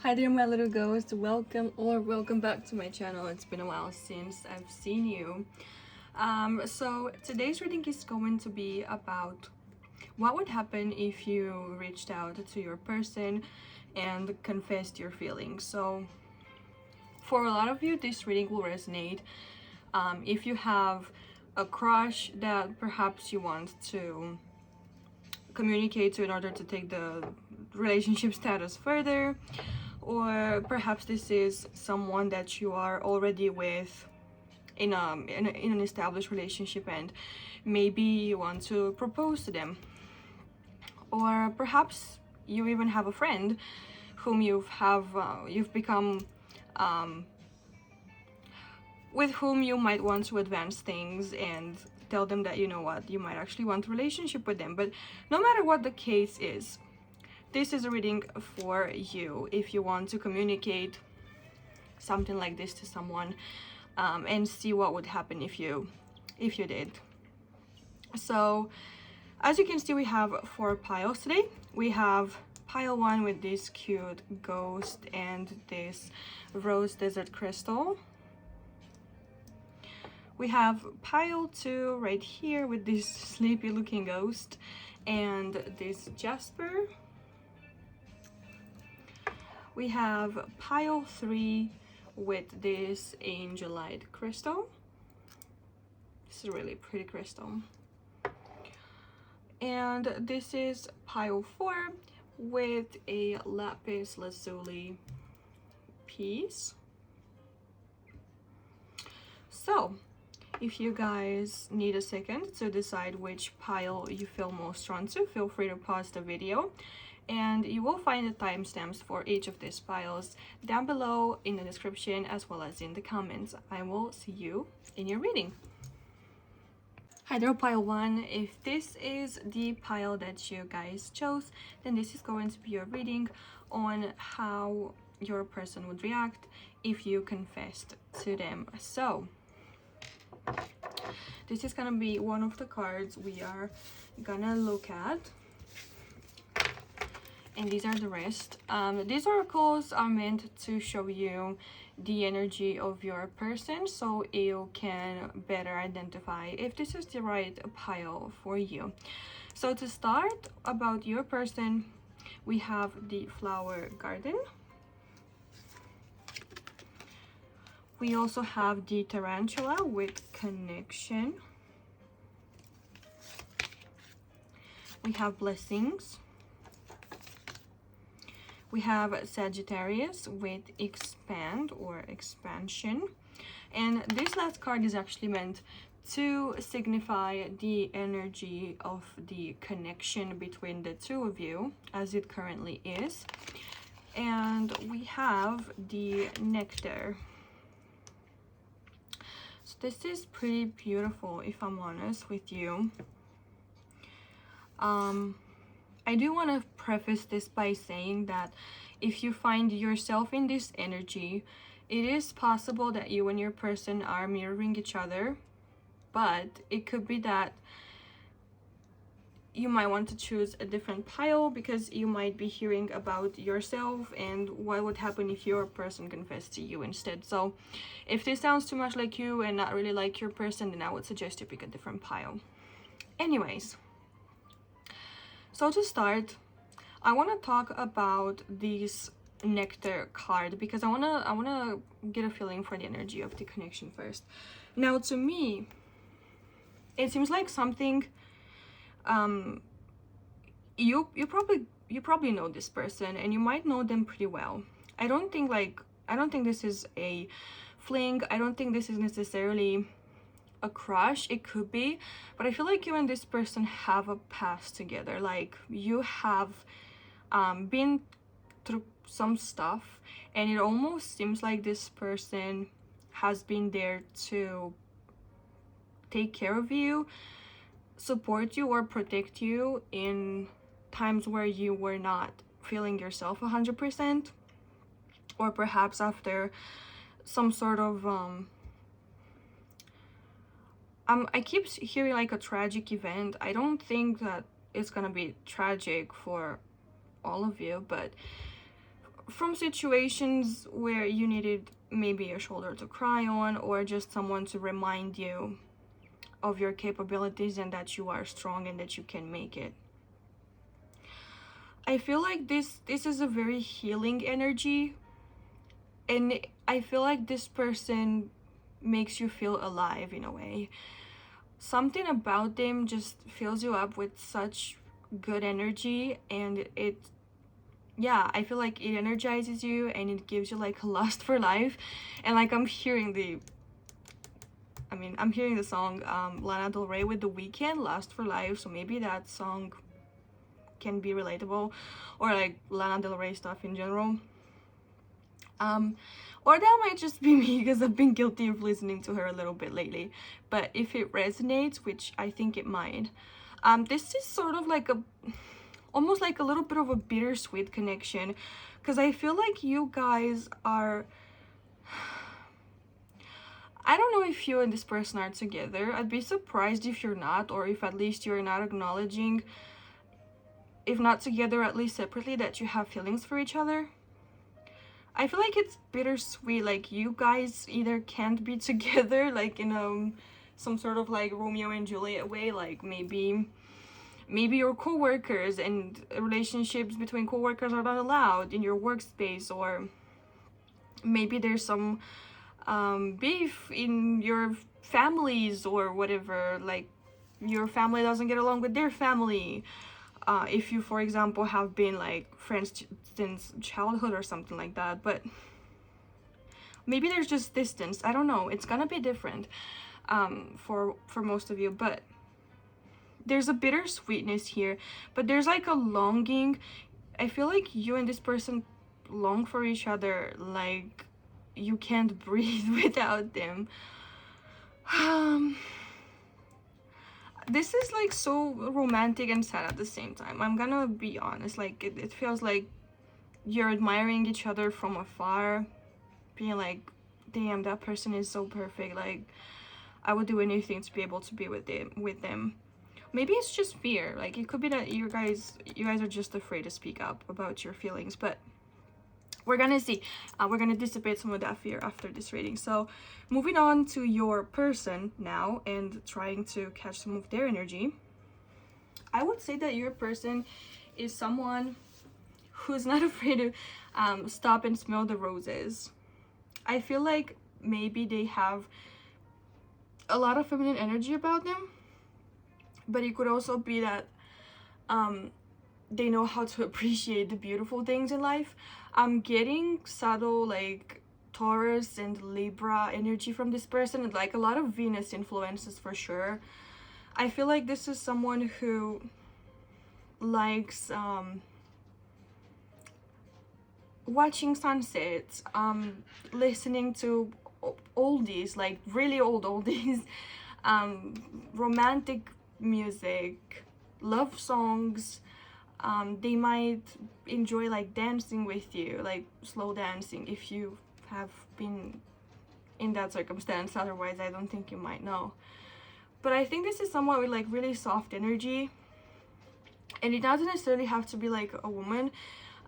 Hi there, my little ghost. Welcome back to my channel. It's been a while since I've seen you. So today's reading is going to be about what would happen if you reached out to your person and confessed your feelings. So for a lot of you, this reading will resonate. If you have a crush that perhaps you want to communicate to in order to take the relationship status further, or perhaps this is someone that you are already with in an established relationship and maybe you want to propose to them, or perhaps you even have a friend whom you've become with whom you might want to advance things and tell them that, you know what, you might actually want a relationship with them. But no matter what the case is, this is a reading for you if you want to communicate something like this to someone, and see what would happen if you did. So as you can see, we have 4 piles today. We have pile 1 with this cute ghost and this rose desert crystal. We have pile 2 right here with this sleepy looking ghost and this jasper. We have pile 3 with this angelite crystal. This is a really pretty crystal. And this is pile 4 with a lapis lazuli piece. So if you guys need a second to decide which pile you feel most drawn to, feel free to pause the video, and you will find the timestamps for each of these piles down below in the description as well as in the comments. I will see you in your reading. Hi there, pile 1. If this is the pile that you guys chose, then this is going to be your reading on how your person would react if you confessed to them. So this is gonna be one of the cards we are gonna look at, and these are the rest. These oracles are meant to show you the energy of your person so you can better identify if this is the right pile for you. So to start, about your person, we have the flower garden. We also have the tarantula with connection. We have blessings. We have Sagittarius with expand or expansion. And this last card is actually meant to signify the energy of the connection between the two of you as it currently is. And we have the nectar. So this is pretty beautiful, if I'm honest with you. I do want to preface this by saying that if you find yourself in this energy, it is possible that you and your person are mirroring each other, but it could be that you might want to choose a different pile because you might be hearing about yourself and what would happen if your person confessed to you instead. So if this sounds too much like you and not really like your person, then I would suggest you pick a different pile. Anyways, so to start, I want to talk about this nectar card because I wanna get a feeling for the energy of the connection first. Now, to me, it seems like something you probably know this person and you might know them pretty well. I don't think this is a fling. I don't think this is necessarily a crush. It could be, but I feel like you and this person have a past together. Like you have been through some stuff, and it almost seems like this person has been there to take care of you, support you, or protect you in times where you were not feeling yourself 100%, or perhaps after some sort of I keep hearing like a tragic event. I don't think that it's gonna be tragic for all of you, but from situations where you needed maybe a shoulder to cry on, or just someone to remind you of your capabilities and that you are strong and that you can make it. I feel like this is a very healing energy, and I feel like this person makes you feel alive in a way. Something about them just fills you up with such good energy, and yeah, I feel like it energizes you and it gives you like a lust for life. And like I'm hearing the song Lana Del Rey with The Weeknd, Lust for Life, so maybe that song can be relatable, or like Lana Del Rey stuff in general. Or that might just be me because I've been guilty of listening to her a little bit lately. But if it resonates, which I think it might, this is sort of like almost like a little bit of a bittersweet connection, because I feel like you guys are, I don't know if you and this person are together. I'd be surprised if you're not, or if at least you're not acknowledging, if not together, at least separately, that you have feelings for each other. I feel like it's bittersweet, like you guys either can't be together, like in some sort of like Romeo and Juliet way, like maybe you're co-workers and relationships between co-workers are not allowed in your workspace, or maybe there's some beef in your families or whatever, like your family doesn't get along with their family. If you, for example, have been like friends since childhood or something like that, but maybe there's just distance. I don't know. It's gonna be different for most of you, but there's a bittersweetness here. But there's like a longing. I feel like you and this person long for each other, like you can't breathe without them. This is like so romantic and sad at the same time. I'm gonna be honest, like it feels like you're admiring each other from afar, being like, damn, that person is so perfect, like I would do anything to be able to be with them. Maybe it's just fear, like it could be that you guys are just afraid to speak up about your feelings, but we're gonna see. We're gonna dissipate some of that fear after this reading. So moving on to your person now and trying to catch some of their energy, I would say that your person is someone who's not afraid to stop and smell the roses. I feel like maybe they have a lot of feminine energy about them, but it could also be that they know how to appreciate the beautiful things in life. I'm getting subtle like Taurus and Libra energy from this person, and like a lot of Venus influences for sure. I feel like this is someone who likes watching sunsets, listening to oldies, like really old oldies, romantic music, love songs. They might enjoy like dancing with you, like slow dancing, if you have been in that circumstance. Otherwise, I don't think you might know. But I think this is someone with like really soft energy, and it doesn't necessarily have to be like a woman.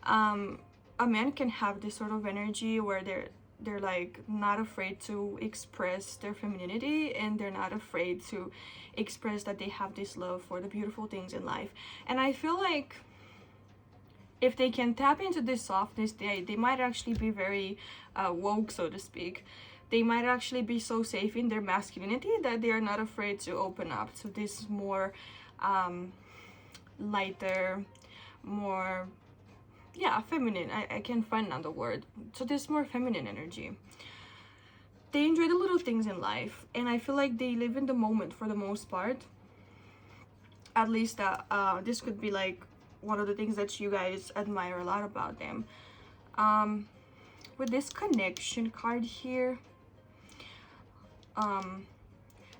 A man can have this sort of energy where they're like not afraid to express their femininity, and they're not afraid to express that they have this love for the beautiful things in life. And I feel like if they can tap into this softness, they might actually be very woke, so to speak. They might actually be so safe in their masculinity that they are not afraid to open up to this more lighter, more feminine. I can't find another word. So this more feminine energy. They enjoy the little things in life, and I feel like they live in the moment for the most part. At least this could be like one of the things that you guys admire a lot about them. With this connection card here,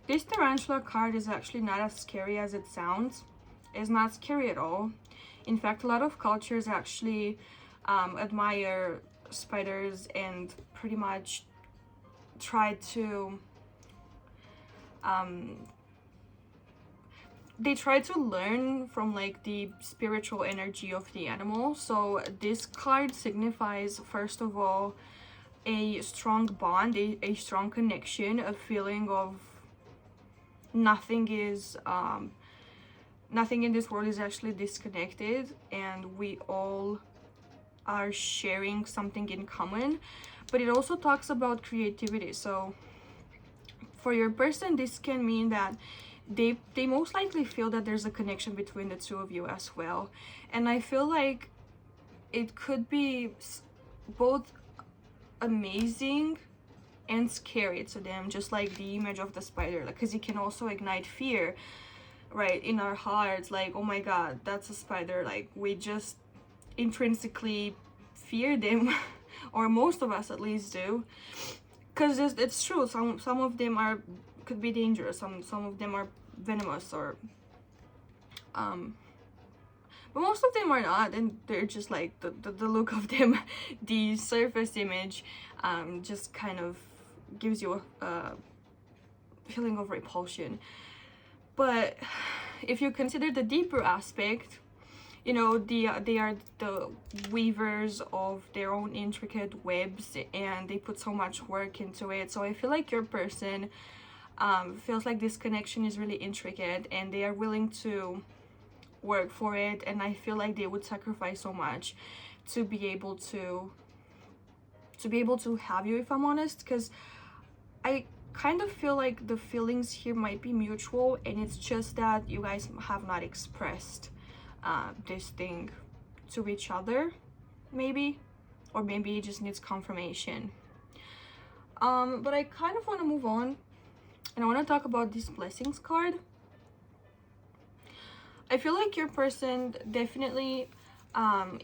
this tarantula card is actually not as scary as it sounds. It's not scary at all. In fact, a lot of cultures actually admire spiders and pretty much try to they try to learn from like the spiritual energy of the animal. So this card signifies, first of all, a strong bond, a strong connection, a feeling of nothing is nothing in this world is actually disconnected, and we all are sharing something in common. But it also talks about creativity. So for your person, this can mean that they most likely feel that there's a connection between the two of you as well. And I feel like it could be both amazing and scary to them, just like the image of the spider, like, because it can also ignite fear, right, in our hearts, like, oh my god, that's a spider, like we just intrinsically fear them or most of us at least do, because it's true, some of them could be dangerous, some of them are venomous, or but most of them are not, and they're just like the look of them, the surface image just kind of gives you a feeling of repulsion. But if you consider the deeper aspect, you know, they are the weavers of their own intricate webs, and they put so much work into it. So I feel like your person feels like this connection is really intricate, and they are willing to work for it, and I feel like they would sacrifice so much to be able to have you, if I'm honest, because I kind of feel like the feelings here might be mutual, and it's just that you guys have not expressed this thing to each other, maybe, or maybe it just needs confirmation. But I kind of want to move on, and I want to talk about this blessings card. I feel like your person definitely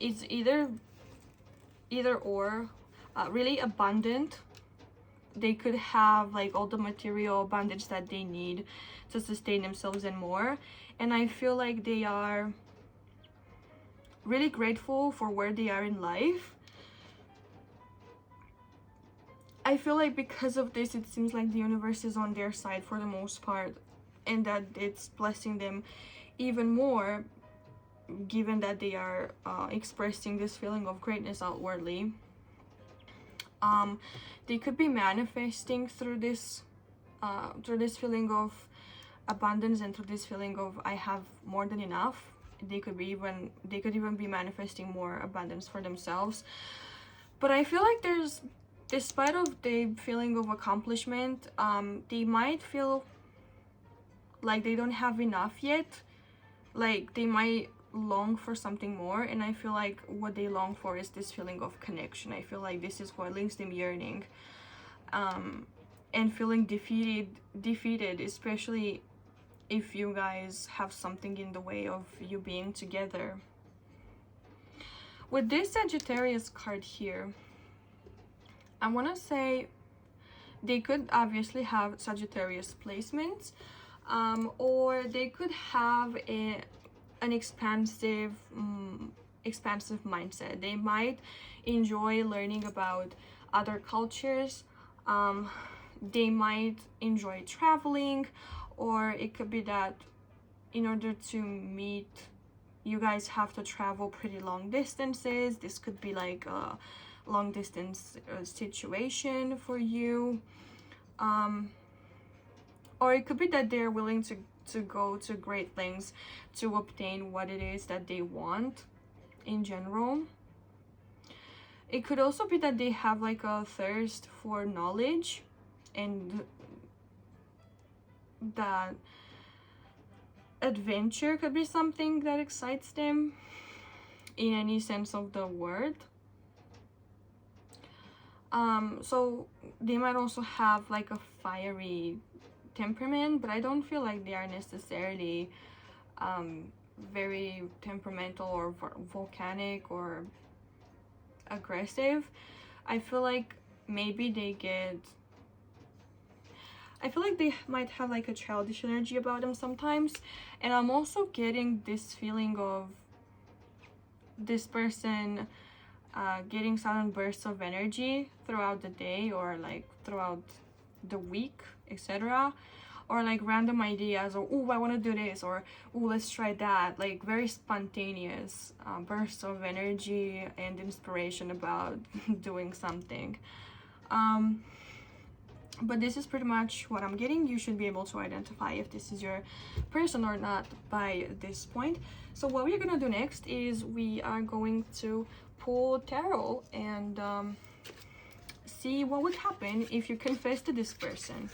is either or, really abundant. They could have like all the material abundance that they need to sustain themselves and more, and I feel like they are really grateful for where they are in life. I feel like because of this, it seems like the universe is on their side for the most part, and that it's blessing them even more, given that they are expressing this feeling of greatness outwardly. They could be manifesting through this feeling of abundance, and through this feeling of I have more than enough. They could even be manifesting more abundance for themselves. But I feel like there's, despite of the feeling of accomplishment, they might feel like they don't have enough yet. Like they might long for something more, and I feel like what they long for is this feeling of connection. I feel like this is what leaves them yearning, and feeling defeated, especially if you guys have something in the way of you being together. With this Sagittarius card here, I want to say they could obviously have Sagittarius placements, or they could have an expansive mindset. They might enjoy learning about other cultures. They might enjoy traveling, or it could be that in order to meet, you guys have to travel pretty long distances. This could be like a long distance situation for you, or it could be that they're willing to go to great lengths to obtain what it is that they want in general. It could also be that they have like a thirst for knowledge, and that adventure could be something that excites them in any sense of the word. So they might also have like a fiery temperament, but I don't feel like they are necessarily very temperamental or volcanic or aggressive. I feel like maybe I feel like they might have like a childish energy about them sometimes, and I'm also getting this feeling of this person getting sudden bursts of energy throughout the day, or like throughout the week, etc. or like random ideas, or oh, I want to do this, or oh, let's try that. Like very spontaneous bursts of energy and inspiration about doing something. But this is pretty much what I'm getting. You should be able to identify if this is your person or not by this point. So what we're gonna do next is we are going to pull tarot and see what would happen if you confess to this person.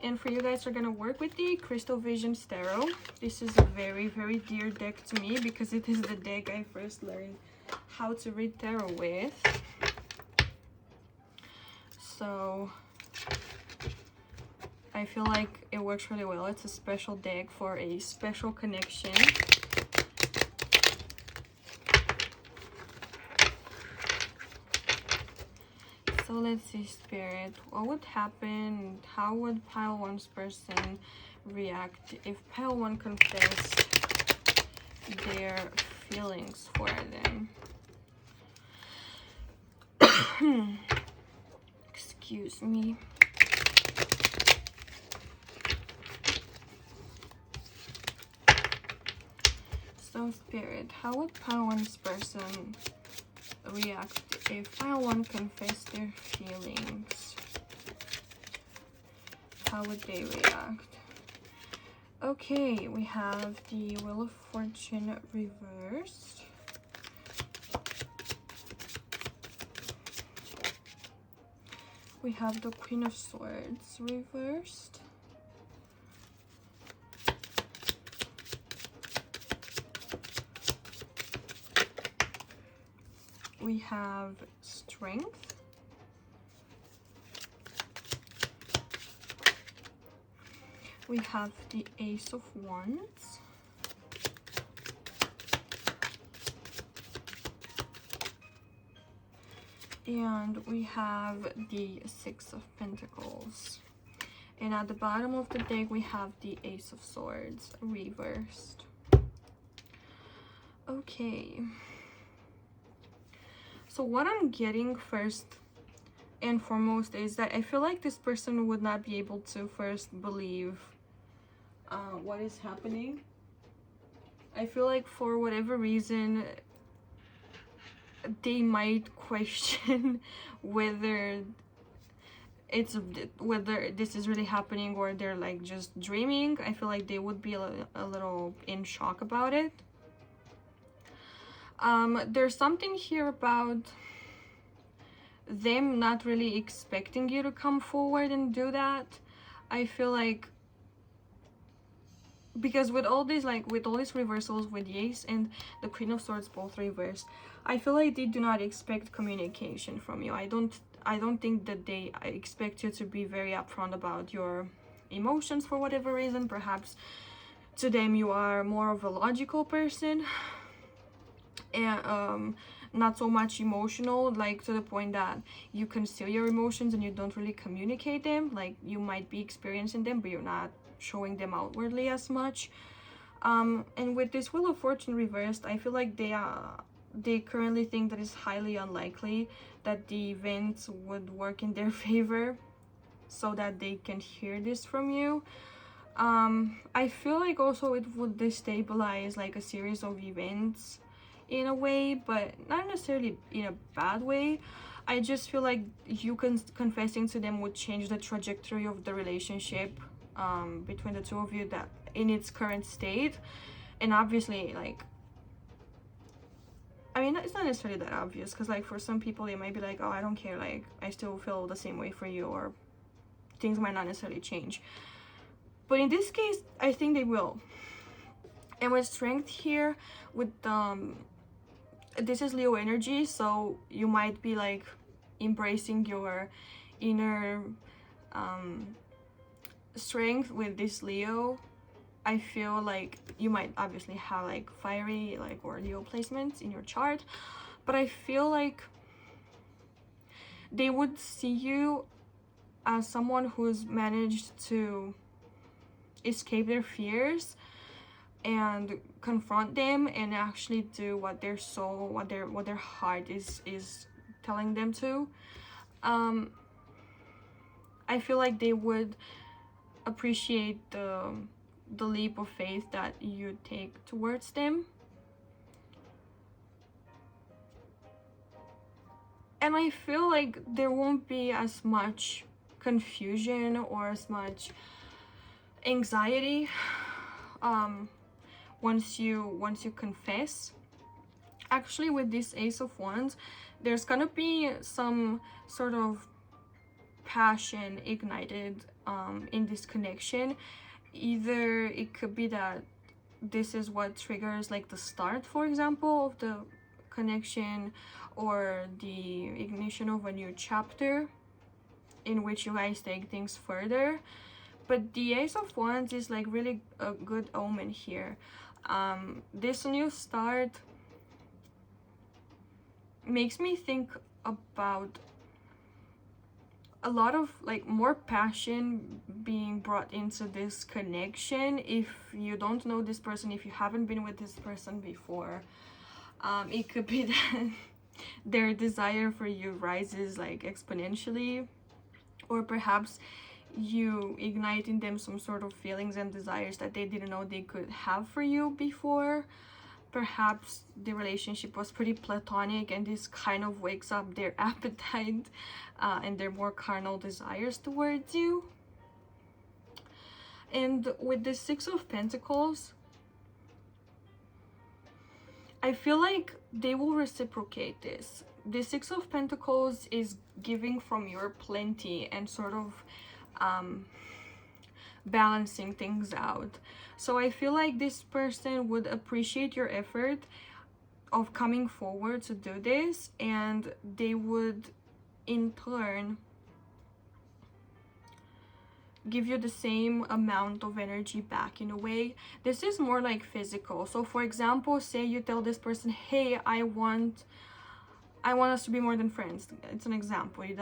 And for you guys who are gonna work with the Crystal Visions Tarot, this is a very, very dear deck to me because it is the deck I first learned how to read tarot with. So I feel like it works really well. It's a special deck for a special connection. So let's see, Spirit, what would happen? How would pile one's person react if pile one confessed their feelings for them? Excuse me. So Spirit, how would pile one's person react if pile one confessed their feelings? How would they react? Okay, we have the Wheel of Fortune reversed. We have the Queen of Swords reversed. We have Strength. We have the Ace of Wands. And we have the Six of Pentacles. And at the bottom of the deck, we have the Ace of Swords reversed. Okay. So what I'm getting first and foremost is that I feel like this person would not be able to first believe what is happening. I feel like for whatever reason, they might question whether this is really happening or they're like just dreaming. I feel like they would be a little in shock about it. There's something here about them not really expecting you to come forward and do that. I feel like because with all these reversals with the Ace and the Queen of Swords both reversed, I feel like they do not expect communication from you. I don't think that they expect you to be very upfront about your emotions for whatever reason. Perhaps to them you are more of a logical person and not so much emotional, like to the point that you conceal your emotions and you don't really communicate them. Like you might be experiencing them but you're not showing them outwardly as much. And with this Wheel of Fortune reversed, I feel like they currently think that it's highly unlikely that the events would work in their favor so that they can hear this from you. I feel like also it would destabilize like a series of events in a way, but not necessarily in a bad way. I just feel like you confessing to them would change the trajectory of the relationship between the two of you, that in its current state. And obviously, like, I mean, it's not necessarily that obvious, because like for some people they might be like, oh, I don't care, like I still feel the same way for you, or things might not necessarily change. But in this case, I think they will. And with Strength here, with this is Leo energy, so you might be like embracing your inner strength with this Leo. I feel like you might obviously have like fiery or Leo placements in your chart, but I feel like they would see you as someone who's managed to escape their fears and confront them and actually do what their soul, what their heart is telling them to. I feel like they would appreciate the leap of faith that you take towards them. And I feel like there won't be as much confusion or as much anxiety once you confess. Actually, with this Ace of Wands, there's gonna be some sort of passion ignited in this connection. Either it could be that this is what triggers like the start, for example, of the connection, or the ignition of a new chapter in which you guys take things further. But the Ace of Wands is like really a good omen here. This new start makes me think about a lot of like more passion being brought into this connection. If you don't know this person, if you haven't been with this person before, it could be that their desire for you rises like exponentially, or perhaps you ignite in them some sort of feelings and desires that they didn't know they could have for you before. Perhaps the relationship was pretty platonic and this kind of wakes up their appetite and their more carnal desires towards you. And with the Six of Pentacles, I feel like they will reciprocate this. The Six of Pentacles is giving from your plenty and sort of balancing things out. So I feel like this person would appreciate your effort of coming forward to do this, and they would in turn give you the same amount of energy back in a way. This is more like physical. So for example, say you tell this person, hey, I want us to be more than friends. It's an example. It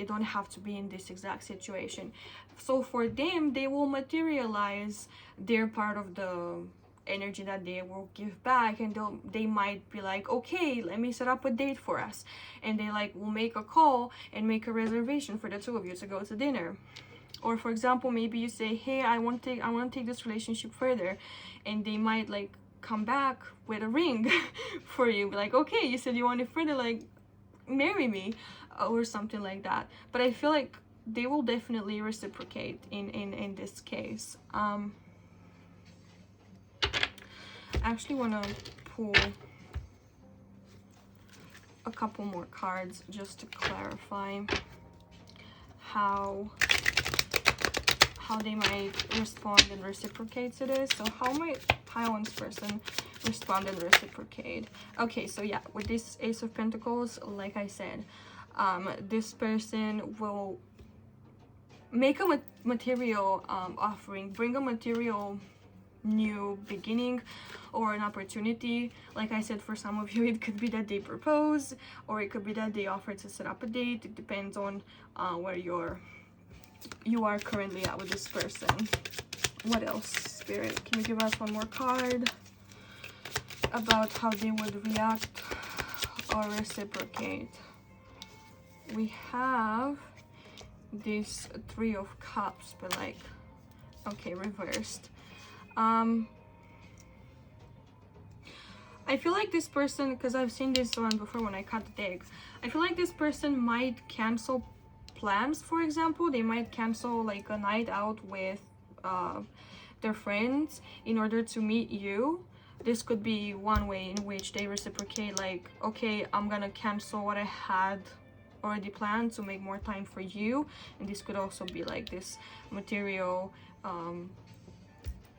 don't have to be in this exact situation. So for them, they will materialize their part of the energy that they will give back, and they might be like, okay, let me set up a date for us, and they like will make a call and make a reservation for the two of you to go to dinner. Or for example, maybe you say, hey, I want to take this relationship further, and they might like come back with a ring for you, like, okay, you said you want it further, like marry me, or something like that. But I feel like they will definitely reciprocate in this case. I actually want to pull a couple more cards just to clarify how they might respond and reciprocate to this. So how might Taiwan's person respond and reciprocate? Okay, so yeah, with this Ace of Pentacles, like I said, this person will make a material offering, bring a material new beginning or an opportunity. Like I said, for some of you, it could be that they propose, or it could be that they offer to set up a date. It depends on where you are currently at with this person. What else, Spirit? Can you give us one more card about how they would react or reciprocate? We have this Three of Cups, but like, okay, reversed. I feel like this person, because I've seen this one before when I cut the deck, I feel like this person might cancel plans. For example, they might cancel like a night out with their friends in order to meet you. This could be one way in which they reciprocate, like, okay, I'm gonna cancel what I had already planned to make more time for you. And this could also be like this material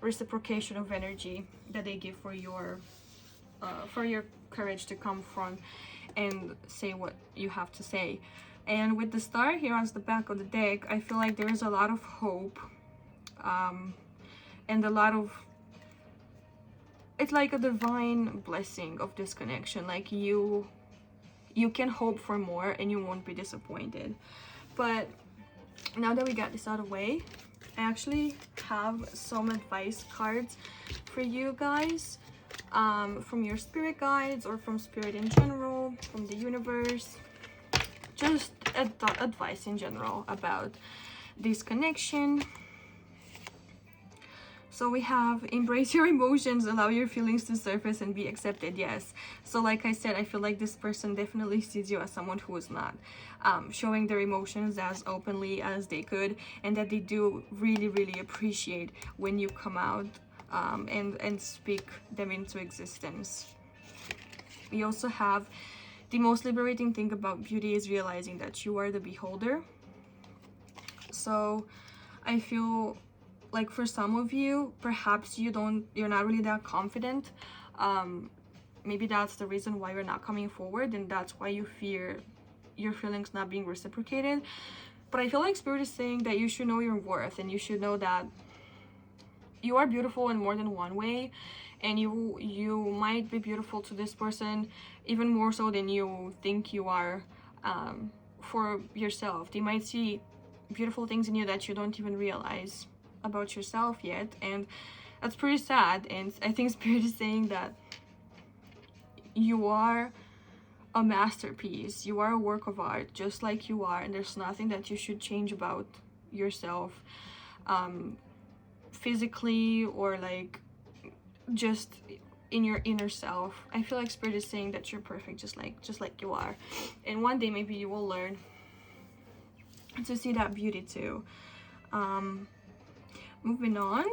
reciprocation of energy that they give for your courage to come front and say what you have to say. And with the Star here on the back of the deck, I feel like there is a lot of hope and a lot of, it's like a divine blessing of this connection. Like you can hope for more and you won't be disappointed. But now that we got this out of the way, I actually have some advice cards for you guys, from your spirit guides or from spirit in general, from the universe. Just advice in general about this connection. So we have embrace your emotions, allow your feelings to surface and be accepted. Yes. So like I said, I feel like this person definitely sees you as someone who is not showing their emotions as openly as they could, and that they do really, really appreciate when you come out and speak them into existence. We also have the most liberating thing about beauty is realizing that you are the beholder. So I feel like for some of you, perhaps you're not really that confident. Maybe that's the reason why you're not coming forward, and that's why you fear your feelings not being reciprocated. But I feel like Spirit is saying that you should know your worth, and you should know that you are beautiful in more than one way, and you might be beautiful to this person even more so than you think you are for yourself. They might see beautiful things in you that you don't even realize about yourself yet, and that's pretty sad. And I think Spirit is saying that you are a masterpiece, you are a work of art, just like you are, and there's nothing that you should change about yourself, physically or like just in your inner self. I feel like Spirit is saying that you're perfect just like you are, and one day maybe you will learn to see that beauty too. Moving on,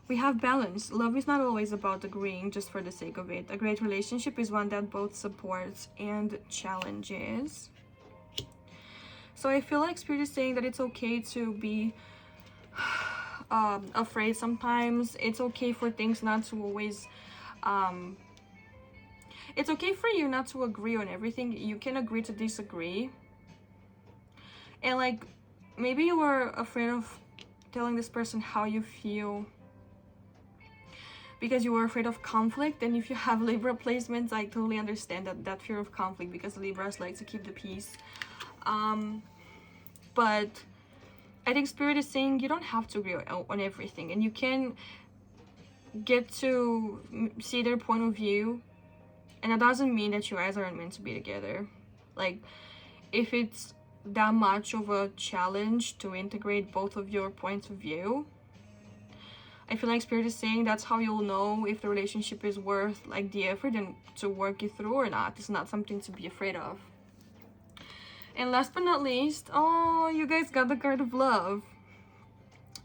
we have balance. Love is not always about agreeing just for the sake of it. A great relationship is one that both supports and challenges. So I feel like Spirit is saying that it's okay to be afraid sometimes. It's okay for things not to always it's okay for you not to agree on everything. You can agree to disagree. And like maybe you were afraid of telling this person how you feel because you were afraid of conflict. And if you have Libra placements, I totally understand that fear of conflict, because Libras like to keep the peace. But I think Spirit is saying you don't have to agree on everything, and you can get to see their point of view, and that doesn't mean that you guys aren't meant to be together. Like, if it's that much of a challenge to integrate both of your points of view, I feel like Spirit is saying that's how you'll know if the relationship is worth like the effort and to work it through or not. It's not something to be afraid of. And last but not least, oh, you guys got the card of love.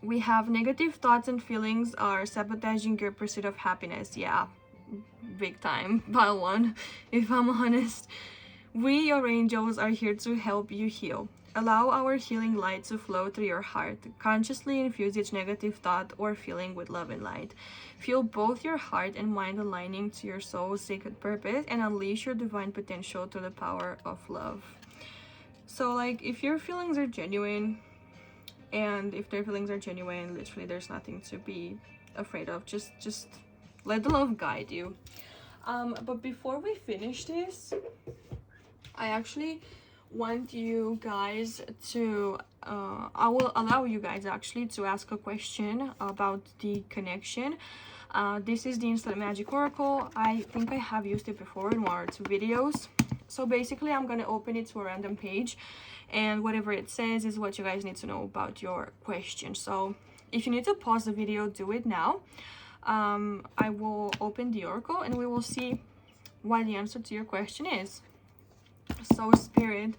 We have negative thoughts and feelings are sabotaging your pursuit of happiness. Yeah, big time. Pile one, if I'm honest. We, your angels, are here to help you heal. Allow our healing light to flow through your heart. Consciously infuse each negative thought or feeling with love and light. Feel both your heart and mind aligning to your soul's sacred purpose, and unleash your divine potential through the power of love. So like, if your feelings are genuine, and if their feelings are genuine, literally there's nothing to be afraid of. Just let the love guide you. But before we finish this, I actually want you guys to I will allow you guys actually to ask a question about the connection. This is the Instant Magic Oracle. I think I have used it before in 1 or 2 videos. So basically I'm gonna open it to a random page, and whatever it says is what you guys need to know about your question. So if you need to pause the video, do it now. I will open the oracle and we will see what the answer to your question is. So Spirit,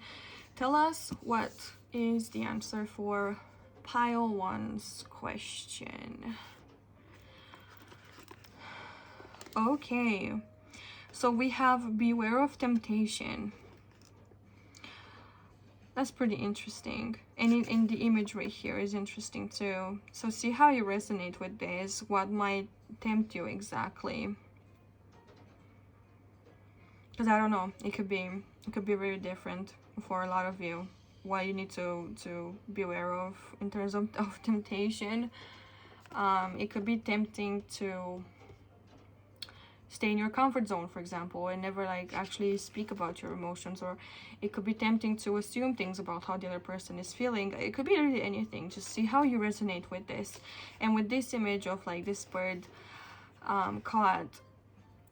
tell us what is the answer for pile 1's question. Okay, so we have beware of temptation. That's pretty interesting, and in the image right here is interesting too. So see how you resonate with this. What might tempt you exactly? Because I don't know, it could be very different for a lot of you. What you need to be aware of in terms of temptation. It could be tempting to stay in your comfort zone, for example, and never like actually speak about your emotions. Or it could be tempting to assume things about how the other person is feeling. It could be really anything. Just see how you resonate with this. And with this image of like this bird caught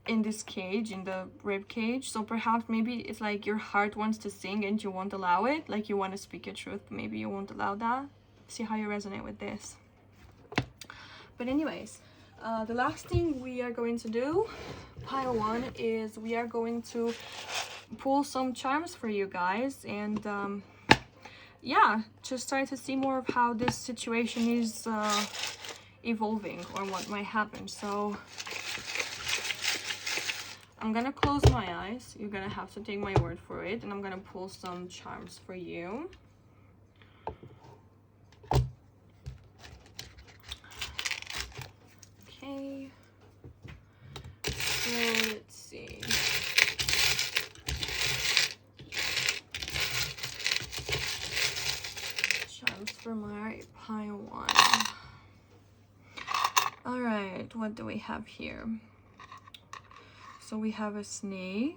in this cage, in the rib cage, so perhaps maybe it's like your heart wants to sing and you won't allow it. Like you want to speak your truth, maybe you won't allow that. See how you resonate with this. But anyways, the last thing we are going to do, pile 1, is we are going to pull some charms for you guys, and yeah, just try to see more of how this situation is evolving or what might happen. So I'm gonna close my eyes, you're gonna have to take my word for it, and I'm gonna pull some charms for you. Okay, so let's see. Charms for my pile 1. All right, what do we have here? So we have a snake,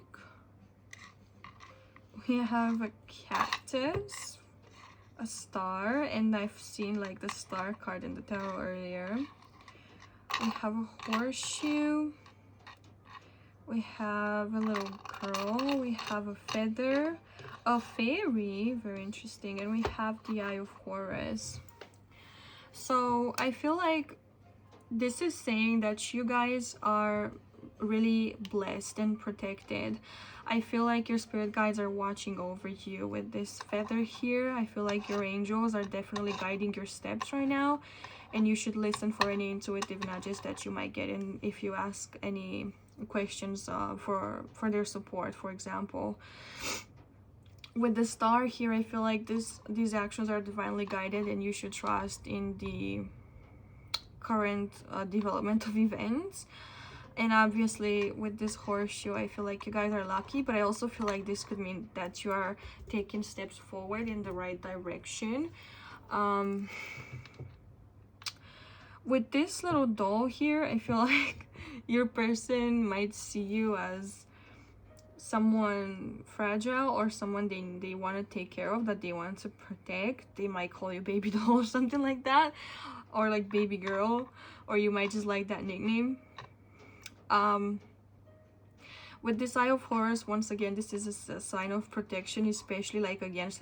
we have a cactus, a star, and I've seen like the star card in the tarot earlier. We have a horseshoe, we have a little girl, we have a feather, a fairy, very interesting, and we have the Eye of Horus. So I feel like this is saying that you guys are really blessed and protected. I feel like your spirit guides are watching over you with this feather here. I feel like your angels are definitely guiding your steps right now, and you should listen for any intuitive nudges that you might get in if you ask any questions for their support, for example. With the star here, I feel like these actions are divinely guided, and you should trust in the current development of events. And obviously with this horseshoe, I feel like you guys are lucky, but I also feel like this could mean that you are taking steps forward in the right direction. With this little doll here, I feel like your person might see you as someone fragile or someone they want to take care of, that they want to protect. They might call you baby doll or something like that, or like baby girl, or you might just like that nickname. With this Eye of Horus, once again, this is a sign of protection, especially like against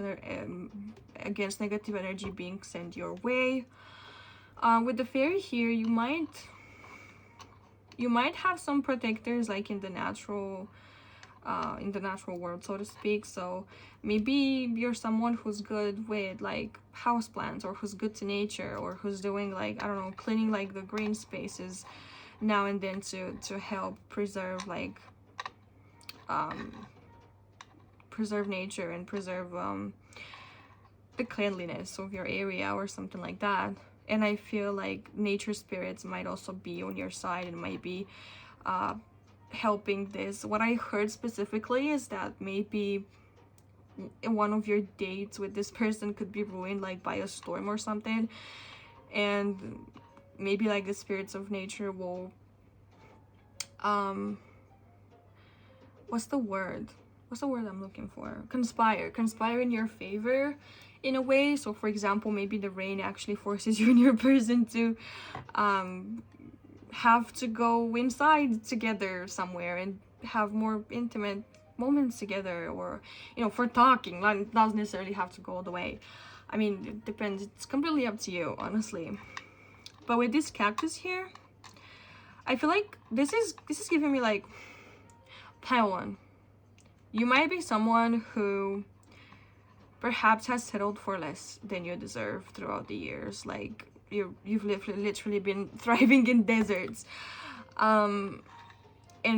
negative energy being sent your way. With the fairy here, you might have some protectors like in the natural world, so to speak. So maybe you're someone who's good with like houseplants, or who's good to nature, or who's doing like, I don't know, cleaning like the green spaces now and then to help preserve like preserve nature and preserve the cleanliness of your area or something like that. And I feel like nature spirits might also be on your side and might be helping this. What I heard specifically is that maybe one of your dates with this person could be ruined like by a storm or something, and maybe like the spirits of nature will what's the word I'm looking for? Conspire in your favor in a way. So for example, maybe the rain actually forces you and your person to have to go inside together somewhere and have more intimate moments together, or you know, for talking. Like, it doesn't necessarily have to go all the way. I mean, it depends, it's completely up to you, honestly. But with this cactus here, I feel like this is giving me like pile 1. You might be someone who perhaps has settled for less than you deserve throughout the years. Like you've literally been thriving in deserts, and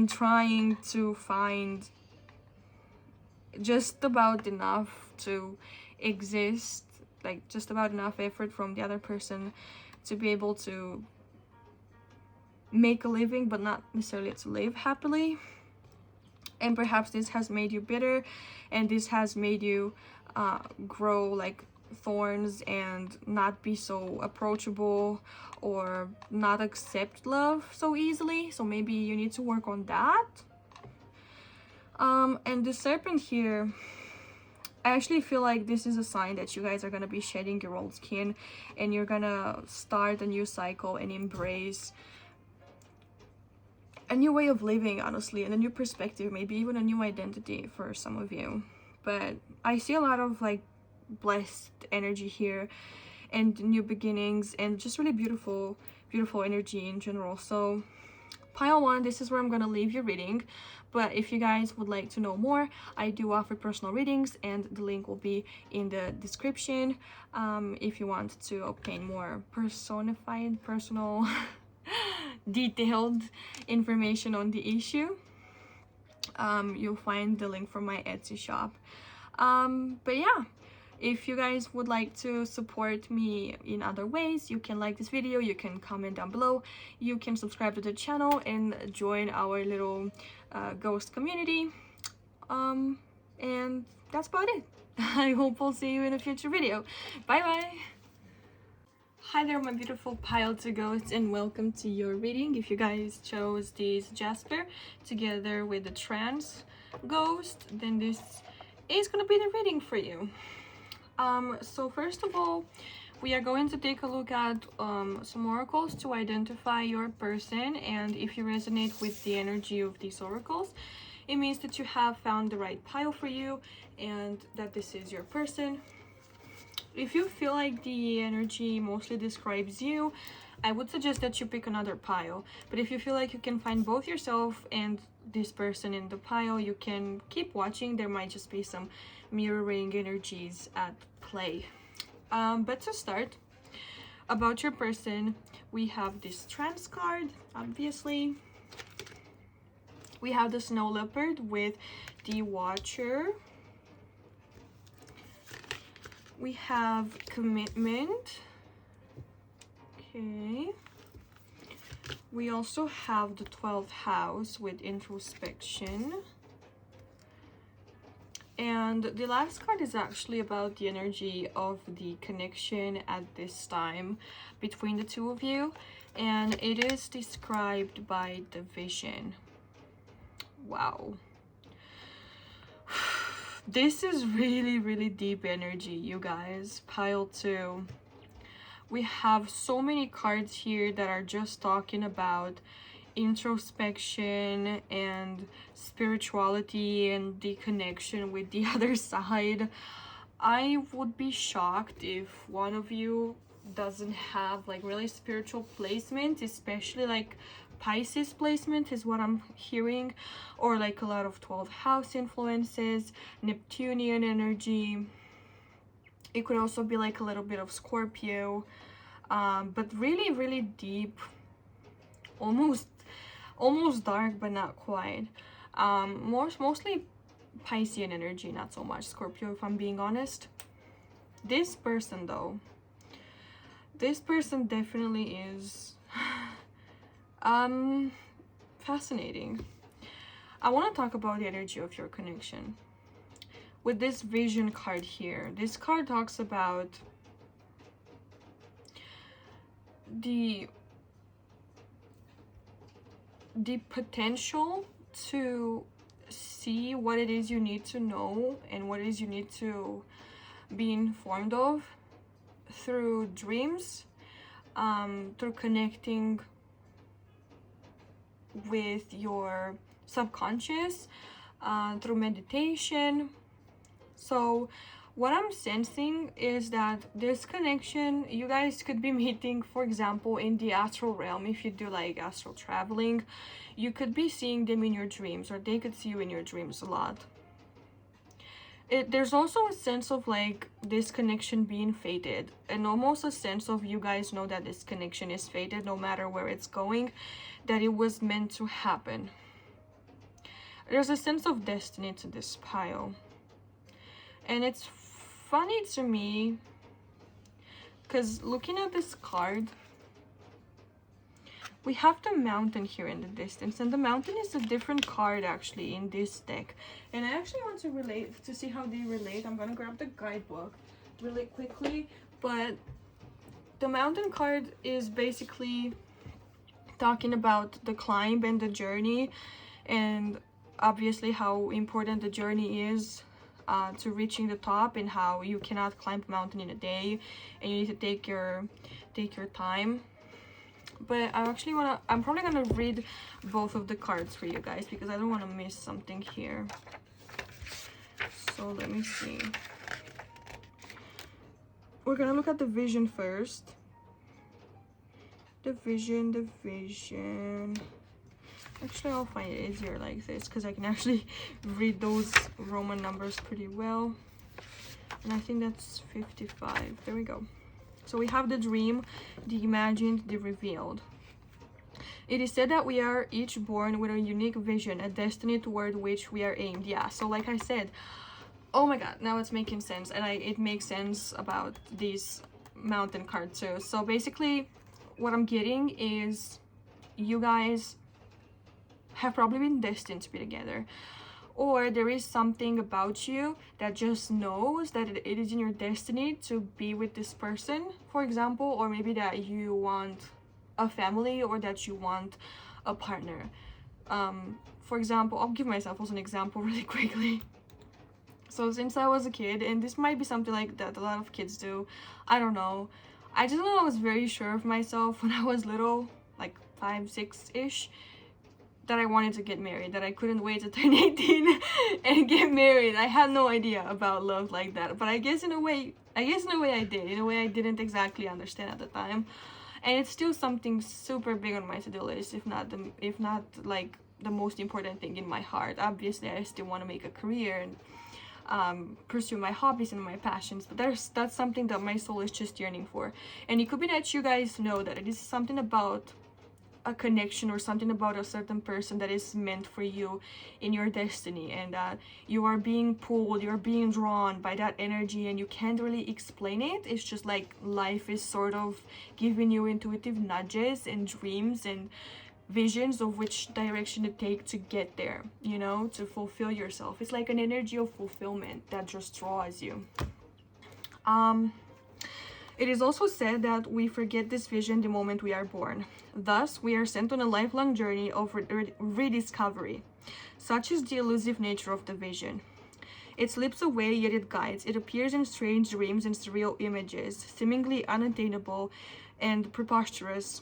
trying to find just about enough to exist, like just about enough effort from the other person to be able to make a living, but not necessarily to live happily. And perhaps this has made you bitter, and this has made you grow like thorns and not be so approachable, or not accept love so easily. So maybe you need to work on that. And the serpent here, I actually feel like this is a sign that you guys are gonna be shedding your old skin, and you're gonna start a new cycle and embrace a new way of living, honestly, and a new perspective, maybe even a new identity for some of you. But I see a lot of like blessed energy here, and new beginnings, and just really beautiful beautiful energy in general. So pile 1, this is where I'm gonna leave your reading. But if you guys would like to know more, I do offer personal readings, and the link will be in the description. If you want to obtain more personal detailed information on the issue, you'll find the link from my Etsy shop. But yeah, if you guys would like to support me in other ways, you can like this video, you can comment down below, you can subscribe to the channel and join our little ghost community. And that's about it. I hope I'll see you in a future video. Bye bye. Hi there, my beautiful pile to ghosts, and welcome to your reading. If you guys chose this Jasper together with the trans ghost, then this is gonna be the reading for you. So first of all, we are going to take a look at some oracles to identify your person, and if you resonate with the energy of these oracles, it means that you have found the right pile for you and that this is your person. If you feel like the energy mostly describes you, I would suggest that you pick another pile. But if you feel like you can find both yourself and this person in the pile, you can keep watching. There might just be some mirroring energies at play. But to start, about your person, we have this trans card, obviously. We have the snow leopard with the watcher. We have commitment. Okay. We also have the 12th house with introspection. And the last card is actually about the energy of the connection at this time between the two of you. And it is described by the vision. Wow. This is really deep energy, you guys. Pile 2. We have so many cards here that are just talking about introspection and spirituality and the connection with the other side. I would be shocked if one of you doesn't have like really spiritual placement, especially like Pisces placement is what I'm hearing, or like a lot of 12th house influences, Neptunian energy. It could also be like a little bit of Scorpio, but really deep, almost dark, but not quite. Mostly Piscean energy, not so much Scorpio, if I'm being honest. This person though, this person definitely is fascinating. I want to talk about the energy of your connection. With this vision card here, this card talks about the potential to see what it is you need to know and what it is you need to be informed of through dreams, through connecting with your subconscious, through meditation. So what I'm sensing is that this connection, you guys could be meeting, for example, in the astral realm. If you do like astral traveling, you could be seeing them in your dreams, or they could see you in your dreams a lot. There's also a sense of like this connection being fated, and almost a sense of you guys know that this connection is fated no matter where it's going, that it was meant to happen. There's a sense of destiny to this pile. And it's funny to me because looking at this card, we have the mountain here in the distance, and the mountain is a different card actually in this deck. And I actually want to relate to see how they relate. I'm gonna grab the guidebook really quickly, but the mountain card is basically talking about the climb and the journey, and obviously how important the journey is to reaching the top, and how you cannot climb a mountain in a day and you need to take your time. But I'm probably gonna read both of the cards for you guys because I don't want to miss something here. So let me see. We're gonna look at the vision first. The vision, the vision. Actually, I'll find it easier like this because I can actually read those Roman numbers pretty well. And I think that's 55. There we go. So we have the dream, the imagined, the revealed. It is said that we are each born with a unique vision, a destiny toward which we are aimed. Yeah, so like I said, oh my god, now it's making sense. And it makes sense about this mountain card too. So basically, what I'm getting is you guys have probably been destined to be together, or there is something about you that just knows that it is in your destiny to be with this person, for example, or maybe that you want a family or that you want a partner. For example, I'll give myself as an example really quickly. So since I was a kid, and this might be something like that a lot of kids do, I don't know, I just know I was very sure of myself when I was little, like 5, 6-ish, that I wanted to get married, that I couldn't wait to turn 18 and get married. I had no idea about love like that, but I guess in a way I did. In a way I didn't exactly understand at the time, and it's still something super big on my to-do list, if not like the most important thing in my heart. Obviously, I still want to make a career and pursue my hobbies and my passions, but that's something that my soul is just yearning for. And it could be that you guys know that it is something about a connection or something about a certain person that is meant for you in your destiny, and that you are being pulled, you're being drawn by that energy, and you can't really explain it. It's just like life is sort of giving you intuitive nudges and dreams and visions of which direction to take to get there, you know, to fulfill yourself. It's like an energy of fulfillment that just draws you. It is also said that we forget this vision the moment we are born. Thus, we are sent on a lifelong journey of rediscovery. Such is the elusive nature of the vision. It slips away, yet it guides. It appears in strange dreams and surreal images, seemingly unattainable and preposterous.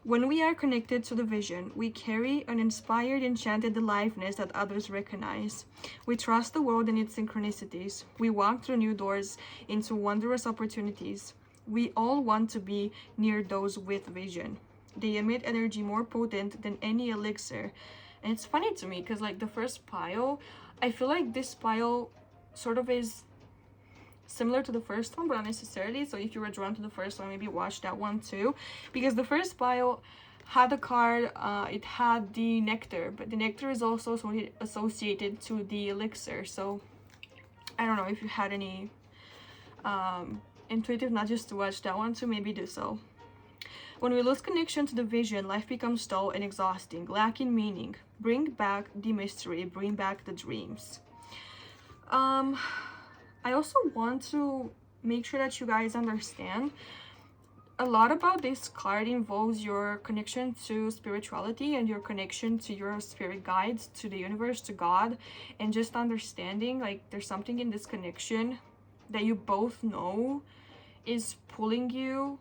When we are connected to the vision, we carry an inspired, enchanted aliveness that others recognize. We trust the world and its synchronicities. We walk through new doors into wondrous opportunities. We all want to be near those with vision. They emit energy more potent than any elixir. And it's funny to me because, like, the first pile, I feel like this pile sort of is similar to the first one, but not necessarily. So if you were drawn to the first one, maybe watch that one too, because the first pile had a card, it had the nectar, but the nectar is also associated to the elixir. So I don't know if you had any intuitive nudges to watch that one too, maybe do so. When we lose connection to the vision, life becomes dull and exhausting, lacking meaning. Bring back the mystery, bring back the dreams. I also want to make sure that you guys understand a lot about this card involves your connection to spirituality and your connection to your spirit guides, to the universe, to God, and just understanding like there's something in this connection that you both know is pulling you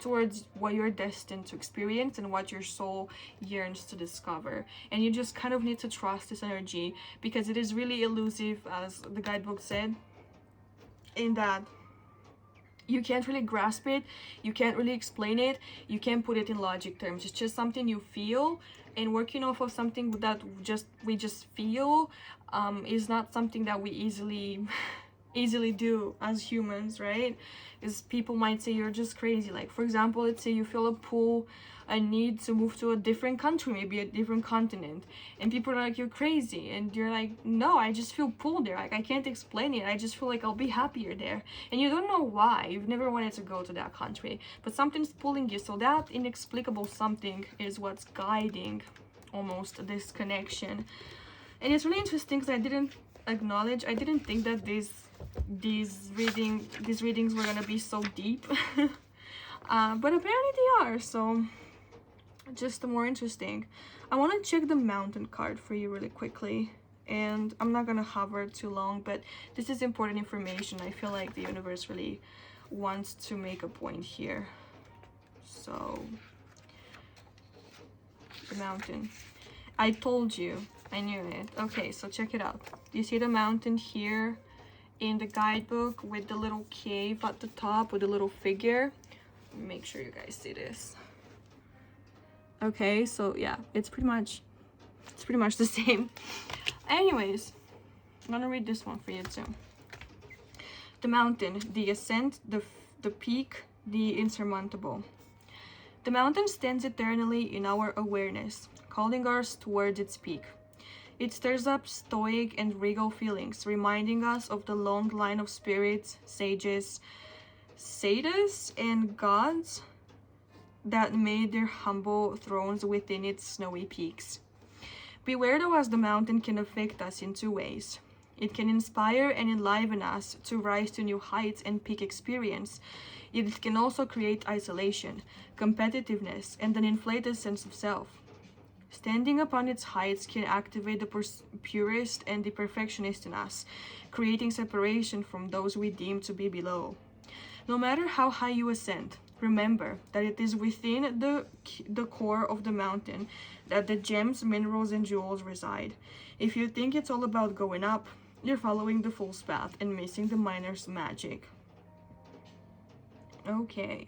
towards what you're destined to experience and what your soul yearns to discover. And you just kind of need to trust this energy because it is really elusive, as the guidebook said, in that you can't really grasp it, you can't really explain it, you can't put it in logic terms. It's just something you feel, and working off of something that we just feel is not something that we easily do as humans, right? Because people might say you're just crazy. Like, for example, let's say you feel a need to move to a different country, maybe a different continent, and people are like, you're crazy, and you're like, no, I just feel pulled there. Like, I can't explain it, I just feel like I'll be happier there, and you don't know why. You've never wanted to go to that country, but something's pulling you. So that inexplicable something is what's guiding almost this connection. And it's really interesting because I didn't think that these readings were gonna be so deep. But apparently they are, so just more interesting. I want to check the mountain card for you really quickly, and I'm not gonna hover too long, but this is important information. I feel like the universe really wants to make a point here. So the mountain, I told you, I knew it. Okay, so check it out. You see the mountain here in the guidebook with the little cave at the top with the little figure? make sure you guys see this. Okay, so yeah, it's pretty much the same. Anyways, I'm gonna read this one for you too. The mountain, the ascent, the peak, the insurmountable. The mountain stands eternally in our awareness, calling us towards its peak. It stirs up stoic and regal feelings, reminding us of the long line of spirits, sages, satyrs, and gods that made their humble thrones within its snowy peaks. Beware though, as the mountain can affect us in two ways. It can inspire and enliven us to rise to new heights and peak experience. Yet it can also create isolation, competitiveness, and an inflated sense of self. Standing upon its heights can activate the purist and the perfectionist in us, creating separation from those we deem to be below. No matter how high you ascend, remember that it is within the core of the mountain that the gems, minerals, and jewels reside. If you think it's all about going up, you're following the fool's path and missing the miner's magic. Okay,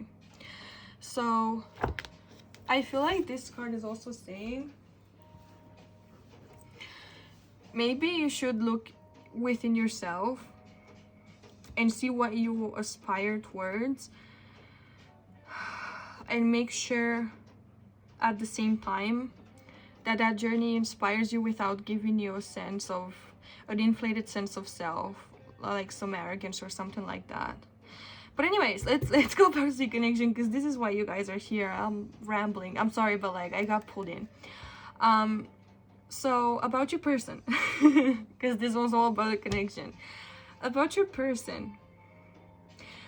so I feel like this card is also saying maybe you should look within yourself and see what you aspire towards, and make sure at the same time that that journey inspires you without giving you a sense of an inflated sense of self, like some arrogance or something like that. But anyways, let's go back to the connection, because this is why you guys are here. I'm rambling, I'm sorry, but like I got pulled in. So about your person, because this was all about a connection. About your person,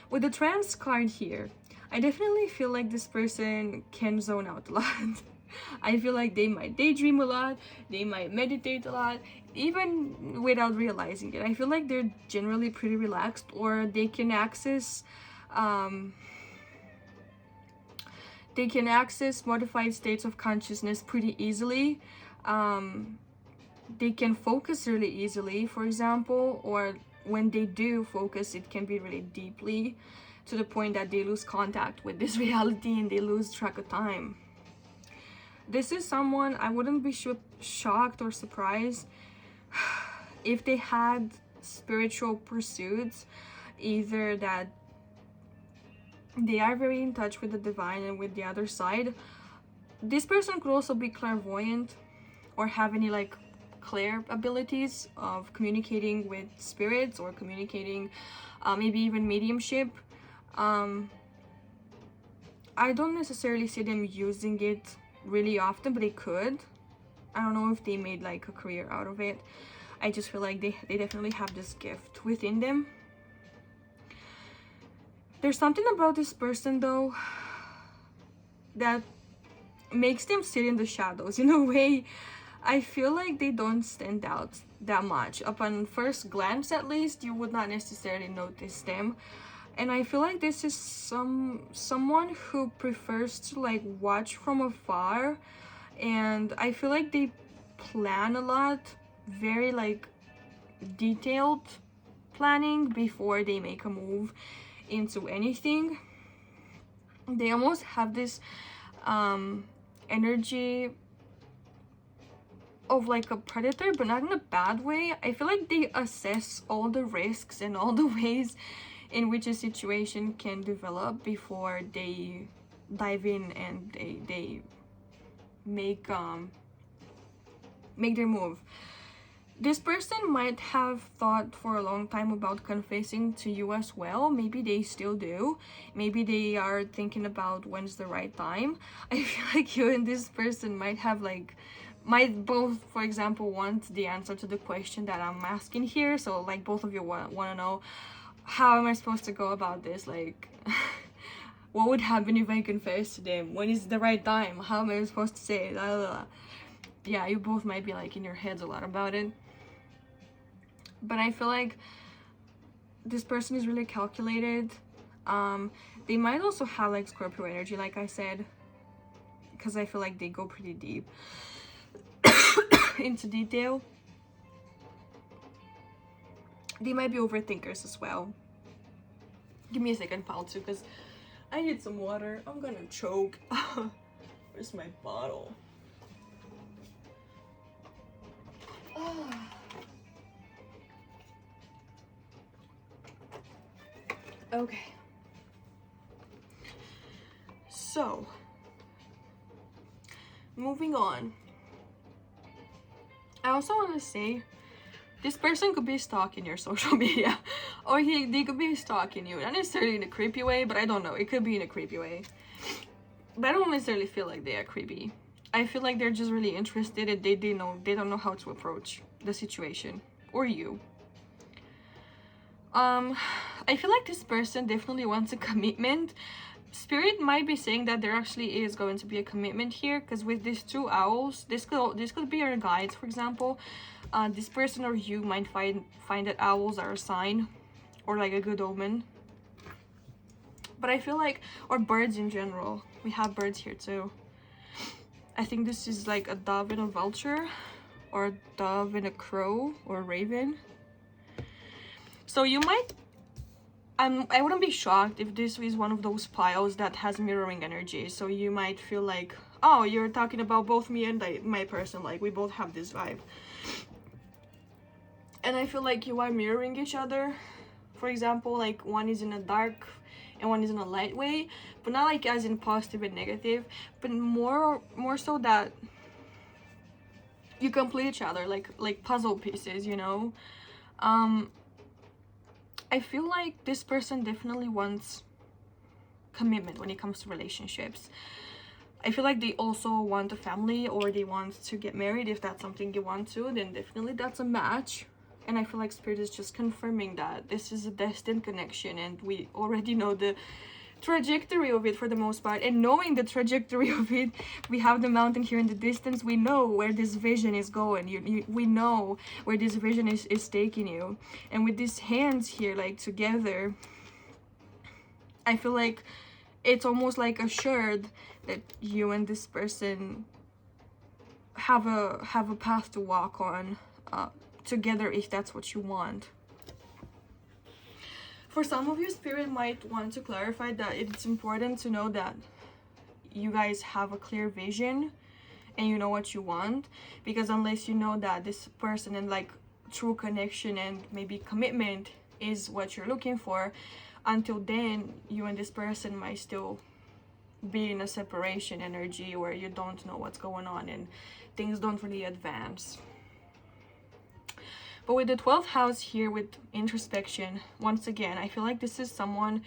with the trance card here, I definitely feel like this person can zone out a lot. I feel like they might daydream a lot, they might meditate a lot, even without realizing it. I feel like they're generally pretty relaxed, or they can access modified states of consciousness pretty easily. They can focus really easily, for example, or when they do focus, it can be really deeply, to the point that they lose contact with this reality and they lose track of time. This is someone I wouldn't be shocked or surprised if they had spiritual pursuits, either that they are very in touch with the divine and with the other side. This person could also be clairvoyant or have any like clair abilities of communicating with spirits, or communicating maybe even mediumship. I don't necessarily see them using it really often, but they could. I don't know if they made like a career out of it. I just feel like they definitely have this gift within them. There's something about this person though that makes them sit in the shadows in a way. I feel like they don't stand out that much. Upon first glance, at least, you would not necessarily notice them. And I feel like this is someone who prefers to like watch from afar, and I feel like they plan a lot, very like detailed planning before they make a move into anything. They almost have this energy of like a predator, but not in a bad way. I feel like they assess all the risks and all the ways in which a situation can develop before they dive in and they make their move. This person might have thought for a long time about confessing to you as well. Maybe they still do. Maybe they are thinking about when's the right time. I feel like you and this person might both, for example, want the answer to the question that I'm asking here. So like both of you want to know, how am I supposed to go about this? Like what would happen if I confess to them? When is the right time? How am I supposed to say it? Blah, blah, blah. Yeah, you both might be like in your heads a lot about it. But I feel like this person is really calculated. They might also have like Scorpio energy, like I said, because I feel like they go pretty deep into detail. They might be overthinkers as well. Give me a second, pal, too, because I need some water. I'm gonna choke. Where's my bottle? Okay. So, moving on. I also want to say, this person could be stalking your social media, or they could be stalking you. Not necessarily in a creepy way, but I don't know. It could be in a creepy way. But I don't necessarily feel like they are creepy. I feel like they're just really interested and they don't know how to approach the situation or you. I feel like this person definitely wants a commitment. Spirit might be saying that there actually is going to be a commitment here, because with these two owls, this could be your guides, for example. This person or you might find that owls are a sign or like a good omen. But I feel like, or birds in general, we have birds here too. I think this is like a dove and a vulture, or a dove and a crow or a raven. So you might, I wouldn't be shocked if this is one of those piles that has mirroring energy. So you might feel like, oh, you're talking about both me and my person, like we both have this vibe. And I feel like you are mirroring each other. For example, like one is in a dark and one is in a light way, but not like as in positive and negative, but more so that you complete each other like puzzle pieces, you know. I feel like this person definitely wants commitment when it comes to relationships. I feel like they also want a family, or they want to get married. If that's something you want to, then definitely that's a match. And I feel like Spirit is just confirming that this is a destined connection, and we already know the trajectory of it for the most part. And knowing the trajectory of it, we have the mountain here in the distance. We know where this vision is going. We know where this vision is taking you. And with these hands here, like together, I feel like it's almost like assured that you and this person have a path to walk on together, if that's what you want. For some of you, Spirit might want to clarify that it's important to know that you guys have a clear vision and you know what you want, because unless you know that this person and like true connection and maybe commitment is what you're looking for, until then you and this person might still be in a separation energy where you don't know what's going on and things don't really advance. But with the 12th house here with introspection, once again, I feel like this is someone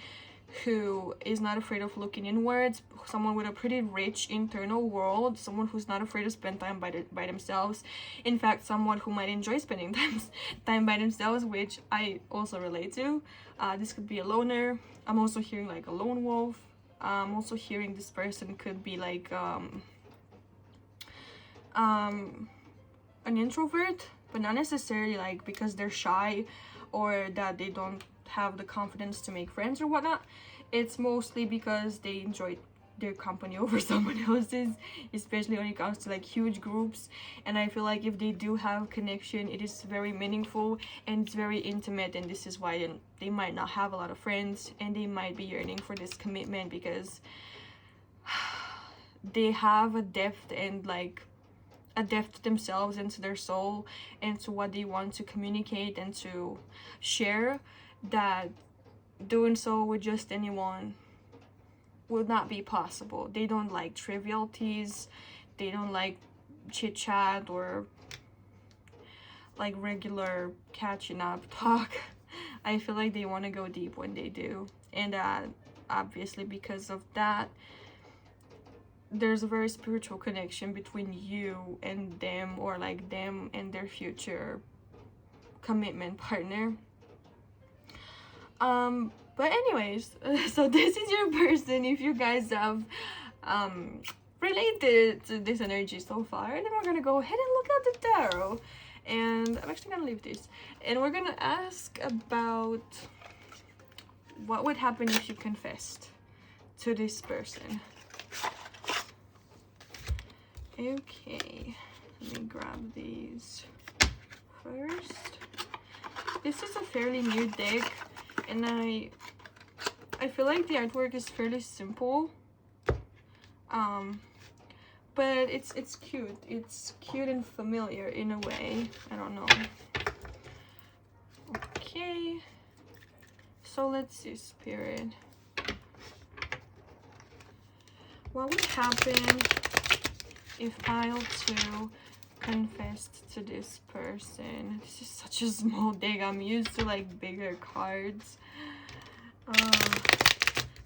who is not afraid of looking inwards, someone with a pretty rich internal world, someone who's not afraid to spend time by themselves. In fact, someone who might enjoy spending time by themselves, which I also relate to. This could be a loner. I'm also hearing like a lone wolf. I'm also hearing this person could be like an introvert, but not necessarily like because they're shy or that they don't have the confidence to make friends or whatnot. It's mostly because they enjoy their company over someone else's, especially when it comes to like huge groups. And I feel like if they do have connection, it is very meaningful and it's very intimate, and this is why they might not have a lot of friends, and they might be yearning for this commitment because they have a depth and like a depth to themselves and to their soul and to what they want to communicate and to share, that doing so with just anyone would not be possible. They don't like trivialities, they don't like chit chat or like regular catching up talk. I feel like they want to go deep when they do, and obviously because of that, there's a very spiritual connection between you and them, or like them and their future commitment partner. But anyways, so this is your person. If you guys have related to this energy so far, then we're gonna go ahead and look at the tarot, and I'm actually gonna leave this, and we're gonna ask about what would happen if you confessed to this person. Okay, let me grab these first. This is a fairly new deck, and I I feel like the artwork is fairly simple, but it's cute. It's cute and familiar in a way. I don't know. Okay, so let's see, Spirit. What would happen if pile 2 confessed to this person? This is such a small deck. I'm used to like bigger cards.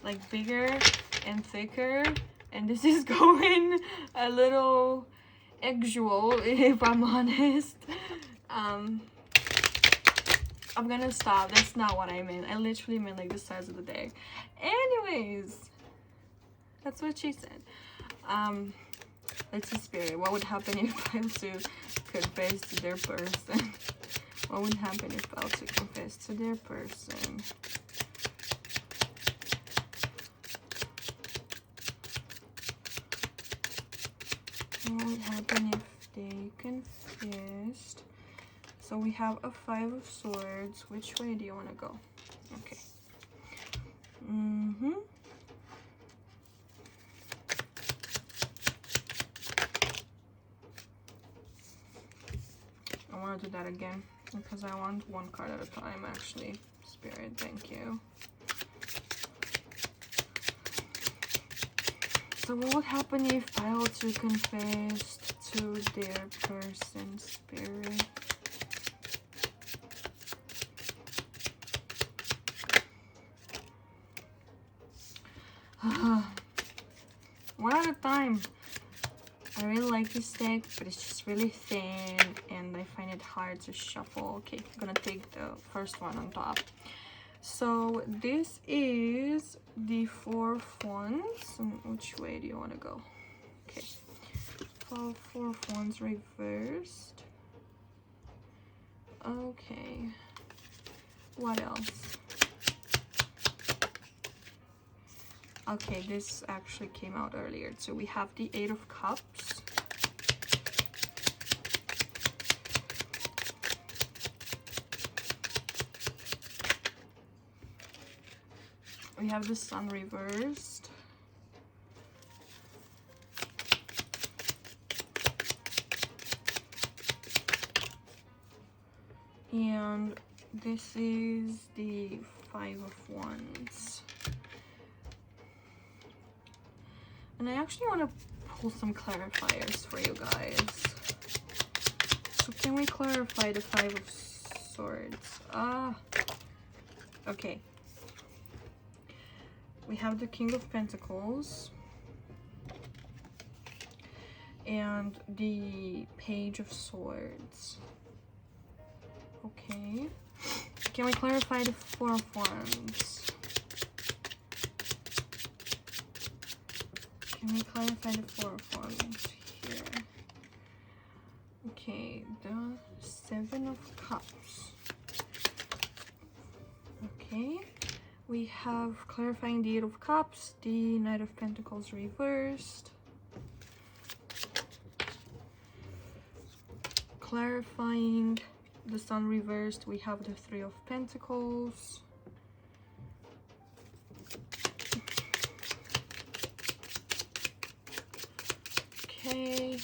Like bigger and thicker, and this is going a little actual, if I'm honest. I'm gonna stop. That's not what I meant. I literally meant like the size of the deck. Anyways, that's what she said. Let's see, Spirit. What would happen if pile 2 confessed to their person? What would happen if pile 2 confessed to their person? What would happen if they confessed? So we have a 5 of Swords. Which way do you want to go? Okay. I want to do that again because I want one card at a time, actually. Spirit, thank you. So what would happen if pile 2 confessed to their person, Spirit? One at a time. I really like this deck, but it's just really thin and I find it hard to shuffle. Okay, I'm gonna take the first one on top. So this is the 4 of Wands. And which way do you want to go? Okay, 4 of Wands reversed. Okay, what else? Okay, this actually came out earlier. So we have the 8 of Cups. We have the Sun reversed. And this is the 5 of Wands. And I actually want to pull some clarifiers for you guys. So can we clarify the 5 of Swords? Okay. We have the King of Pentacles and the Page of Swords. Okay. Can we clarify the 4 of Wands? Can we clarify the 4 of Wands here? Okay, the 7 of Cups. Okay. We have clarifying the 8 of Cups, the Knight of Pentacles reversed. Clarifying the Sun reversed, we have the 3 of Pentacles. Okay.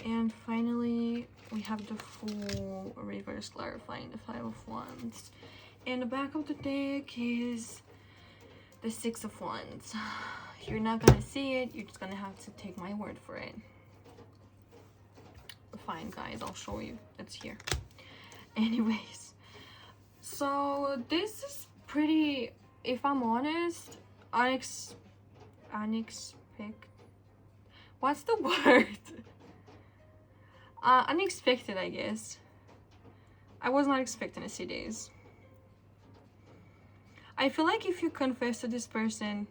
And finally, we have the Fool reverse clarifying the 5 of Wands. And the back of the deck is the 6 of Wands. You're not gonna see it, you're just gonna have to take my word for it. Fine, guys, I'll show you. It's here. Anyways, so this is pretty, if I'm honest, unexpected. What's the word? Unexpected, I guess. I was not expecting to see this. I feel like if you confess to this person,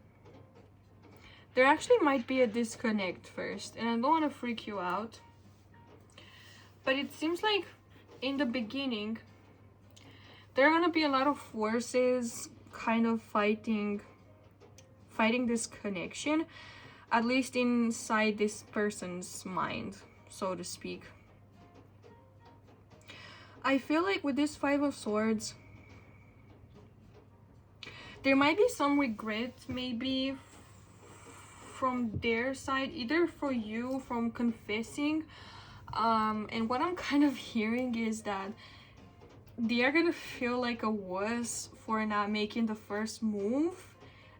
there actually might be a disconnect first, and I don't want to freak you out, but it seems like in the beginning there are gonna be a lot of forces kind of fighting this connection, at least inside this person's mind, so to speak. I feel like with this Five of Swords, there might be some regret maybe from their side, either for you from confessing, and what I'm kind of hearing is that they are gonna feel like a wuss for not making the first move,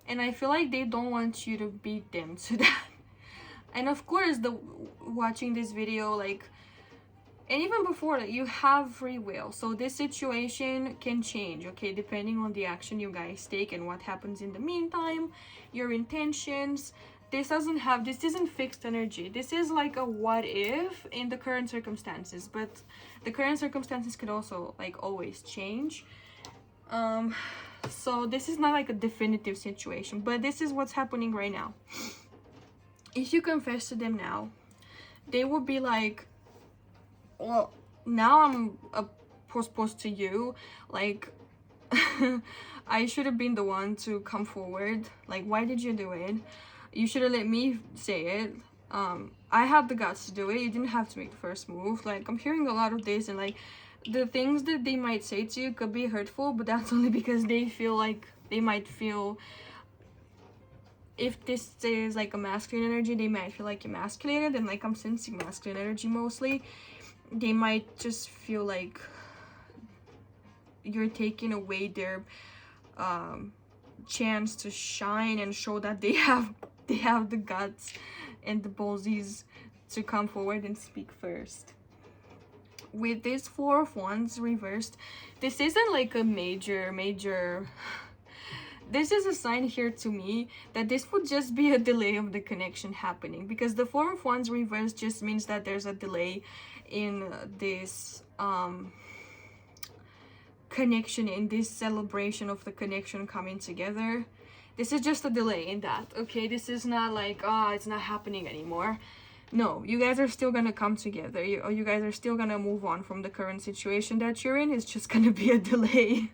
and I feel like they don't want you to beat them to that. And of course, watching this video, like, and even before that, you have free will, so this situation can change, okay, depending on the action you guys take and what happens in the meantime, your intentions. This isn't fixed energy. This is like a what if in the current circumstances, but the current circumstances could also like always change. So this is not like a definitive situation, but this is what's happening right now. If you confess to them now, they will be like, well, now I'm opposed to you, like I should have been the one to come forward, like why did you do it? You should have let me say it. I had the guts to do it. You didn't have to make the first move. Like, I'm hearing a lot of this, and like the things that they might say to you could be hurtful, but that's only because they feel like they might feel, if this is like a masculine energy, they might feel like emasculated, and like I'm sensing masculine energy mostly. They might just feel like you're taking away their chance to shine and show that they have the guts and the ballsies to come forward and speak first. With this Four of Wands reversed, this isn't like a major this is a sign here to me that this would just be a delay of the connection happening, because the Four of Wands reversed just means that there's a delay in this connection, in this celebration of the connection coming together. This is just a delay in that, okay? This is not like, it's not happening anymore. No, you guys are still gonna come together. You guys are still gonna move on from the current situation that you're in. It's just gonna be a delay.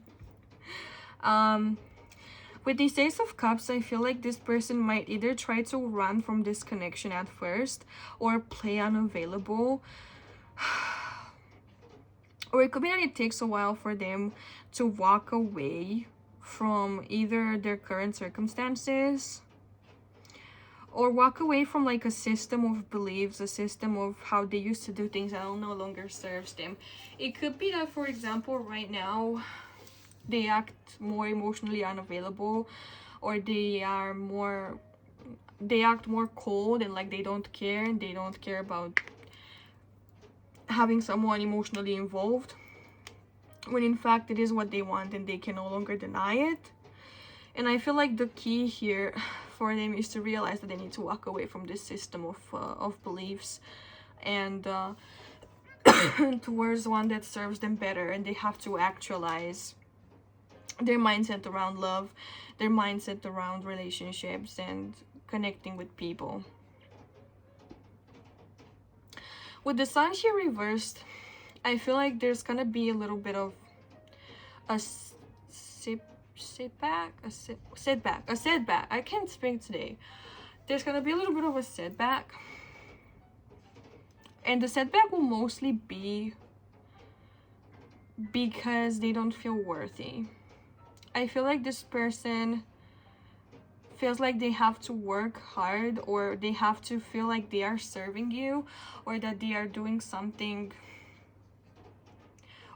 With the Ace of Cups, I feel like this person might either try to run from this connection at first or play unavailable. Or it could be that it takes a while for them to walk away from either their current circumstances or walk away from like a system of beliefs, a system of how they used to do things that no longer serves them. It could be that, for example, right now they act more emotionally unavailable, or they act more cold, and like they don't care, and they don't care about having someone emotionally involved, when in fact it is what they want and they can no longer deny it. And I feel like the key here for them is to realize that they need to walk away from this system of beliefs and towards one that serves them better, and they have to actualize their mindset around love, their mindset around relationships and connecting with people. With the Sun here reversed, I feel like there's gonna be a little bit of a setback. I can't speak today. There's gonna be a little bit of a setback, and the setback will mostly be because they don't feel worthy. I feel like this person feels like they have to work hard, or they have to feel like they are serving you, or that they are doing something,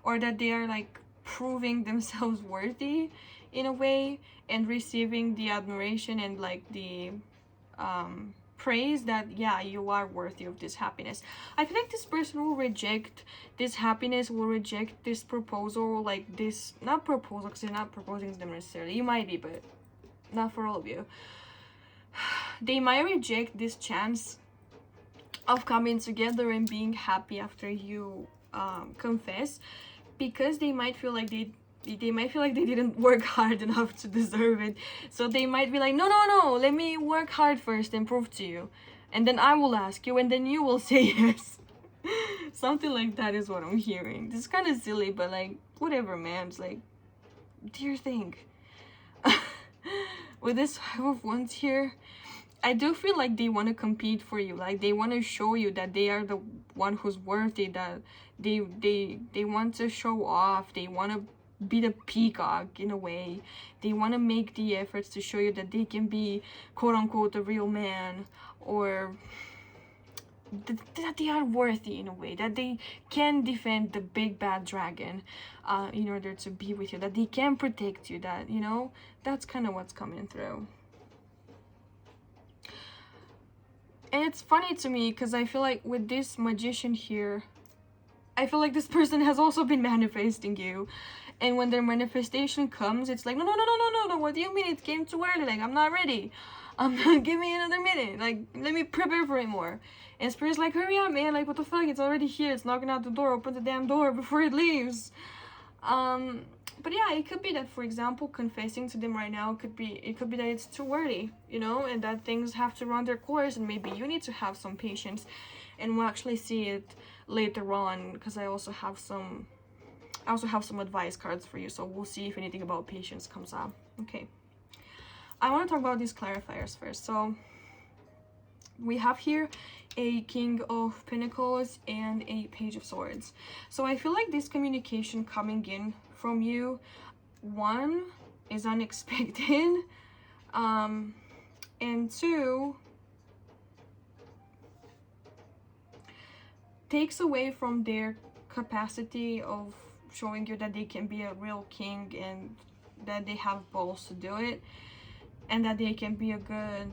or that they are like proving themselves worthy in a way, and receiving the admiration and like the praise that, yeah, you are worthy of this happiness. I feel like this person will reject this happiness, will reject this proposal, like this, not proposal because you're not proposing to them necessarily, you might be, but not for all of you. They might reject this chance of coming together and being happy after you confess, because they might feel like they didn't work hard enough to deserve it. So they might be like, no, let me work hard first and prove to you, and then I will ask you, and then you will say yes. Something like that is what I'm hearing. This is kind of silly, but like, whatever, man. It's like, do your thing. With this Five of Wands here, I do feel like they want to compete for you, like they want to show you that they are the one who's worthy, that they want to show off, they want to be the peacock in a way. They want to make the efforts to show you that they can be quote unquote a real man, or that they are worthy in a way, that they can defend the big bad dragon in order to be with you, that they can protect you, that, you know, that's kind of what's coming through. And it's funny to me because I feel like with this magician here, I feel like this person has also been manifesting you. And when their manifestation comes, it's like, no, what do you mean it came too early? Like, I'm not ready. Give me another minute. Like, let me prepare for it more. And Spirit's like, hurry up, man. Like, what the fuck? It's already here. It's knocking out the door. Open the damn door before it leaves. But yeah, it could be that, for example, confessing to them right now could be that it's too early, you know, and that things have to run their course, and maybe you need to have some patience. And we'll actually see it later on, because I also have some advice cards for you, so we'll see if anything about patience comes up. Okay, I want to talk about these clarifiers first. So we have here a King of Pentacles and a Page of Swords. So I feel like this communication coming in from you, one, is unexpected, and two, takes away from their capacity of showing you that they can be a real king, and that they have balls to do it, and that they can be a good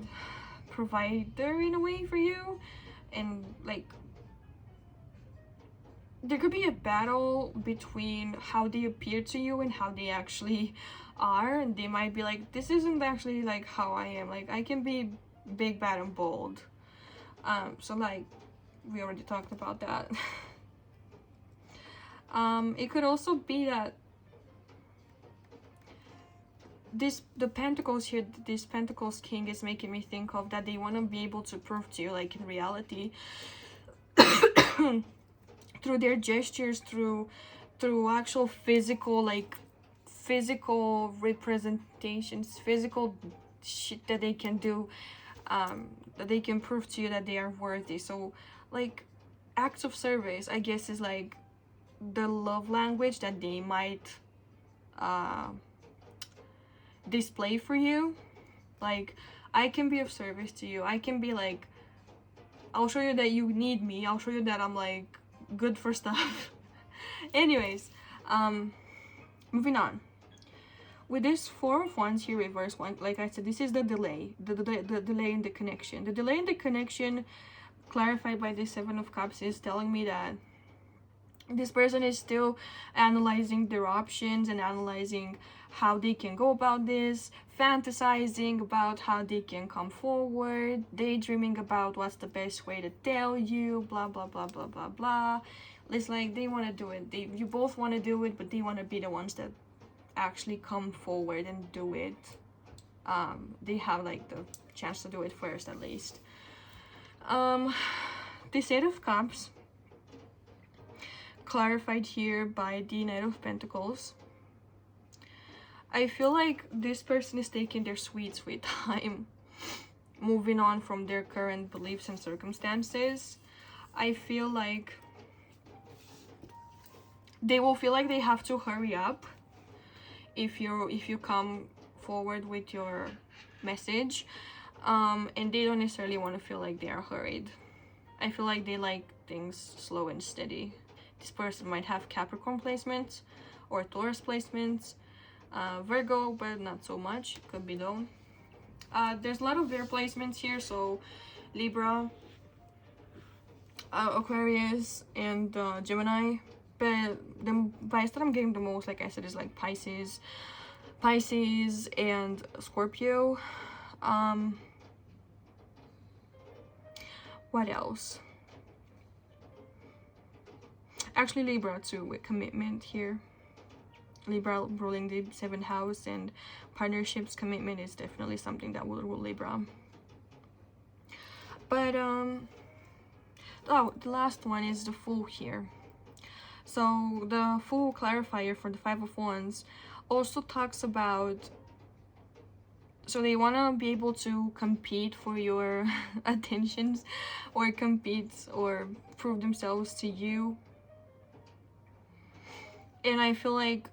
provider in a way for you. And like, there could be a battle between how they appear to you and how they actually are, and they might be like, this isn't actually like how I am, like I can be big, bad, and bold. So like, we already talked about that. It could also be that the Pentacles here, this Pentacles King is making me think of that they want to be able to prove to you, like in reality, through their gestures, through actual physical representations, physical shit that they can do, that they can prove to you that they are worthy. So like, acts of service, I guess, is like the love language that they might display for you. Like, I can be of service to you. I can be like, I'll show you that you need me. I'll show you that I'm like good for stuff. Anyways, moving on. With this Four of Wands here, reverse one, like I said, this is the delay, the delay in the connection. The delay in the connection, clarified by the Seven of Cups, is telling me that this person is still analyzing their options and analyzing how they can go about this, fantasizing about how they can come forward, daydreaming about what's the best way to tell you, blah blah blah blah blah blah. It's like they want to do it. You both want to do it, but they want to be the ones that actually come forward and do it. They have like the chance to do it first, at least. The Eight of Cups, clarified here by the Knight of Pentacles. I feel like this person is taking their sweet time, moving on from their current beliefs and circumstances. I feel like they will feel like they have to hurry up if you come forward with your message, and they don't necessarily want to feel like they are hurried. I feel like they like things slow and steady. This person might have Capricorn placements or Taurus placements, Virgo, but not so much. Could be though. There's a lot of their placements here, so Libra, Aquarius, and Gemini. But the vibes that I'm getting the most, like I said, is like Pisces and Scorpio. What else? Actually, Libra too, with commitment here. Libra ruling the 7th house, and partnerships, commitment is definitely something that will rule Libra. But oh, the last one is the Fool here. So the Fool clarifier for the Five of Wands also talks about So they want to be able to compete for your attentions, or compete or prove themselves to you. And I feel like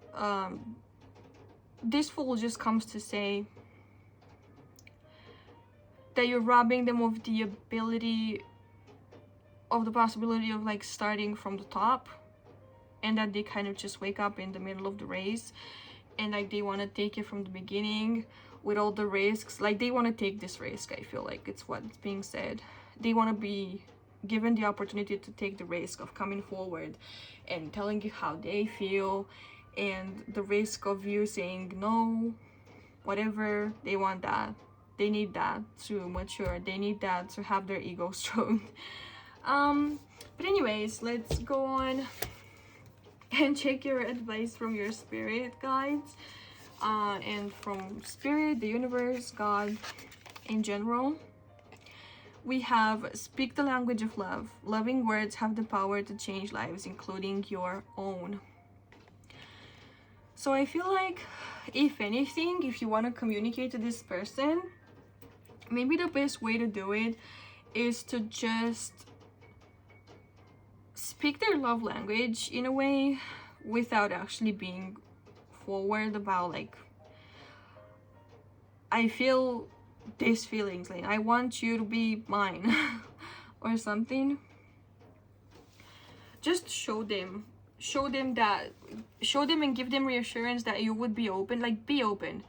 this fool just comes to say that you're robbing them of the ability, of the possibility of like starting from the top, and that they kind of just wake up in the middle of the race, and like they want to take it from the beginning with all the risks. Like they want to take this risk. I feel like it's what's being said. They want to be given the opportunity to take the risk of coming forward and telling you how they feel, and the risk of you saying no, whatever. They want that. They need that to mature. They need that to have their ego stroked. But anyways, let's go on and check your advice from your spirit guides, and from spirit, the universe, God in general. We have speak the language of love. Loving words have the power to change lives, including your own. So I feel like, if anything, if you want to communicate to this person, maybe the best way to do it is to just speak their love language in a way, without actually being forward about like, I feel these feelings, like I want you to be mine or something. Just show them that, show them and give them reassurance that you would be open. Like, be open,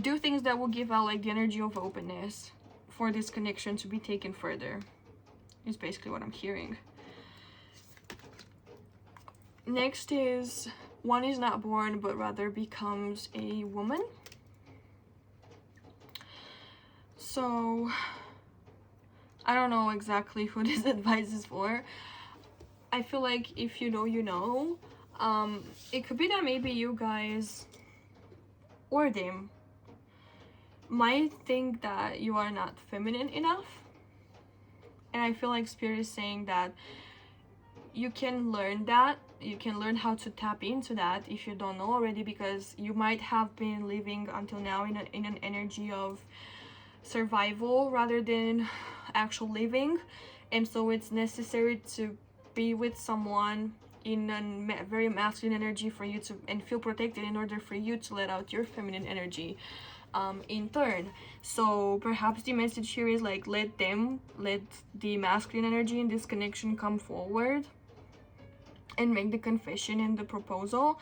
do things that will give out like the energy of openness for this connection to be taken further, is basically what I'm hearing. Next is, one is not born but rather becomes a woman. So I don't know exactly who this advice is for. I feel like if you know, you know. It could be that maybe you guys or them might think that you are not feminine enough, and I feel like Spirit is saying that you can learn that. You can learn how to tap into that if you don't know already, because you might have been living until now in an energy of survival rather than actual living, and so it's necessary to be with someone in a very masculine energy for you to, and feel protected, in order for you to let out your feminine energy in turn. So perhaps the message here is like, let the masculine energy in this connection come forward and make the confession and the proposal,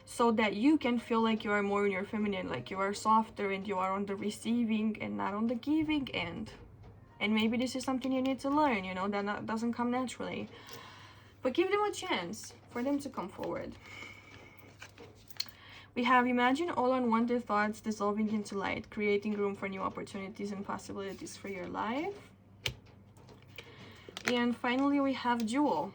so that you can feel like you are more in your feminine, like you are softer and you are on the receiving and not on the giving end. And maybe this is something you need to learn, you know, that doesn't come naturally. But give them a chance for them to come forward. We have imagine all unwanted thoughts dissolving into light, creating room for new opportunities and possibilities for your life. And finally, we have Jewel.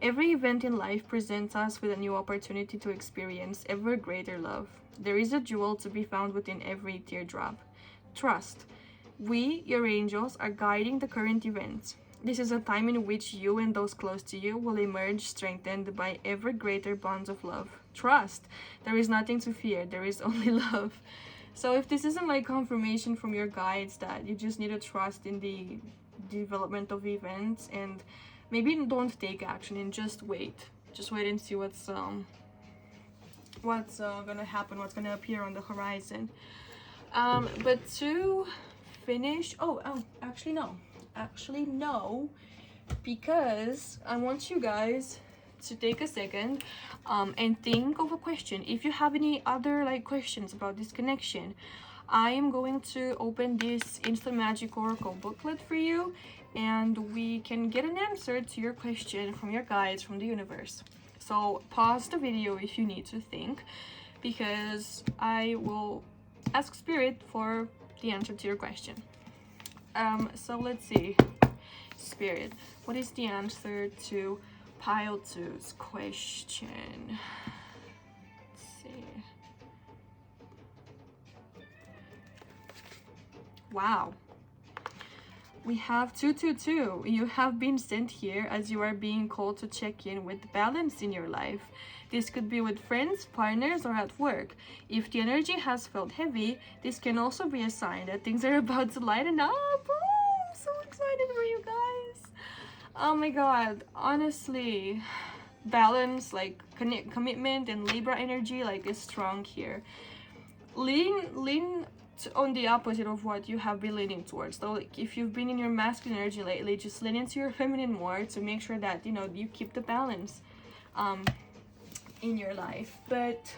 Every event in life presents us with a new opportunity to experience ever greater love. There is a jewel to be found within every teardrop. Trust. We, your angels, are guiding the current events. This is a time in which you and those close to you will emerge strengthened by ever greater bonds of love. Trust. There is nothing to fear. There is only love. So if this isn't like confirmation from your guides that you just need to trust in the development of events, and maybe don't take action and just wait and see what's gonna happen, what's gonna appear on the horizon. But to finish, actually no, because I want you guys to take a second and think of a question. If you have any other like questions about this connection, I am going to open this Instant Magic Oracle booklet for you, and we can get an answer to your question from your guides, from the universe. So pause the video if you need to think, because I will ask Spirit for the answer to your question. So let's see. Spirit, what is the answer to Pile 2's question? Let's see. Wow. we have 222. You have been sent here as you are being called to check in with the balance in your life. This could be with friends, partners, or at work. If the energy has felt heavy, this can also be a sign that things are about to lighten up. Oh, I'm so excited for you guys. Oh my god, honestly, balance, like commitment and Libra energy, like, is strong here. Lean on the opposite of what you have been leaning towards. So like, if you've been in your masculine energy lately, just lean into your feminine more to make sure that, you know, you keep the balance in your life. But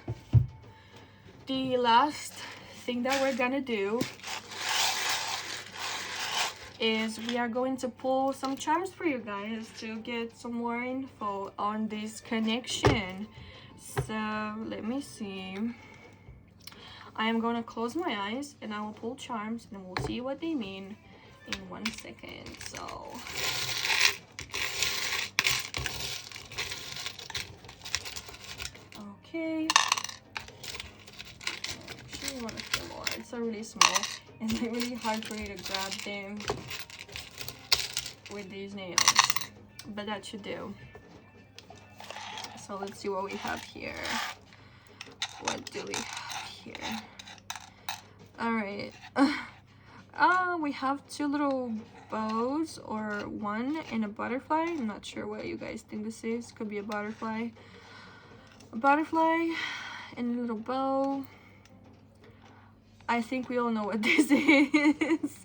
the last thing that we're gonna do is we are going to pull some charms for you guys to get some more info on this connection. So let me see. I am going to close my eyes and I will pull charms and we'll see what they mean in 1 second. So okay, actually I want to feel more. It's really small and it's really hard for me to grab them with these nails, but that should do. So let's see what we have here. What do we have here? All right. We have two little bows, or one, and a butterfly. I'm not sure what you guys think this is. Could be a butterfly. A butterfly and a little bow. I think we all know what this is.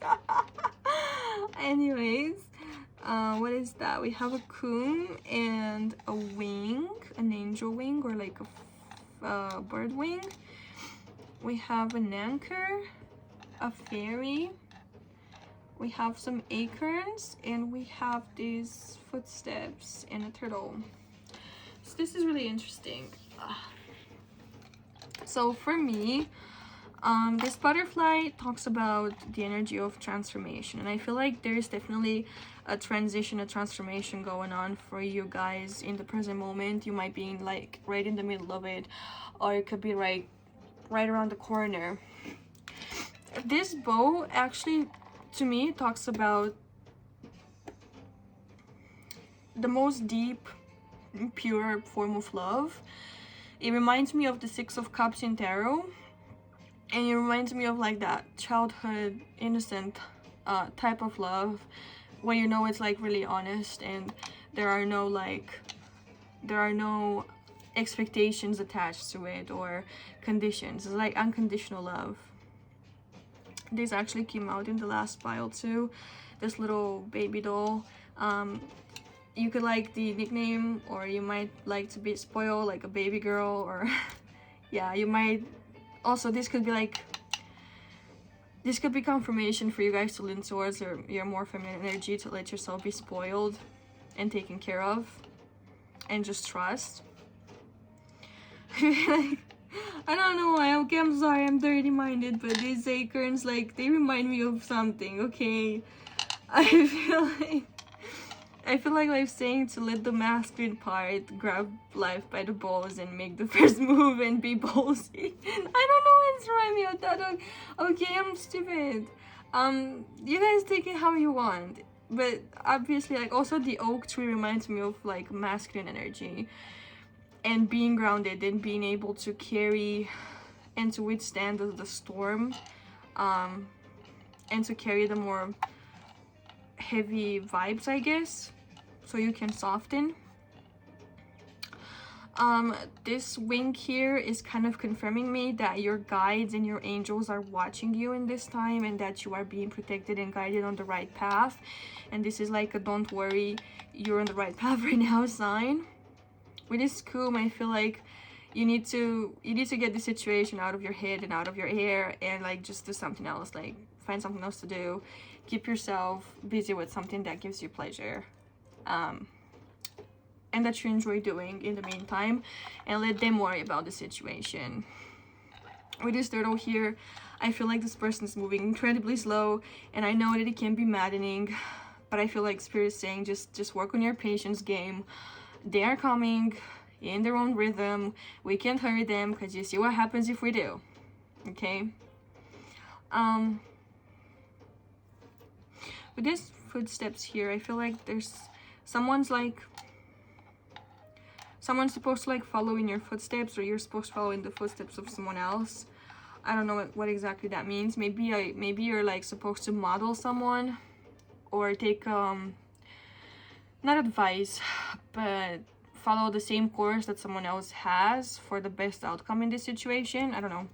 Anyways, what is that? We have a coon and a wing, an angel wing, or like a bird wing. We have an anchor, a fairy. We have some acorns, and we have these footsteps and a turtle. So this is really interesting. So for me, this butterfly talks about the energy of transformation, and I feel like there's definitely a transition, a transformation going on for you guys in the present moment. You might be like right in the middle of it, or it could be right around the corner. This bow actually, to me, talks about the most deep, pure form of love. It reminds me of the Six of Cups in tarot, and it reminds me of like that childhood, innocent type of love, where you know it's like really honest and there are no expectations attached to it or conditions. It's like unconditional love. This actually came out in the last pile too, this little baby doll. You could like the nickname, or you might like to be spoiled like a baby girl, or yeah, you might also, this could be confirmation for you guys to lean towards your more feminine energy, to let yourself be spoiled and taken care of and just trust. Like, I don't know why. Okay, I'm sorry, I'm dirty-minded, but these acorns, like, they remind me of something, okay? I feel like I'm saying to let the masculine part grab life by the balls and make the first move and be ballsy. I don't know what's rhyming with that. Okay, I'm stupid. You guys take it how you want. But obviously, like, also the oak tree reminds me of like masculine energy and being grounded and being able to carry and to withstand the storm, and to carry the more heavy vibes, I guess, so you can soften. This wing here is kind of confirming me that your guides and your angels are watching you in this time, and that you are being protected and guided on the right path. And this is like a don't worry, you're on the right path right now sign. With this comb, I feel like you need to get the situation out of your head and out of your hair, and like just do something else, like find something else to do. Keep yourself busy with something that gives you pleasure, and that you enjoy doing in the meantime, and let them worry about the situation. With this turtle here, I feel like this person is moving incredibly slow, and I know that it can be maddening, but I feel like Spirit is saying just work on your patience game. They are coming in their own rhythm. We can't hurry them, because you see what happens if we do. with these footsteps here, I feel like there's someone's supposed to like follow in your footsteps, or you're supposed to follow in the footsteps of someone else. I don't know what exactly that means. Maybe you're like supposed to model someone, or take not advice, but follow the same course that someone else has for the best outcome in this situation. I don't know.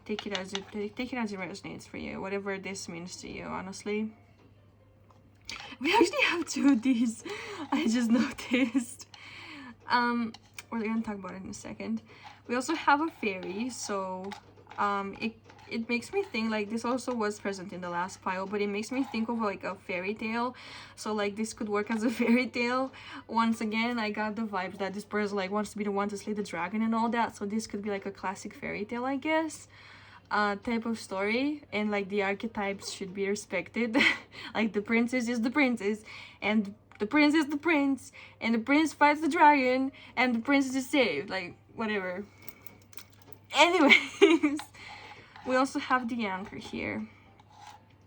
Take it as it resonates for you, whatever this means to you, honestly. We actually have two of these. I just noticed. We're gonna talk about it in a second. We also have a fairy, so it makes me think, like, this also was present in the last pile, but it makes me think of like a fairy tale. So like this could work as a fairy tale. Once again, I got the vibe that this person like wants to be the one to slay the dragon and all that, so this could be like a classic fairy tale, I guess, type of story. And like the archetypes should be respected. Like the princess is the princess, and the prince is the prince, and the prince fights the dragon, and the princess is saved, like whatever. Anyways, we also have the anchor here,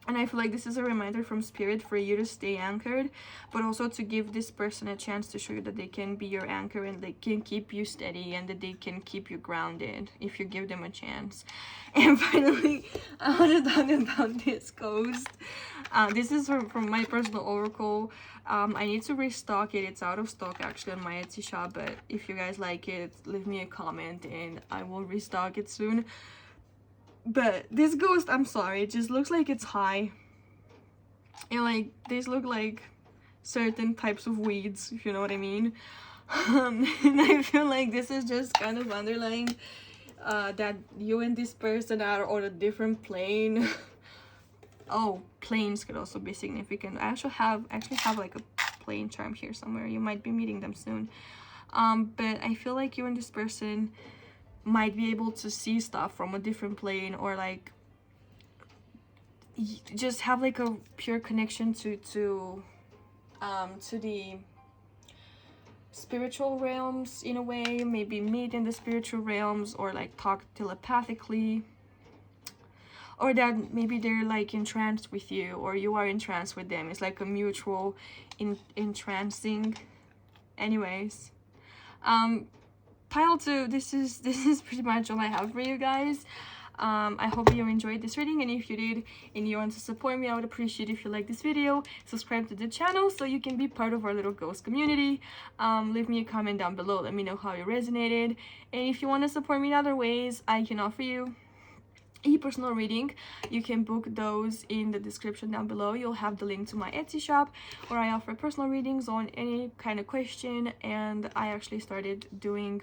and I feel like this is a reminder from spirit for you to stay anchored, but also to give this person a chance to show you that they can be your anchor, and they can keep you steady, and that they can keep you grounded if you give them a chance. And finally, I want to talk about this ghost. This is from my personal oracle. I need to restock it. It's out of stock actually on my Etsy shop, but if you guys like it, leave me a comment and I will restock it soon. But this ghost, I'm sorry, it just looks like it's high, and like these look like certain types of weeds, if you know what I mean. And I feel like this is just kind of underlying that you and this person are on a different plane. Oh, planes could also be significant. I actually have like a plane charm here somewhere. You might be meeting them soon. But I feel like you and this person might be able to see stuff from a different plane, or like just have like a pure connection to the spiritual realms in a way. Maybe meet in the spiritual realms, or like talk telepathically, or that maybe they're like entranced with you, or you are entranced with them. It's like a mutual entrancing. Anyways, pile 2, this is pretty much all I have for you guys. I hope you enjoyed this reading, and if you did and you want to support me, I would appreciate if you like this video, subscribe to the channel so you can be part of our little ghost community. Leave me a comment down below, let me know how it resonated, and if you want to support me in other ways, I can offer you a personal reading. You can book those in the description down below. You'll have the link to my Etsy shop, where I offer personal readings on any kind of question, and I actually started doing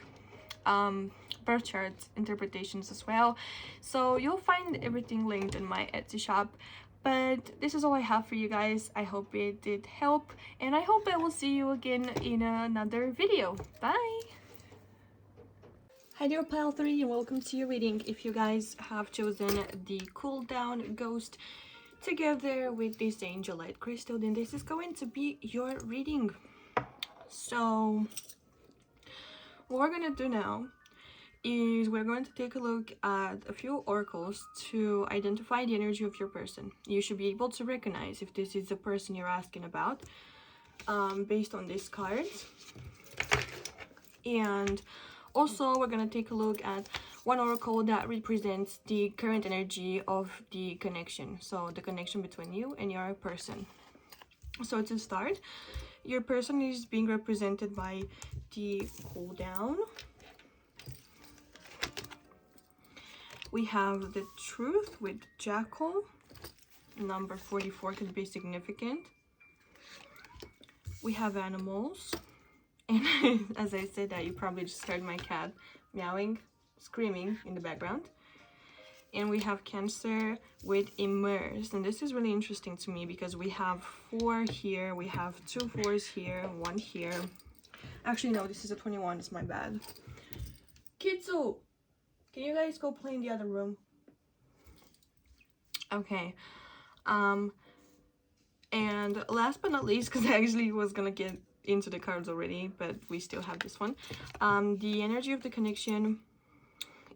birth chart interpretations as well. So you'll find everything linked in my Etsy shop. But this is all I have for you guys. I hope it did help, and I hope I will see you again in another video. Bye! Hi dear pile 3, and welcome to your reading. If you guys have chosen the cool down ghost together with this angelite crystal, then this is going to be your reading. So what we're gonna do now is we're going to take a look at a few oracles to identify the energy of your person. You should be able to recognize if this is the person you're asking about based on these cards. And also, we're going to take a look at one oracle that represents the current energy of the connection. So the connection between you and your person. So to start, your person is being represented by the cool down. We have the truth with jackal. Number 44 could be significant. We have animals. And as I said that, you probably just heard my cat meowing, screaming in the background. And we have Cancer with immersed. And this is really interesting to me because we have 4 here, we have 2 4s here, 1 here. Actually, no, this is a 21, it's my bad. Kitsu! Can you guys go play in the other room? Okay. And last but not least, because I actually was gonna get into the cards already, but we still have this one. The energy of the connection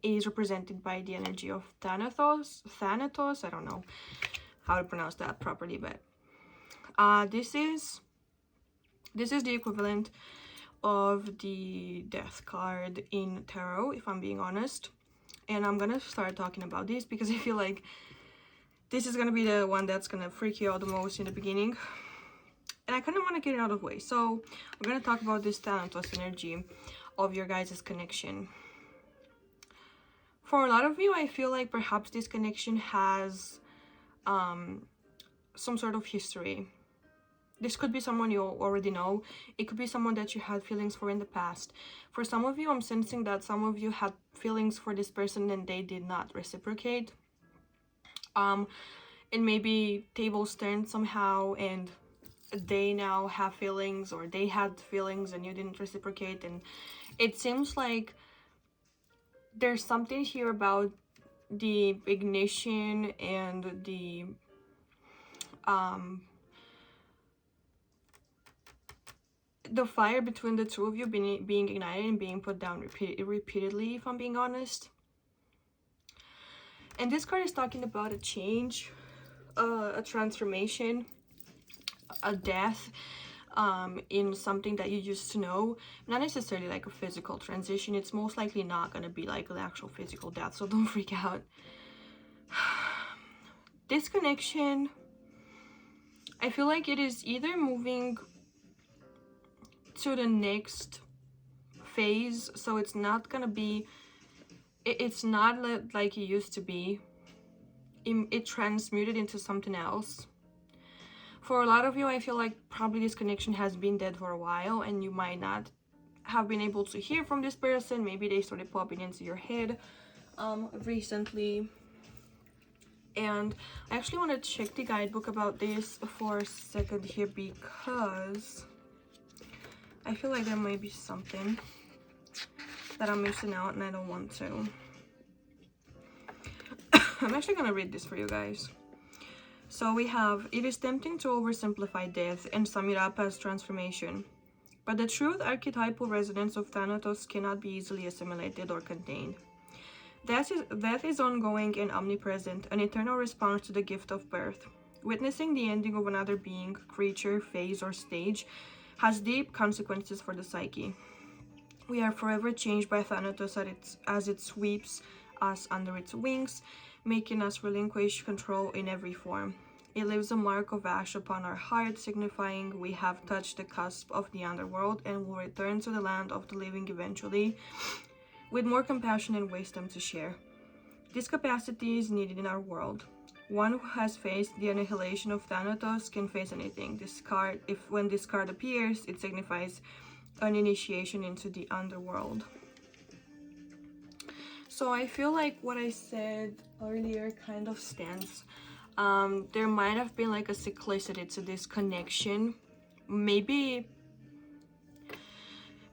is represented by the energy of Thanatos. I don't know how to pronounce that properly, but This is the equivalent of the death card in tarot, if I'm being honest. And I'm gonna start talking about this because I feel like this is gonna be the one that's gonna freak you out the most in the beginning. And I kind of want to get it out of the way. So we're gonna talk about this Thanatos energy of your guys' connection. For a lot of you, I feel like perhaps this connection has some sort of history. This could be someone you already know. It could be someone that you had feelings for in the past. For some of you, I'm sensing that some of you had feelings for this person and they did not reciprocate. And maybe tables turned somehow and they now have feelings, or they had feelings and you didn't reciprocate. And it seems like there's something here about the ignition and the fire between the two of you being ignited and being put down repeatedly, if I'm being honest. And this card is talking about a change, a transformation, a death in something that you used to know. Not necessarily like a physical transition. It's most likely not going to be like an actual physical death, so don't freak out. This connection, I feel like it is either moving to the next phase, so it's not gonna be, it's not like it used to be. It transmuted into something else. For a lot of you, I feel like probably this connection has been dead for a while and you might not have been able to hear from this person. Maybe they started popping into your head recently. And I actually want to check the guidebook about this for a second here, because I feel like there might be something that I'm missing out and I don't want to. I'm actually going to read this for you guys. So we have, it is tempting to oversimplify death and sum it up as transformation. But the truth archetypal resonance of Thanatos cannot be easily assimilated or contained. Death is ongoing and omnipresent, an eternal response to the gift of birth. Witnessing the ending of another being, creature, phase, or stage has deep consequences for the psyche. We are forever changed by Thanatos as it sweeps us under its wings, making us relinquish control in every form. It leaves a mark of ash upon our heart, signifying we have touched the cusp of the underworld and will return to the land of the living eventually, with more compassion and wisdom to share. This capacity is needed in our world. One who has faced the annihilation of Thanatos can face anything. When this card appears, it signifies an initiation into the underworld. So I feel like what I said earlier kind of stands. There might have been like a cyclicity to this connection. Maybe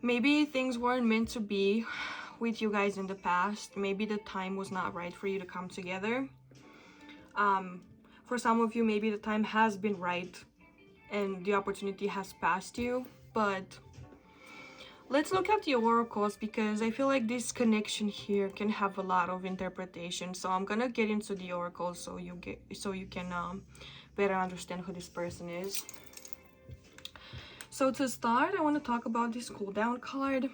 things weren't meant to be with you guys in the past. Maybe the time was not right for you to come together. For some of you, maybe the time has been right and the opportunity has passed you. But let's look at the oracles, because I feel like this connection here can have a lot of interpretation. So I'm gonna get into the oracles so you can better understand who this person is. So to start, I want to talk about this cool down card.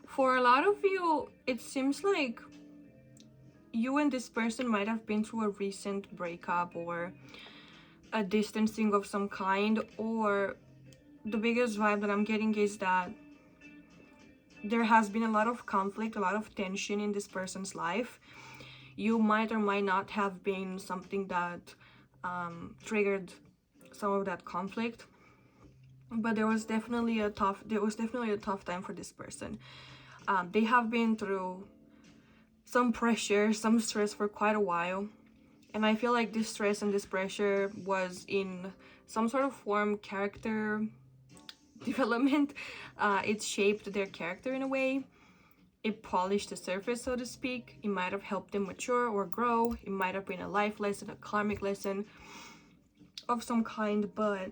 For a lot of you, it seems like you and this person might have been through a recent breakup or a distancing of some kind, or the biggest vibe that I'm getting is that there has been a lot of conflict, a lot of tension in this person's life. You might or might not have been something that triggered some of that conflict, but there was definitely a tough time for this person. They have been through some pressure, some stress for quite a while, and I feel like this stress and this pressure was in some sort of form character development. It shaped their character in a way. It polished the surface, so to speak. It might have helped them mature or grow. It might have been a life lesson, a karmic lesson of some kind. But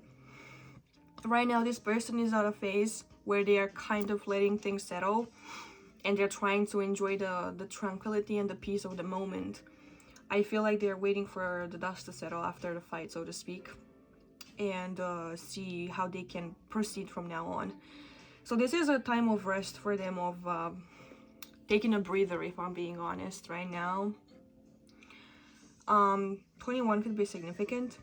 right now this person is at a phase where they are kind of letting things settle, and they're trying to enjoy the tranquility and the peace of the moment. I feel like they're waiting for the dust to settle after the fight, so to speak. and see how they can proceed from now on. So this is a time of rest for them, of taking a breather, if I'm being honest right now. 21 could be significant.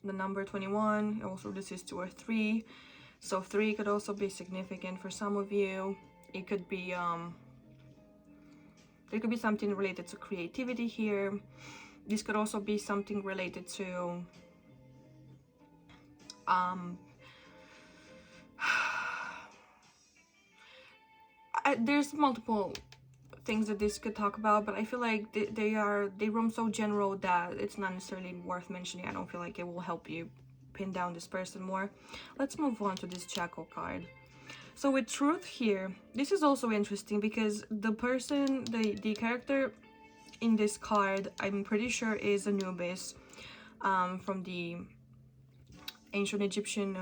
The number 21, also this is 2 or 3, so 3 could also be significant for some of you. It could be there could be something related to creativity here. This could also be something related to there's multiple things that this could talk about, but I feel like they roam so general that it's not necessarily worth mentioning. I don't feel like it will help you pin down this person more. Let's move on to this Jackal card. So with Truth here, this is also interesting because the person, the character in this card, I'm pretty sure is Anubis, from the ancient Egyptian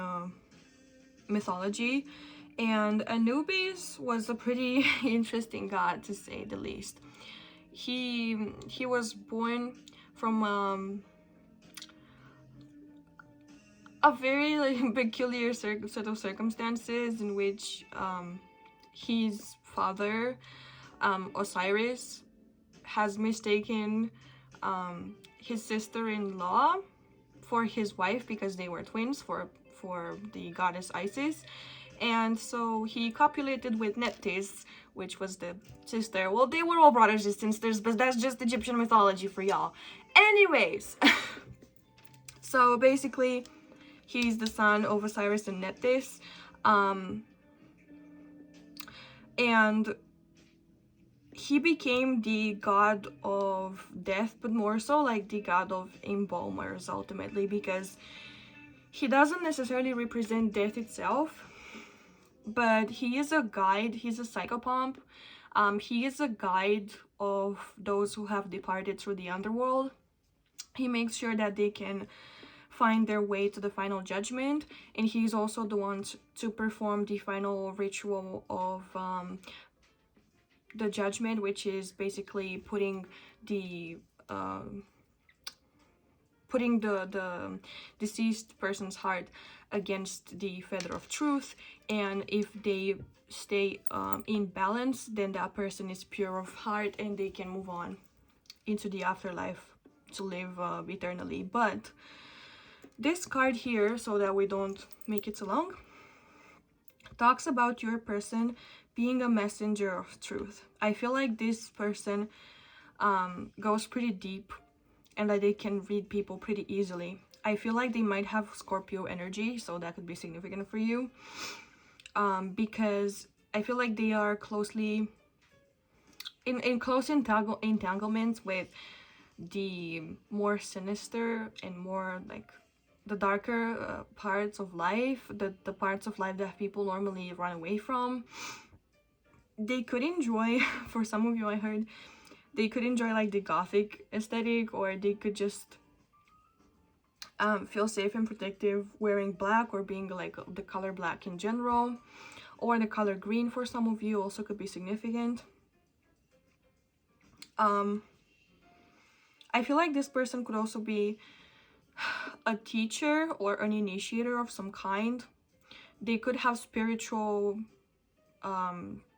mythology. And Anubis was a pretty interesting god, to say the least. He was born from a very like peculiar set of circumstances in which his father, Osiris, has mistaken his sister-in-law for his wife because they were twins, for the goddess Isis. And so he copulated with Nephthys, which was the sister. Well, they were all brothers and sisters, but that's just Egyptian mythology for y'all. Anyways, so basically, he's the son of Osiris and Nephthys. And he became the god of death, but more so like the god of embalmers, ultimately, because he doesn't necessarily represent death itself, but he is a guide. He's a psychopomp. He is a guide of those who have departed through the underworld. He makes sure that they can find their way to the final judgment, and he's also the one to perform the final ritual of the judgment, which is basically putting the deceased person's heart against the feather of truth, and if they stay in balance, then that person is pure of heart and they can move on into the afterlife to live eternally. But this card here, so that we don't make it too long, talks about your person being a messenger of truth. I feel like this person goes pretty deep and that they can read people pretty easily. I feel like they might have Scorpio energy, so that could be significant for you. Because I feel like they are closely in close entanglements with the more sinister and more like the darker parts of life, the parts of life that people normally run away from. They could enjoy, for some of you I heard, they could enjoy like the gothic aesthetic, or they could just feel safe and protective wearing black, or being like the color black in general, or the color green for some of you also could be significant. I feel like this person could also be a teacher or an initiator of some kind. They could have spiritual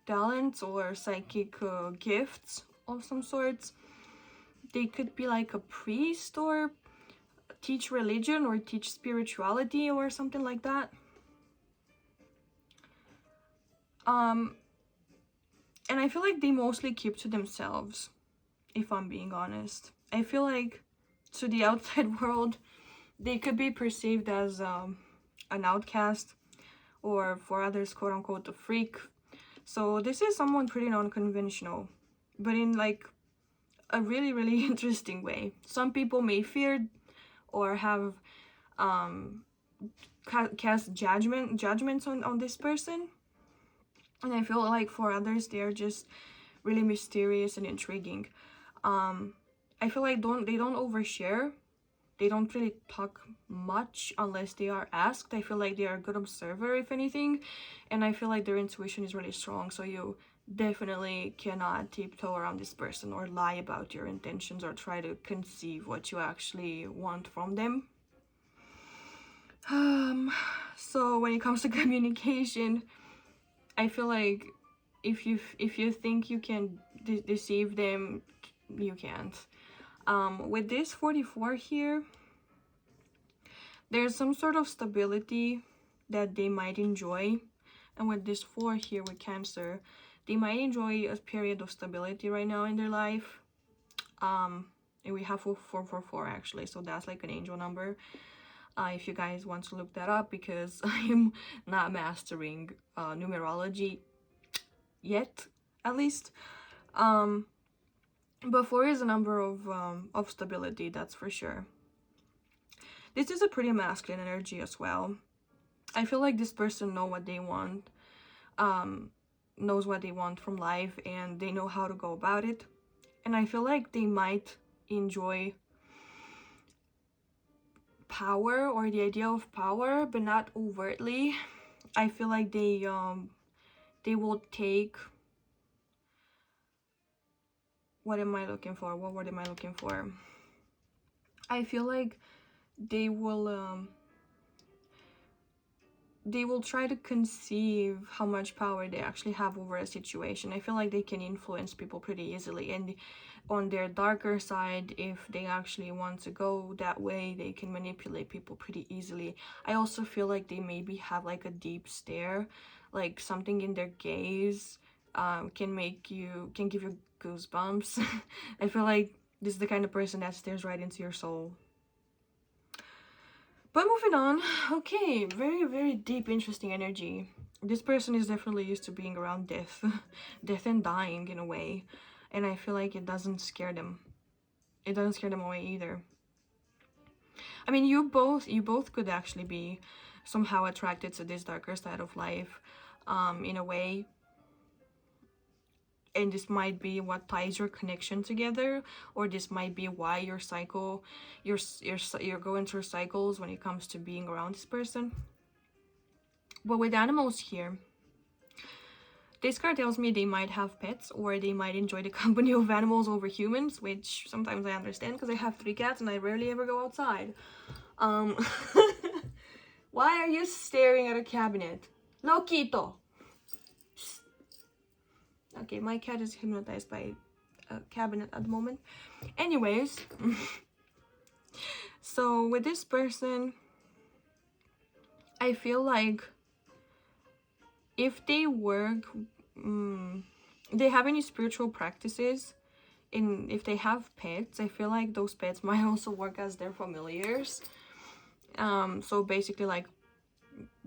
talents or psychic gifts of some sorts. They could be like a priest, or teach religion, or teach spirituality, or something like that. And I feel like they mostly keep to themselves, if I'm being honest. I feel like to the outside world, they could be perceived as an outcast, or for others, quote unquote, a freak. So this is someone pretty non-conventional, but in like a really, really interesting way. Some people may fear or have cast judgments on this person, and I feel like for others, they're just really mysterious and intriguing. I feel like they don't overshare. They don't really talk much unless they are asked. I feel like they are a good observer, if anything, and I feel like their intuition is really strong, so you definitely cannot tiptoe around this person or lie about your intentions or try to conceive what you actually want from them. So when it comes to communication, I feel like if you think you can deceive them, you can't. With this 44 here, there's some sort of stability that they might enjoy, and with this 4 here with Cancer, they might enjoy a period of stability right now in their life. And we have 444 actually, so that's like an angel number. If you guys want to look that up, because I'm not mastering numerology yet, at least. But 4 is a number of stability, that's for sure. This is a pretty masculine energy as well. I feel like this person knows what they want, knows what they want from life, and they know how to go about it. And I feel like they might enjoy power, or the idea of power, but not overtly. I feel like they will take, what am I looking for? What word am I looking for? I feel like they will try to conceive how much power they actually have over a situation. I feel like they can influence people pretty easily, and on their darker side, if they actually want to go that way, they can manipulate people pretty easily. I also feel like they maybe have like a deep stare, like something in their gaze can give you goosebumps. I feel like this is the kind of person that stares right into your soul. But moving on, okay, very, very deep, interesting energy. This person is definitely used to being around death, death and dying in a way, and I feel like it doesn't scare them. It doesn't scare them away either. I mean, you both could actually be somehow attracted to this darker side of life, in a way. And this might be what ties your connection together, or this might be why your cycle, you're going through cycles when it comes to being around this person. But with animals here, this card tells me they might have pets, or they might enjoy the company of animals over humans, which sometimes I understand because I have 3 cats and I rarely ever go outside. Why are you staring at a cabinet? Loquito! Okay, my cat is hypnotized by a cabinet at the moment. Anyways, so with this person, I feel like if they work, they have any spiritual practices, and if they have pets, I feel like those pets might also work as their familiars. So basically, like,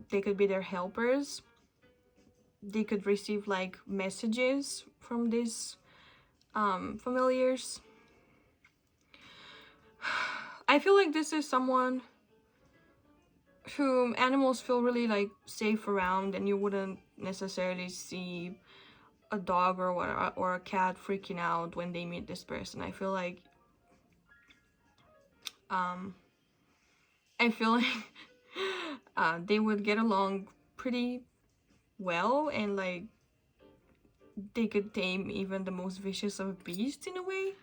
they could be their helpers. They could receive like messages from these familiars. I feel like this is someone whom animals feel really like safe around, and you wouldn't necessarily see a dog or a cat freaking out when they meet this person. I feel like they would get along pretty well, and like they could tame even the most vicious of beasts in a way.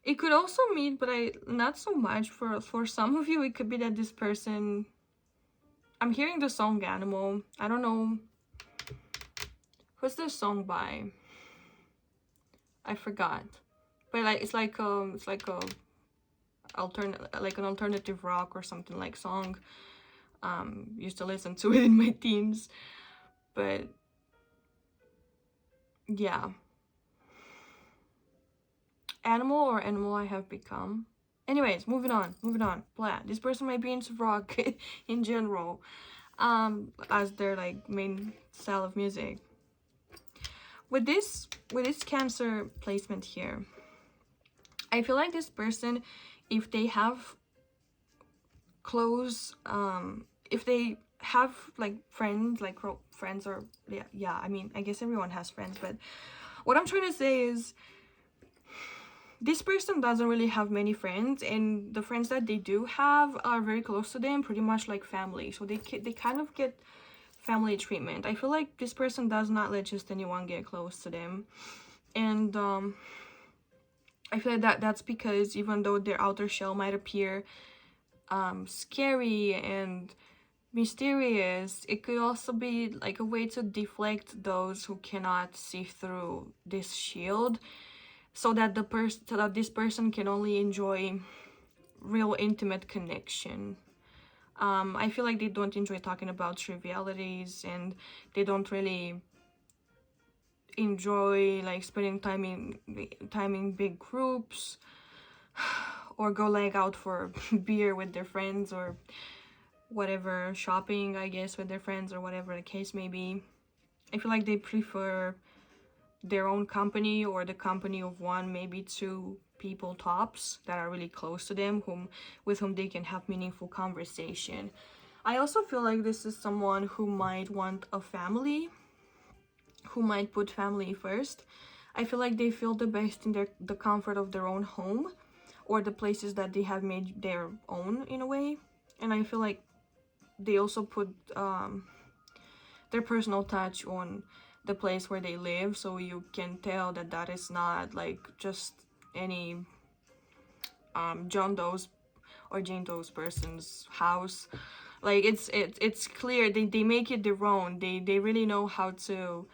It could also mean, but not so much for some of you, it could be that this person, I'm hearing the song Animal. I don't know, who's this song by? I forgot. But like it's like a an alternative rock or something like song. Used to listen to it in my teens. But yeah. Animal or Animal I Have Become. Anyways, moving on. Blah. This person might be into rock in general, as their like main style of music. With this Cancer placement here, I feel like this person, if they have close, if they have like friends, like friends, or yeah, I mean, I guess everyone has friends, but what I'm trying to say is, this person doesn't really have many friends, and the friends that they do have are very close to them, pretty much like family. So they kind of get family treatment. I feel like this person does not let just anyone get close to them, and I feel like that's because even though their outer shell might appear scary and mysterious. It could also be like a way to deflect those who cannot see through this shield, so that this person can only enjoy real intimate connection. I feel like they don't enjoy talking about trivialities, and they don't really enjoy like spending time in big groups, or go like out for beer with their friends, or whatever, shopping I guess with their friends, or whatever the case may be. I feel like they prefer their own company, or the company of one, maybe two people tops that are really close to them, with whom they can have meaningful conversation. I also feel like this is someone who might want a family, who might put family first. I feel like they feel the best in the comfort of their own home, or the places that they have made their own in a way. And I feel like they also put their personal touch on the place where they live, so you can tell that that is not like just any John Doe's or Jane Doe's person's house. Like it's clear they make it their own. They really know how to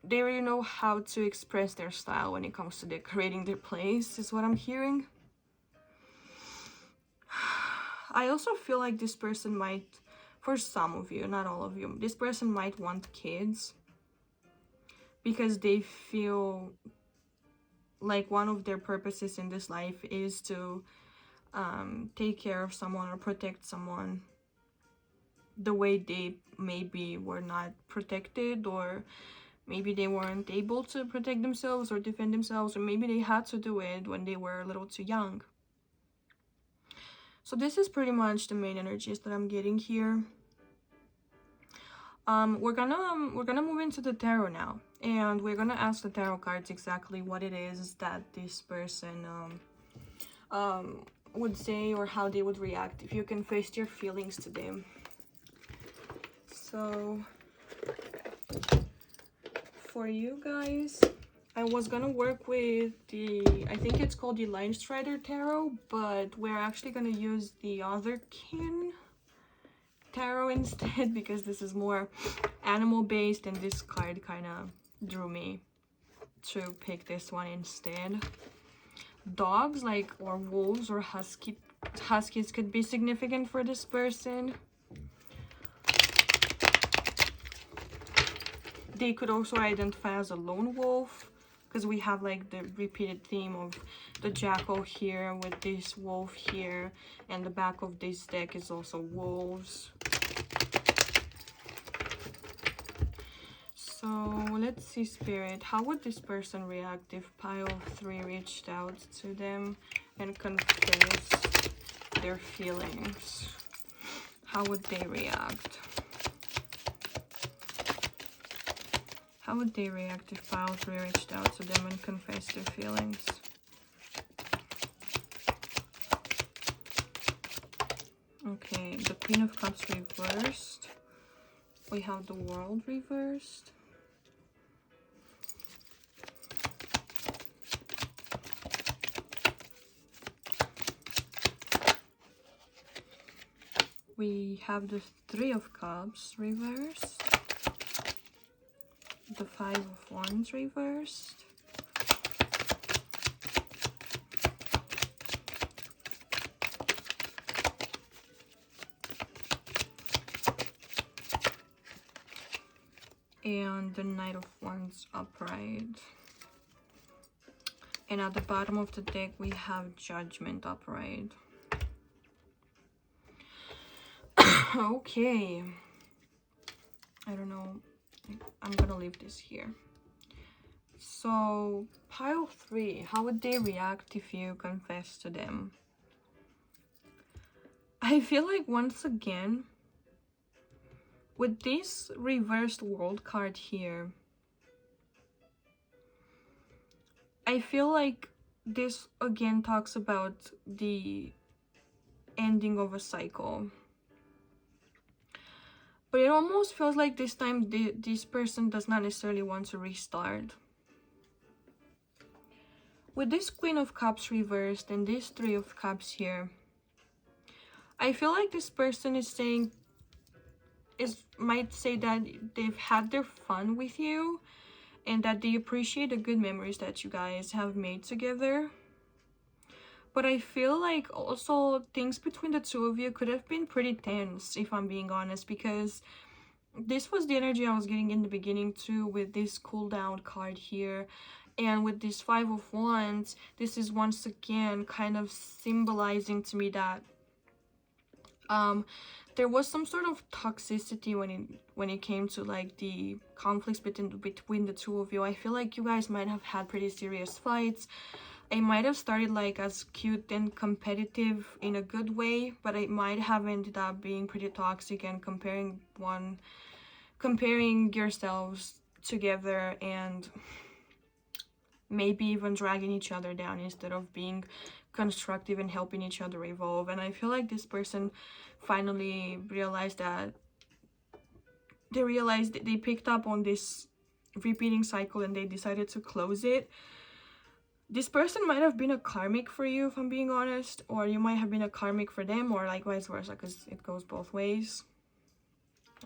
they really know how to express their style when it comes to decorating their place, is what I'm hearing. I also feel like this person might, for some of you, not all of you, this person might want kids, because they feel like one of their purposes in this life is to take care of someone or protect someone the way they maybe were not protected, or maybe they weren't able to protect themselves or defend themselves, or maybe they had to do it when they were a little too young. So this is pretty much the main energies that I'm getting here. We're gonna move into the tarot now, and we're gonna ask the tarot cards exactly what it is that this person would say, or how they would react if you confessed your feelings to them. So for you guys, I was gonna work with I think it's called the Line Strider Tarot, but we're actually gonna use the Otherkin Tarot instead, because this is more animal based, and this card kind of drew me to pick this one instead. Dogs, like, or wolves, or huskies could be significant for this person. They could also identify as a lone wolf, because we have like the repeated theme of the jackal here with this wolf here, and the back of this deck is also wolves. So let's see, Spirit, how would this person react if Pile 3 reached out to them and confessed their feelings? How would they react? How would they react if Pile 3 reached out to them and confessed their feelings? Okay, the Queen of Cups reversed. We have the World reversed. We have the Three of Cups reversed. The Five of Wands reversed. And the Knight of Wands upright. And at the bottom of the deck we have Judgment upright. Okay. I don't know. I'm gonna leave this here. So, Pile 3, how would they react if you confess to them? I feel like, once again, with this reversed World card here, I feel like this again talks about the ending of a cycle. But it almost feels like this time this person does not necessarily want to restart. with this Queen of Cups reversed and this Three of Cups here, I feel like this person is saying, might say that they've had their fun with you and that they appreciate the good memories that you guys have made together. But I feel like also things between the two of you could have been pretty tense, if I'm being honest, because this was the energy I was getting in the beginning too, with this cool down card here. And with this Five of Wands, this is once again kind of symbolizing to me that there was some sort of toxicity when it came to like the conflicts between the two of you. I feel like you guys might have had pretty serious fights. It might have started like as cute and competitive in a good way, but it might have ended up being pretty toxic and comparing yourselves together and maybe even dragging each other down instead of being constructive and helping each other evolve. And I feel like this person finally realized that they picked up on this repeating cycle and they decided to close it. This person might have been a karmic for you, if I'm being honest, or you might have been a karmic for them, or like vice versa, because it goes both ways.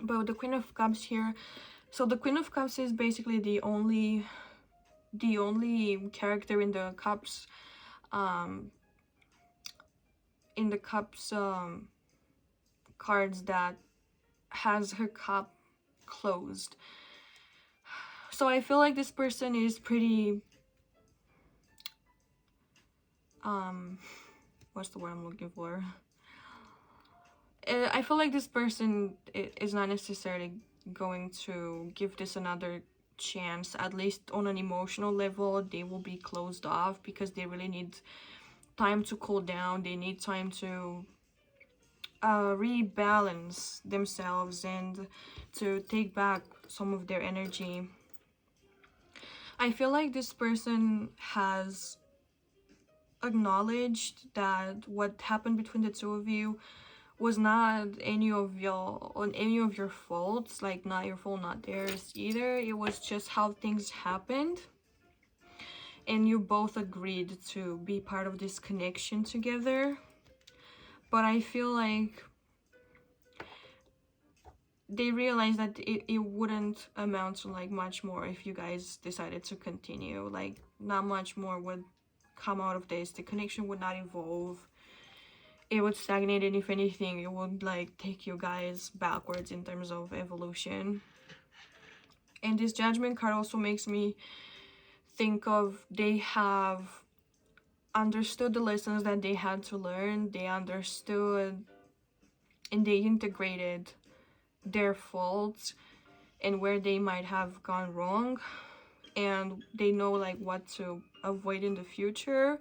But with the Queen of Cups here, so the Queen of Cups is basically the only character in the Cups cards that has her cup closed. So I feel like this person is pretty what's the word I'm looking for? I feel like this person is not necessarily going to give this another chance. At least on an emotional level, they will be closed off because they really need time to cool down. They need time to rebalance themselves and to take back some of their energy. I feel like this person has acknowledged that what happened between the two of you was not any of your faults, like not your fault, not theirs either. It was just how things happened, and you both agreed to be part of this connection together. But I feel like they realized that it wouldn't amount to like much more if you guys decided to continue. Like not much more would come out of this. The connection would not evolve. It would stagnate, and if anything, it would like take you guys backwards in terms of evolution. And this Judgment card also makes me think of they have understood the lessons that they had to learn. They understood and they integrated their faults and where they might have gone wrong, and they know like what to avoid in the future,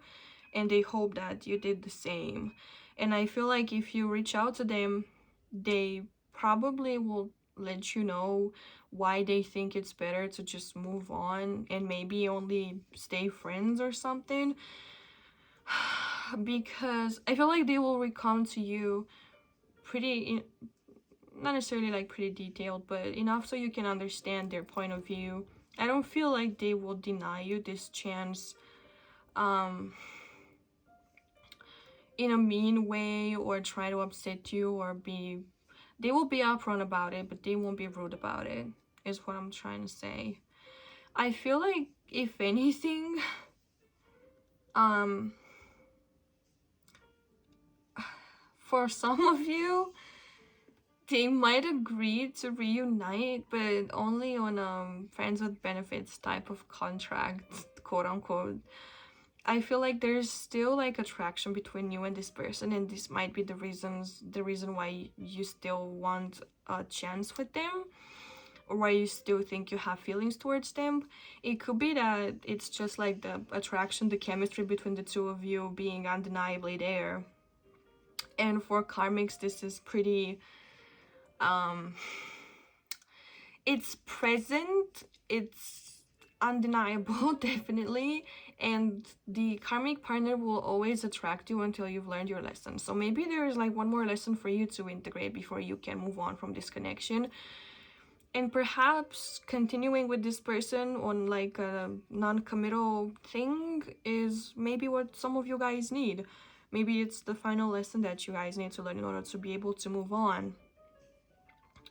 and they hope that you did the same. And I feel like if you reach out to them, they probably will let you know why they think it's better to just move on and maybe only stay friends or something. Because I feel like they will recount to you pretty, not necessarily like pretty detailed, but enough so you can understand their point of view. I don't feel like they will deny you this chance in a mean way or try to upset you or they will be upfront about it, but they won't be rude about it, is what I'm trying to say. I feel like if anything, for some of you, they might agree to reunite, but only on friends with benefits type of contract, quote unquote. I feel like there's still like attraction between you and this person, and this might be the reason why you still want a chance with them, or why you still think you have feelings towards them. It could be that it's just like the attraction, the chemistry between the two of you being undeniably there. And for karmics, this is pretty it's present, it's undeniable, definitely, and the karmic partner will always attract you until you've learned your lesson. So maybe there is like one more lesson for you to integrate before you can move on from this connection. and perhaps continuing with this person on like a non-committal thing is maybe what some of you guys need. Maybe it's the final lesson that you guys need to learn in order to be able to move on.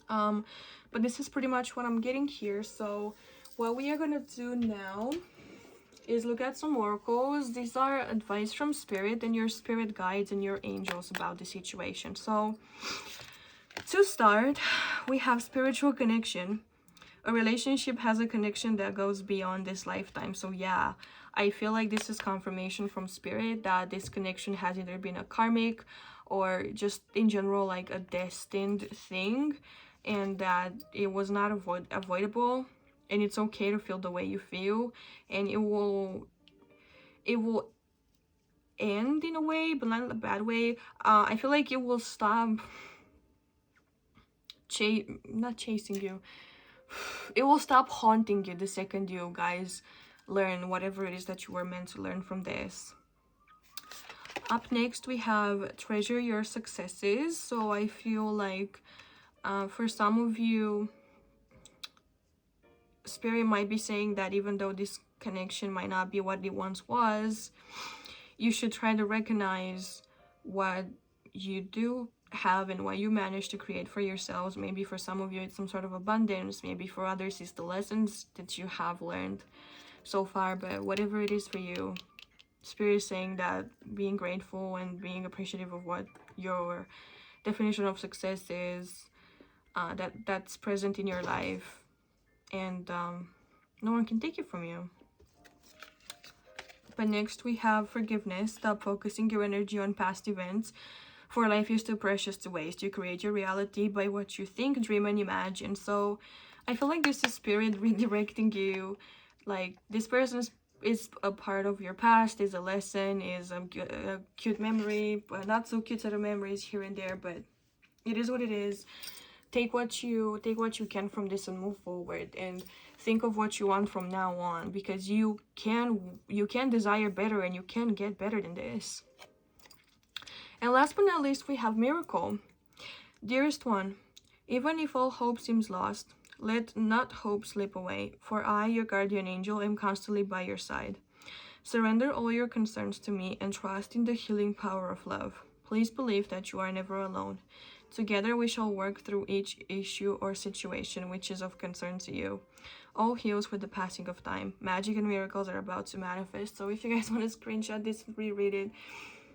But this is pretty much what I'm getting here. So what we are gonna do now is look at some oracles. These are advice from spirit and your spirit guides and your angels about the situation. So to start, we have spiritual connection. A relationship has a connection that goes beyond this lifetime. So yeah, I feel like this is confirmation from spirit that this connection has either been a karmic or just in general like a destined thing, and that it was not avoidable, and it's okay to feel the way you feel, and it will end in a way, but not in a bad way. I feel like it will stop not chasing you. It will stop haunting you the second you guys learn whatever it is that you were meant to learn from this. Up next, we have treasure your successes. So I feel like for some of you, spirit might be saying that even though this connection might not be what it once was, you should try to recognize what you do have and what you manage to create for yourselves. Maybe for some of you it's some sort of abundance, maybe for others it's the lessons that you have learned so far, but whatever it is for you, spirit is saying that being grateful and being appreciative of what your definition of success is, that's present in your life, and no one can take it from you. But next we have forgiveness. Stop focusing your energy on past events, for life is too precious to waste. You create your reality by what you think, dream, and imagine. So I feel like this is spirit redirecting you. Like this person is a part of your past, is a lesson, is a cute memory, but not so cute set of memories here and there, but it is what it is. Take what you can from this and move forward, and think of what you want from now on, because you can desire better and you can get better than this. And last but not least, we have miracle. Dearest one, even if all hope seems lost, let not hope slip away, for I, your guardian angel, am constantly by your side. Surrender all your concerns to me and trust in the healing power of love. Please believe that you are never alone. Together we shall work through each issue or situation which is of concern to you. All heals with the passing of time. Magic and miracles are about to manifest. So if you guys want to screenshot this, reread it.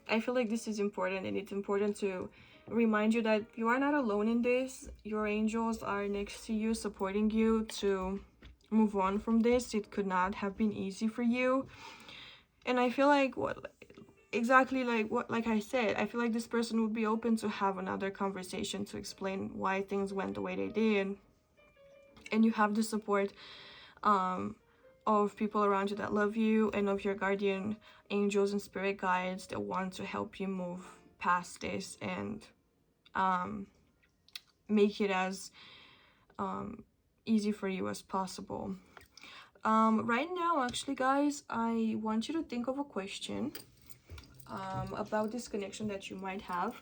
I feel like this is important, and it's important to remind you that you are not alone in this. Your angels are next to you, supporting you to move on from this. It could not have been easy for you. And I feel like like I said, I feel like this person would be open to have another conversation to explain why things went the way they did. And you have the support of people around you that love you, and of your guardian angels and spirit guides that want to help you move past this and make it as easy for you as possible. Right now, actually, guys, I want you to think of a question about this connection that you might have,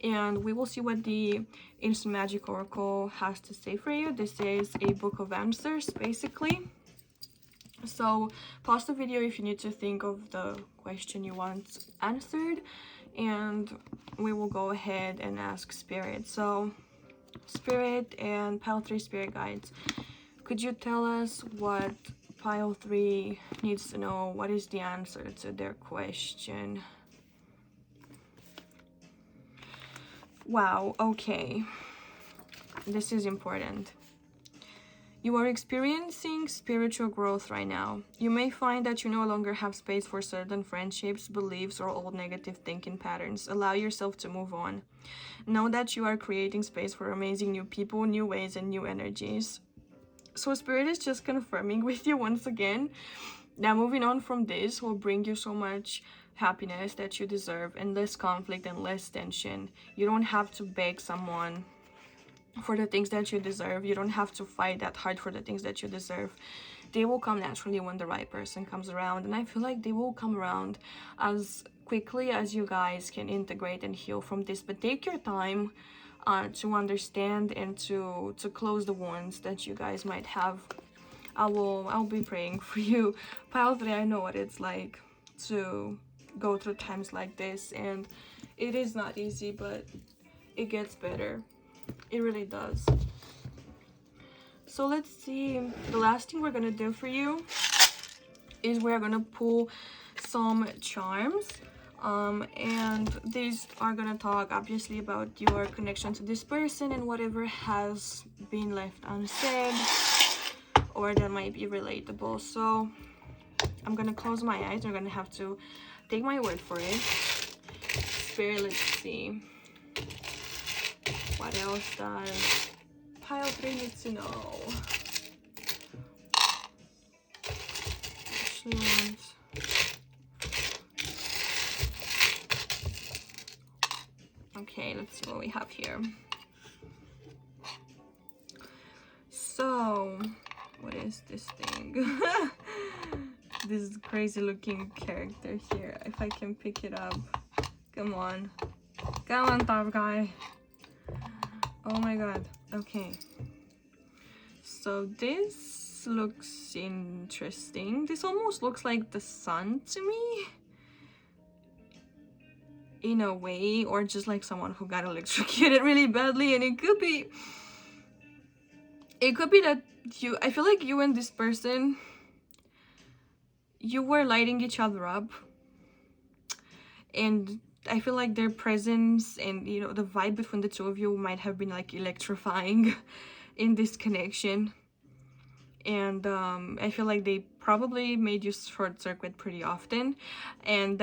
and we will see what the Instant Magic Oracle has to say for you. This is a book of answers, basically. So pause the video if you need to think of the question you want answered, and we will go ahead and ask spirit. So spirit and pile 3 spirit guides, could you tell us what pile 3 needs to know? What is the answer to their question? Wow, okay, this is important. You are experiencing spiritual growth right now. You may find that you no longer have space for certain friendships, beliefs, or old negative thinking patterns. Allow yourself to move on. Know that you are creating space for amazing new people, new ways, and new energies. So Spirit is just confirming with you once again that moving on from this will bring you so much happiness that you deserve, and less conflict and less tension. You don't have to beg someone for the things that you deserve. You don't have to fight that hard for the things that you deserve. They will come naturally when the right person comes around, and I feel like they will come around as quickly as you guys can integrate and heal from this, but take your time to understand and to close the wounds that you guys might have. I'll be praying for you. Pile 3, I know what it's like to go through times like this, and it is not easy, but it gets better. It really does. So let's see. The last thing we're gonna do for you is we're gonna pull some charms, and these are gonna talk obviously about your connection to this person and whatever has been left unsaid or that might be relatable. So I'm gonna close my eyes. You're gonna have to take my word for it. Spirit, let's see. What else does pile 3 need to know? Actually want... Okay, let's see what we have here. So, what is this thing? This crazy looking character here. If I can pick it up. Come on. Come on, top guy. Oh my god. Okay. So this looks interesting. This almost looks like the sun to me. In a way, or just like someone who got electrocuted really badly, and it could be that I feel like you and this person, you were lighting each other up, and I feel like their presence and, you know, the vibe between the two of you might have been like electrifying in this connection. And I feel like they probably made you short circuit pretty often, and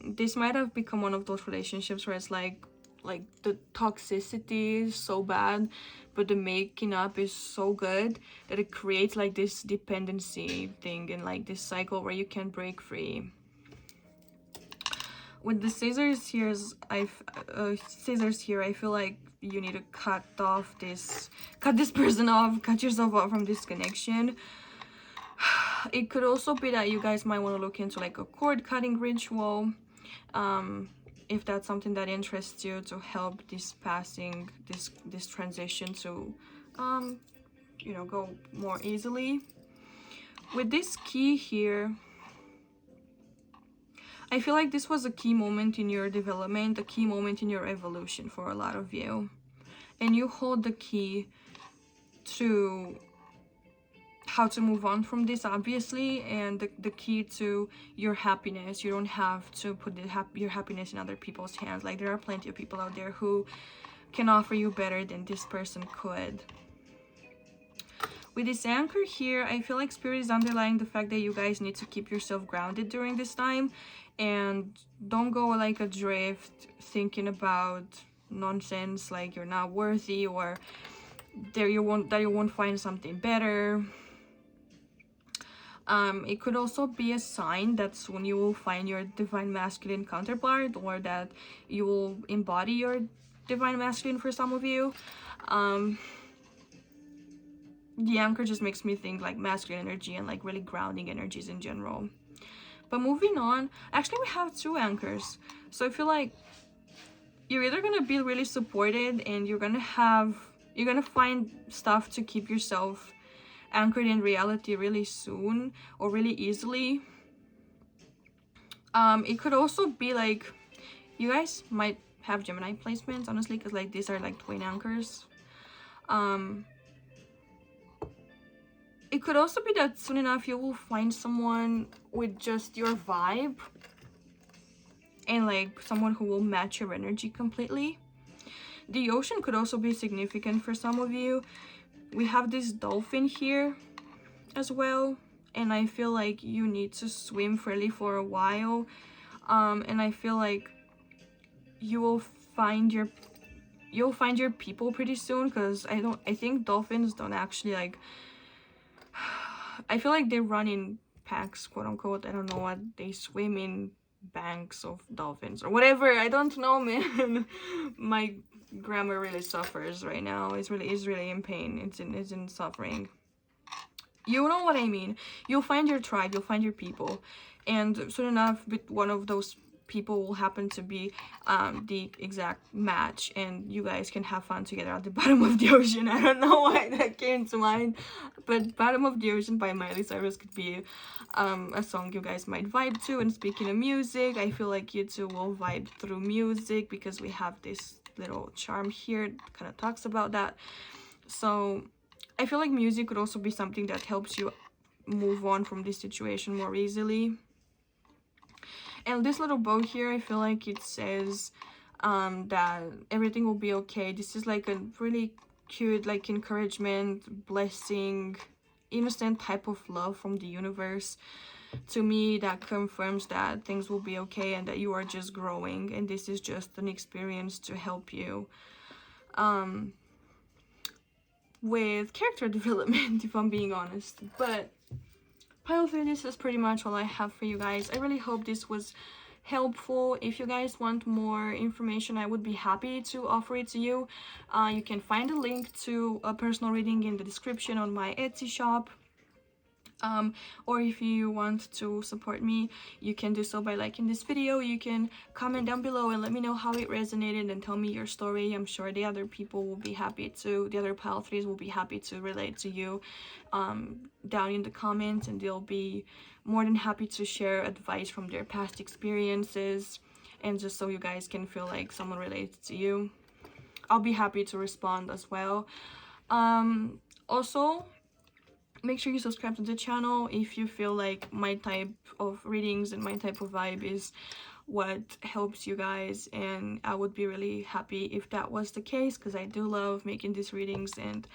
this might have become one of those relationships where it's like the toxicity is so bad, but the making up is so good that it creates like this dependency thing and like this cycle where you can't break free. With the scissors here, I feel like you need to cut this person off, cut yourself off from this connection. It could also be that you guys might want to look into like a cord cutting ritual, if that's something that interests you, to help this transition to you know, go more easily. With this key here, I feel like this was a key moment in your development, a key moment in your evolution for a lot of you. And you hold the key to how to move on from this, obviously, and the key to your happiness. You don't have to put your happiness in other people's hands. Like, there are plenty of people out there who can offer you better than this person could. With this anchor here, I feel like Spirit is underlying the fact that you guys need to keep yourself grounded during this time, and don't go like adrift thinking about nonsense like you're not worthy, or that you won't find something better. It could also be a sign that soon you will find your divine masculine counterpart, or that you will embody your divine masculine for some of you. The anchor just makes me think like masculine energy and like really grounding energies in general. But moving on, actually we have 2 anchors. So I feel like you're either gonna be really supported and you're gonna find stuff to keep yourself anchored in reality really soon or really easily. It could also be like you guys might have Gemini placements, honestly, because like these are like twin anchors. It could also be that soon enough you will find someone with just your vibe and like someone who will match your energy completely. The ocean could also be significant for some of you. We have this dolphin here as well, and I feel like you need to swim freely for a while, and I feel like you'll find your people pretty soon, because I think dolphins don't actually like, I feel like they run in packs, quote unquote. I don't know what, they swim in banks of dolphins or whatever. I don't know, man. My grammar really suffers right now. It's really in pain. It's in suffering. You know what I mean. You'll find your tribe, you'll find your people, and soon enough with one of those people will happen to be the exact match, and you guys can have fun together at the bottom of the ocean. I don't know why that came to mind, but Bottom of the Ocean by Miley Cyrus could be a song you guys might vibe to. And speaking of music, I feel like you two will vibe through music because we have this little charm here that kind of talks about that. So I feel like music could also be something that helps you move on from this situation more easily. And this little bow here, I feel like it says that everything will be okay. This is like a really cute, like, encouragement, blessing, innocent type of love from the universe. To me, that confirms that things will be okay and that you are just growing, and this is just an experience to help you with character development, if I'm being honest. But pile 3, this is pretty much all I have for you guys. I really hope this was helpful. If you guys want more information, I would be happy to offer it to you. You can find a link to a personal reading in the description on my Etsy shop. Or if you want to support me, you can do so by liking this video. You can comment down below and let me know how it resonated and tell me your story. I'm sure the other people will be happy to, the other pile 3s will be happy to relate to you down in the comments, and they'll be more than happy to share advice from their past experiences, and just so you guys can feel like someone relates to you. I'll be happy to respond as well. Also, make sure you subscribe to the channel if you feel like my type of readings and my type of vibe is what helps you guys, and I would be really happy if that was the case, because I do love making these readings and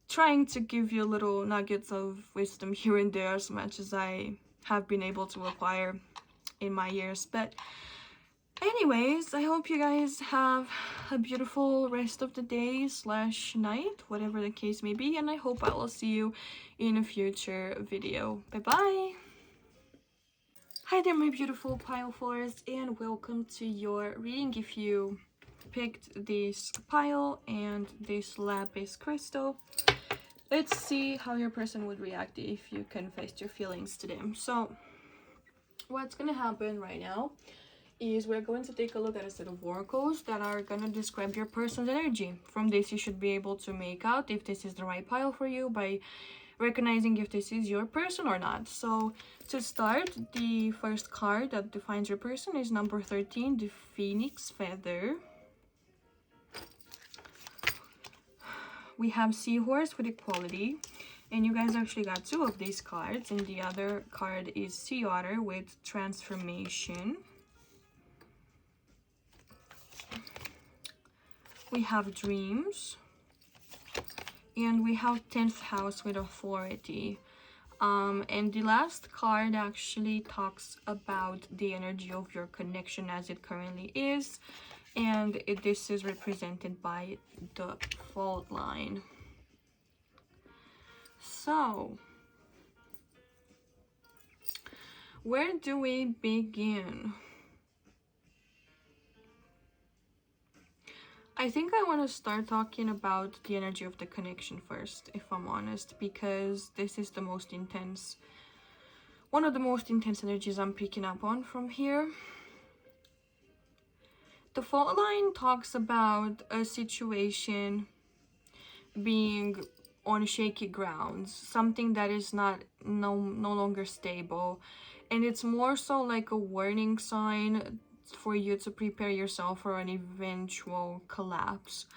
trying to give you little nuggets of wisdom here and there, as much as I have been able to acquire in my years. But anyways, I hope you guys have a beautiful rest of the day / night, whatever the case may be, and I hope I will see you in a future video. Bye bye! Hi there, my beautiful pile 4s, and welcome to your reading. If you picked this pile and this lapis crystal, let's see how your person would react if you confessed your feelings to them. So what's gonna happen right now is we're going to take a look at a set of oracles that are gonna describe your person's energy. From this, you should be able to make out if this is the right pile for you by recognizing if this is your person or not. So to start, the first card that defines your person is number 13, the Phoenix Feather. We have Seahorse with Equality, and you guys actually got 2 of these cards, and the other card is Sea Otter with Transformation. We have Dreams, and we have 10th house with Authority. And the last card actually talks about the energy of your connection as it currently is, and this is represented by the fault line. So where do we begin? I think I want to start talking about the energy of the connection first, if I'm honest, because this is the most intense, one of the most intense energies I'm picking up on from here. The fault line talks about a situation being on shaky grounds, something that is no longer stable, and it's more so like a warning sign for you to prepare yourself for an eventual collapse.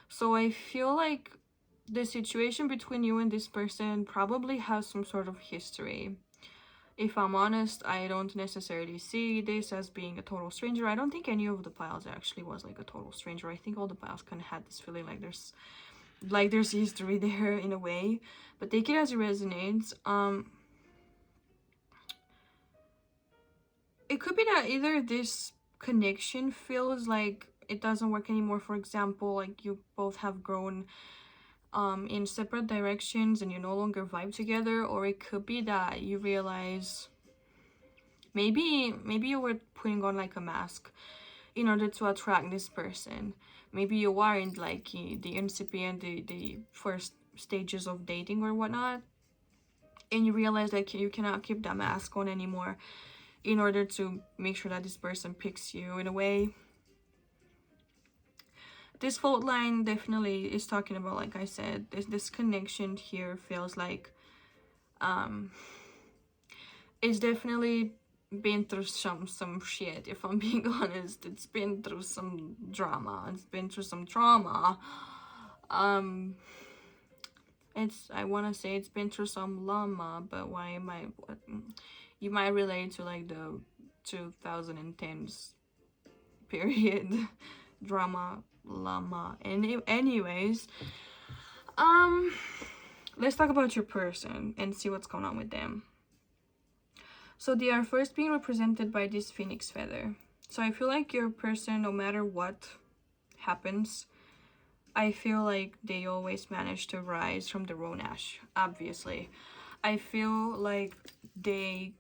So I feel like the situation between you and this person probably has some sort of history. If I'm honest, I don't necessarily see this as being a total stranger. I don't think any of the piles actually was like a total stranger. I think all the piles kind of had this feeling like there's history there in a way, but take it as it resonates. It could be that either this connection feels like it doesn't work anymore. For example, like you both have grown in separate directions and you no longer vibe together, or it could be that you realize maybe you were putting on like a mask in order to attract this person. Maybe you are in like the incipient, the first stages of dating or whatnot, and you realize that you cannot keep that mask on anymore. in order to make sure that this person picks you in a way. This fault line definitely is talking about, like I said, this connection here feels like it's definitely been through some shit, if I'm being honest. It's been through some drama, it's been through some trauma. I want to say it's been through some llama, but why am I, what, you might relate to like the 2010s period drama llama. And anyways, let's talk about your person and see what's going on with them. So they are first being represented by this phoenix feather. So I feel like your person, no matter what happens, I feel like they always manage to rise from the roan ash, obviously. I feel like they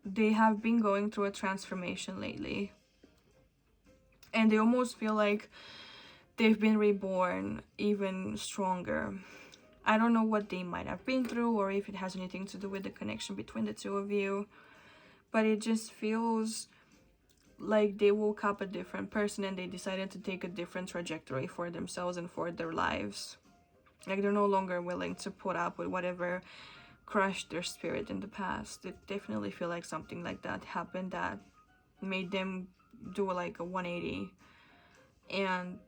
have been going through a transformation lately. And they almost feel like they've been reborn even stronger. I don't know what they might have been through or if it has anything to do with the connection between the two of you. But it just feels like they woke up a different person and they decided to take a different trajectory for themselves and for their lives. Like they're no longer willing to put up with whatever crushed their spirit in the past. It definitely feel like something like that happened that made them do like a 180 and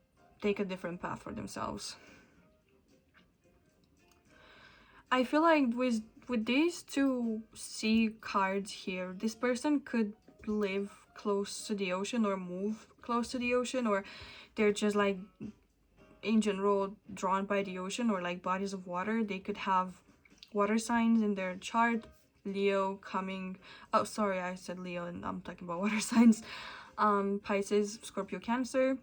take a different path for themselves. I feel like with these two sea cards here, this person could live close to the ocean or move close to the ocean, or they're just like in general drawn by the ocean or like bodies of water. They could have water signs in their chart. Leo coming, oh sorry, I said Leo and I'm talking about water signs. Pisces, Scorpio, Cancer.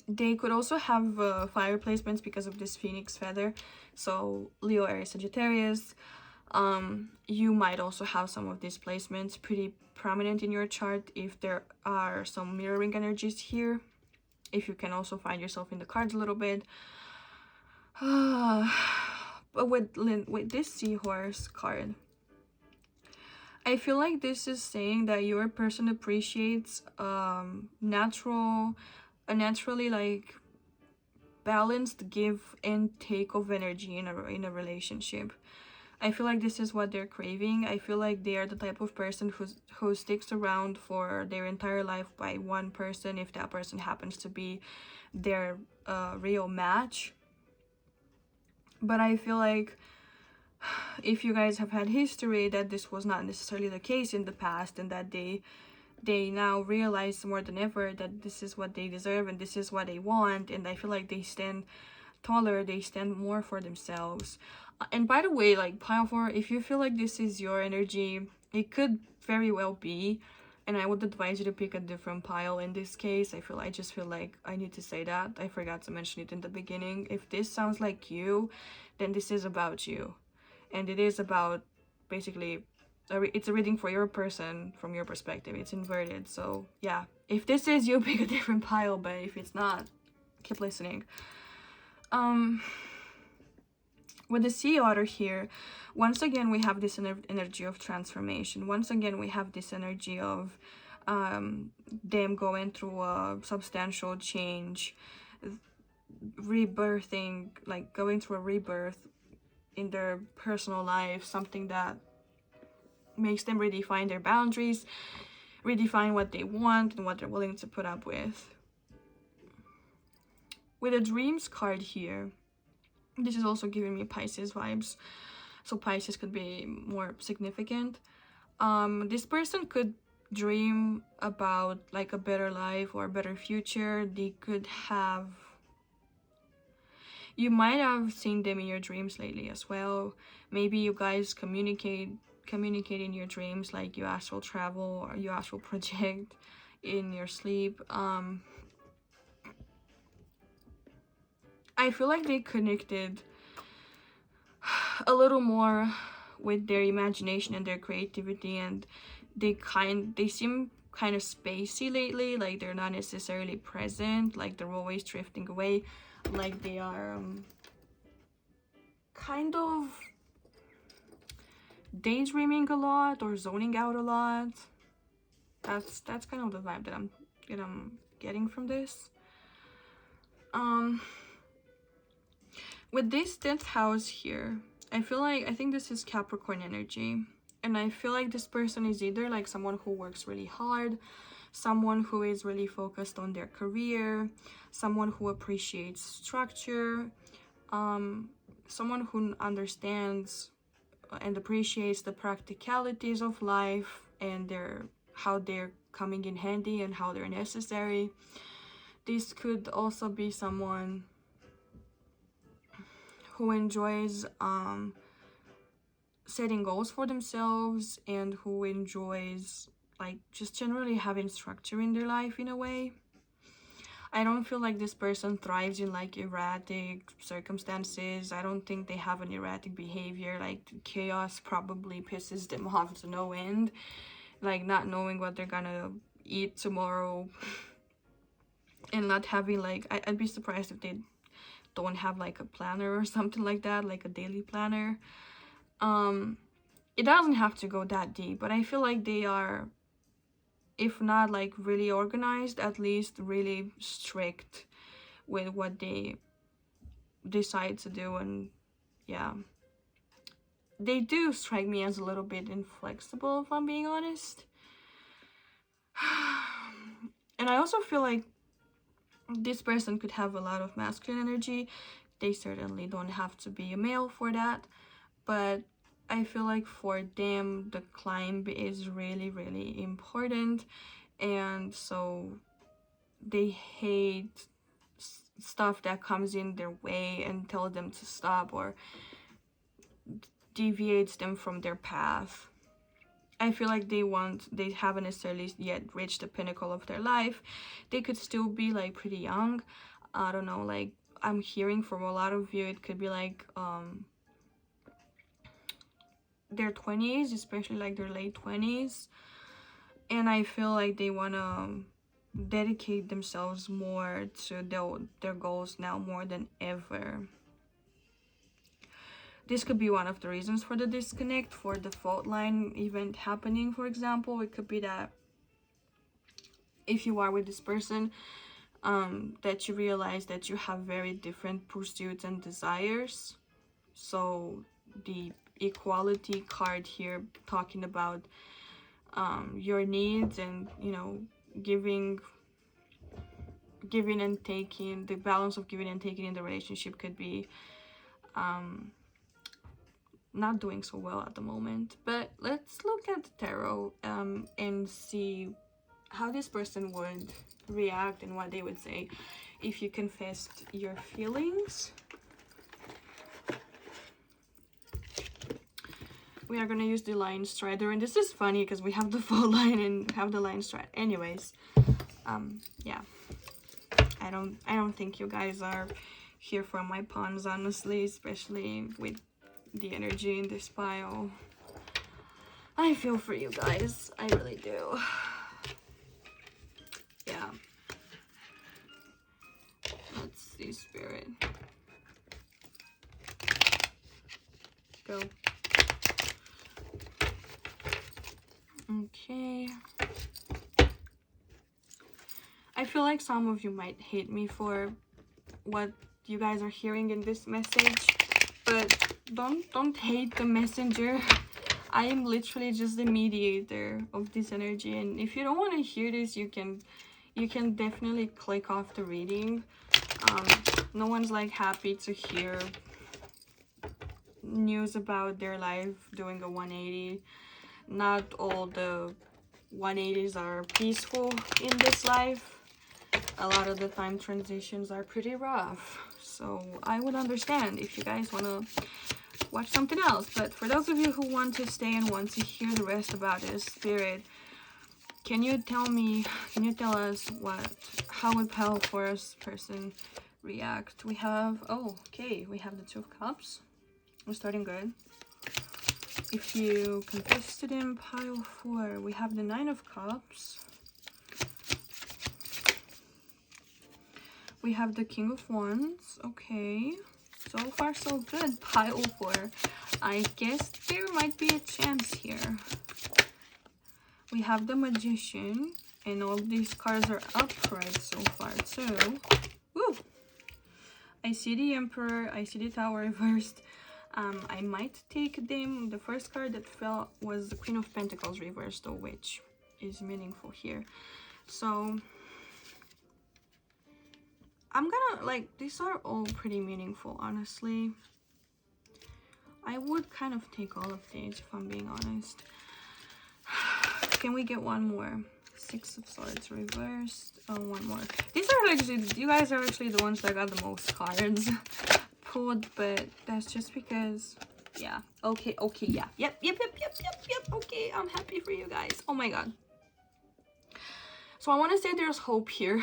They could also have fire placements because of this phoenix feather. So Leo, Aries, Sagittarius. You might also have some of these placements pretty prominent in your chart if there are some mirroring energies here. If you can also find yourself in the cards a little bit. But with this seahorse card, I feel like this is saying that your person appreciates a naturally like balanced give and take of energy in a relationship. I feel like this is what they're craving. I feel like they are the type of person who sticks around for their entire life by one person if that person happens to be their real match. But I feel like if you guys have had history that this was not necessarily the case in the past, and that they now realize more than ever that this is what they deserve and this is what they want, and I feel like they stand taller, they stand more for themselves. And by the way, like pile 4, if you feel like this is your energy, it could very well be, and I would advise you to pick a different pile in this case. I just feel like I need to say that. I forgot to mention it in the beginning. If this sounds like you, then this is about you, and it is about basically it's a reading for your person from your perspective. It's inverted. So yeah, if this is you, pick a different pile, but if it's not, keep listening. With the sea otter here, once again we have this energy of transformation. Once again we have this energy of them going through a substantial change, rebirthing, like going through a rebirth in their personal life, something that makes them redefine their boundaries, redefine what they want and what they're willing to put up with. With a dreams card here, this is also giving me Pisces vibes, so Pisces could be more significant. This person could dream about like a better life or a better future. They could have, you might have seen them in your dreams lately as well. Maybe you guys communicate in your dreams, like you astral travel or you astral project in your sleep. I feel like they connected a little more with their imagination and their creativity, and they seem kind of spacey lately. Like they're not necessarily present, like they're always drifting away, like they are kind of daydreaming a lot or zoning out a lot. That's kind of the vibe that I'm getting from this. With this 10th house here, I think this is Capricorn energy, and I feel like this person is either like someone who works really hard, someone who is really focused on their career, someone who appreciates structure, someone who understands and appreciates the practicalities of life and how they're coming in handy and how they're necessary. This could also be someone who enjoys setting goals for themselves and who enjoys like just generally having structure in their life in a way. I don't feel like this person thrives in like erratic circumstances. I don't think they have an erratic behavior. Like chaos probably pisses them off to no end. Like not knowing what they're gonna eat tomorrow and not having like, I'd be surprised if they don't have like a planner or something like that, like a daily planner. It doesn't have to go that deep, but I feel like they are, if not like really organized, at least really strict with what they decide to do. And yeah, they do strike me as a little bit inflexible, if I'm being honest. And I also feel like this person could have a lot of masculine energy. They certainly don't have to be a male for that, but I feel like for them the climb is really, really important, and so they hate stuff that comes in their way and tell them to stop or deviates them from their path. I feel like they haven't necessarily yet reached the pinnacle of their life. They could still be like pretty young. I don't know, like I'm hearing from a lot of you, it could be like their 20s, especially like their late 20s. And I feel like they want to dedicate themselves more to their goals now more than ever. This could be one of the reasons for the disconnect, for the fault line event happening, for example. It could be that if you are with this person, that you realize that you have very different pursuits and desires. So the equality card here talking about your needs and, you know, giving and taking, the balance of giving and taking in the relationship could be not doing so well at the moment. But let's look at the tarot and see how this person would react and what they would say if you confessed your feelings. We are gonna use the Lion Strider, and this is funny because we have the full line and have the Lion Strider. Anyways, yeah, I don't think you guys are here for my puns, honestly, especially with the energy in this pile. I feel for you guys, I really do. Yeah. Let's see, Spirit. Go. Okay. I feel like some of you might hate me for what you guys are hearing in this message, but don't hate the messenger. I am literally just the mediator of this energy, and if you don't want to hear this, you can definitely click off the reading. No one's like happy to hear news about their life doing a 180. Not all the 180s are peaceful in this life. A lot of the time transitions are pretty rough, so I would understand if you guys want to watch something else. But for those of you who want to stay and want to hear the rest about this, Spirit, can you tell us how would Pale-Forest person react? We have, oh, okay, we have the Two of Cups. We're starting good. If you confess to them, pile 4, we have the 9 of Cups. We have the King of Wands, okay. So far so good. Pile 4. I guess there might be a chance here. We have the Magician, and all these cards are upright so far too. Woo! I see the Emperor, I see the Tower reversed. I might take them. The first card that fell was the Queen of Pentacles reversed though, which is meaningful here. So I'm gonna, like, these are all pretty meaningful, honestly. I would kind of take all of these if I'm being honest. Can we get one more? 6 of Swords reversed. Oh, one more. These are actually, you guys are actually the ones that got the most cards pulled, but that's just because, yeah. Okay, yeah. Yep. Okay, I'm happy for you guys. Oh my god. So I want to say there's hope here.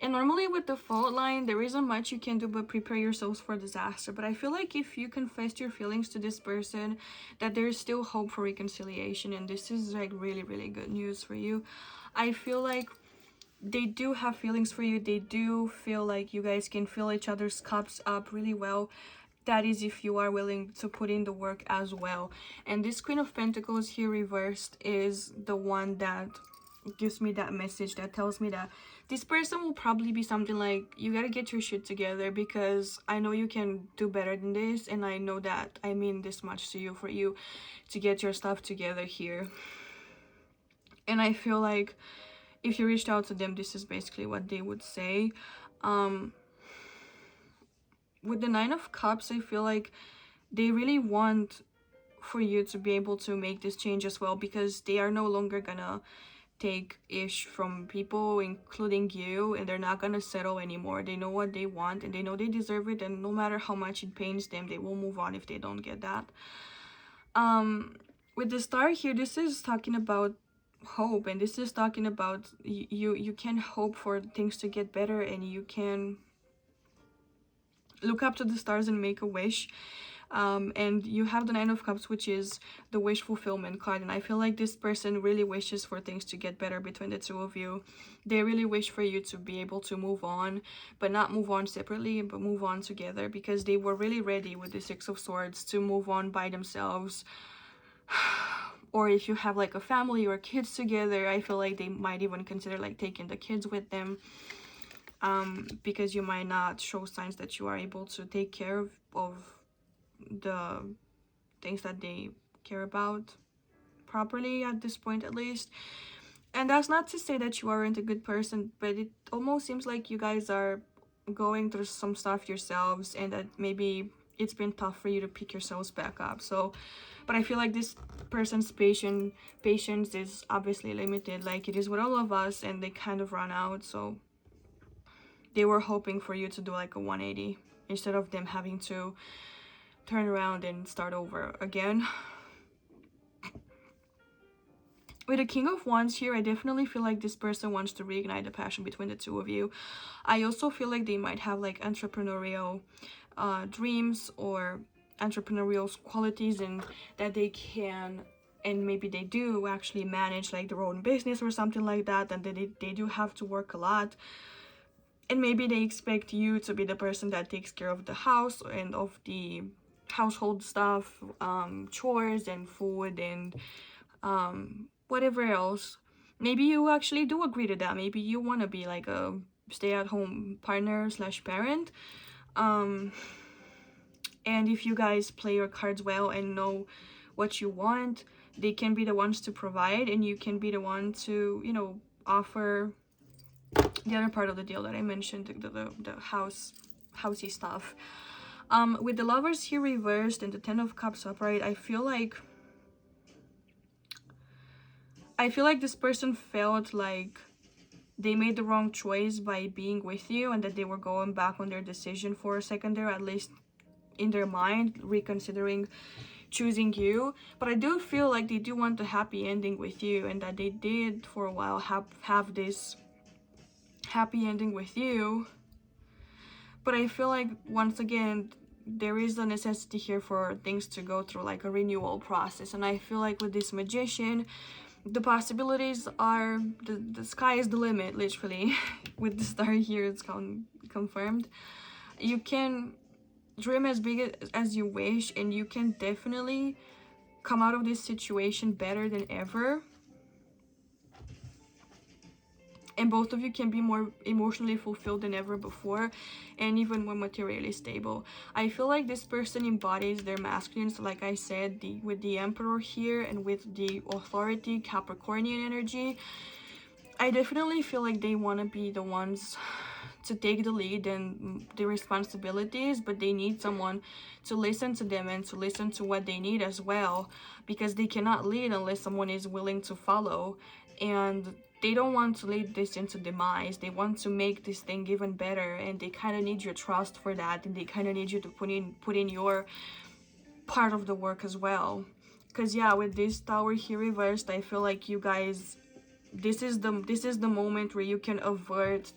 And normally with the fault line, there isn't much you can do but prepare yourselves for disaster. But I feel like if you confess your feelings to this person, that there's still hope for reconciliation. And this is like really, really good news for you. I feel like they do have feelings for you. They do feel like you guys can fill each other's cups up really well. That is if you are willing to put in the work as well. And this Queen of Pentacles here reversed is the one that gives me that message that tells me that this person will probably be something like, you gotta get your shit together because I know you can do better than this, and I know that I mean this much to you for you to get your stuff together here. And I feel like if you reached out to them, this is basically what they would say. With the 9 of Cups, I feel like they really want for you to be able to make this change as well, because they are no longer gonna take ish from people, including you, and they're not gonna settle anymore. They know what they want and they know they deserve it, and no matter how much it pains them, they will move on if they don't get that. With the Star here, this is talking about hope, and this is talking about you can hope for things to get better, and you can look up to the stars and make a wish. And you have the 9 of Cups, which is the wish fulfillment card, and I feel like this person really wishes for things to get better between the two of you. They really wish for you to be able to move on, but not move on separately, but move on together, because they were really ready with the 6 of Swords to move on by themselves. Or if you have like a family or kids together, I feel like they might even consider like taking the kids with them, because you might not show signs that you are able to take care of the things that they care about properly at this point, at least. And that's not to say that you aren't a good person, but it almost seems like you guys are going through some stuff yourselves, and that maybe it's been tough for you to pick yourselves back up. So, but I feel like this person's patience is obviously limited, like it is with all of us, and they kind of run out. So they were hoping for you to do like a 180 instead of them having to turn around and start over again. With the King of Wands here, I definitely feel like this person wants to reignite the passion between the two of you. I also feel like they might have like entrepreneurial dreams or entrepreneurial qualities, and that they can, and maybe they do actually manage like their own business or something like that, and they do have to work a lot. And maybe they expect you to be the person that takes care of the house and of the household stuff, chores and food and whatever else. Maybe you actually do agree to that. Maybe you want to be like a stay-at-home partner slash parent. And if you guys play your cards well and know what you want, they can be the ones to provide, and you can be the one to, you know, offer the other part of the deal that I mentioned, the housey stuff. With the Lovers here reversed and the 10 of Cups upright, I feel like this person felt like they made the wrong choice by being with you, and that they were going back on their decision for a second there, at least in their mind, reconsidering choosing you. But I do feel like they do want a happy ending with you, and that they did for a while have this happy ending with you. But I feel like once again there is a necessity here for things to go through like a renewal process. And I feel like with this Magician, the possibilities are, the sky is the limit, literally. With the Star here, it's confirmed. You can dream as big as you wish, and you can definitely come out of this situation better than ever. And both of you can be more emotionally fulfilled than ever before, and even more materially stable. I feel like this person embodies their masculine, so like I said, with the Emperor here and with the authority Capricornian energy, I definitely feel like they want to be the ones to take the lead and the responsibilities, but they need someone to listen to them and to listen to what they need as well, because they cannot lead unless someone is willing to follow. And they don't want to lead this into demise. They want to make this thing even better, and they kind of need your trust for that, and they kind of need you to put in your part of the work as well. Because yeah, with this Tower here reversed, I feel like you guys, this is the moment where you can avert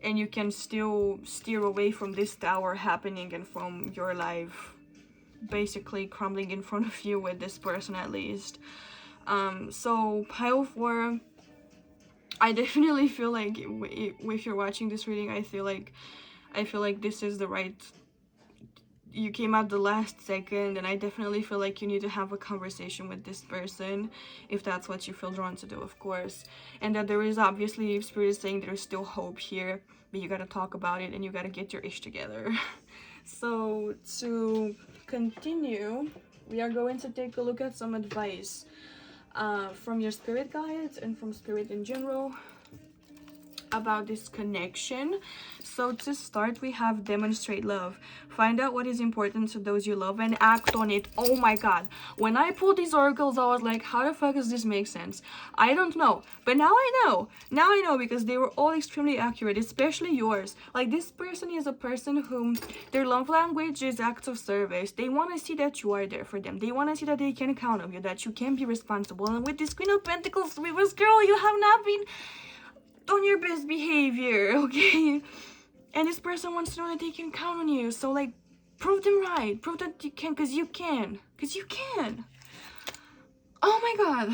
and you can still steer away from this Tower happening and from your life basically crumbling in front of you with this person at least. So pile 4, I definitely feel like if you're watching this reading, I feel like this is the right, you came out the last second, and I definitely feel like you need to have a conversation with this person if that's what you feel drawn to do, of course. And that there is obviously, Spirit is saying there's still hope here, but you gotta talk about it and you gotta get your ish together. So to continue, we are going to take a look at some advice from your spirit guides and from spirit in general about this connection. So to start, we have demonstrate love. Find out what is important to those you love and act on it. Oh my god, when I pulled these oracles, I was like, how the fuck does this make sense? I don't know, but now I know because they were all extremely accurate, especially yours. Like, this person is a person whom their love language is acts of service. They want to see that you are there for them. They want to see that they can count on you, that you can be responsible. And with this Queen of Pentacles reverse, girl, you have not been on your best behavior, okay? And this person wants to know that they can count on you. So like, prove them right, prove that you can, because you can, oh my god.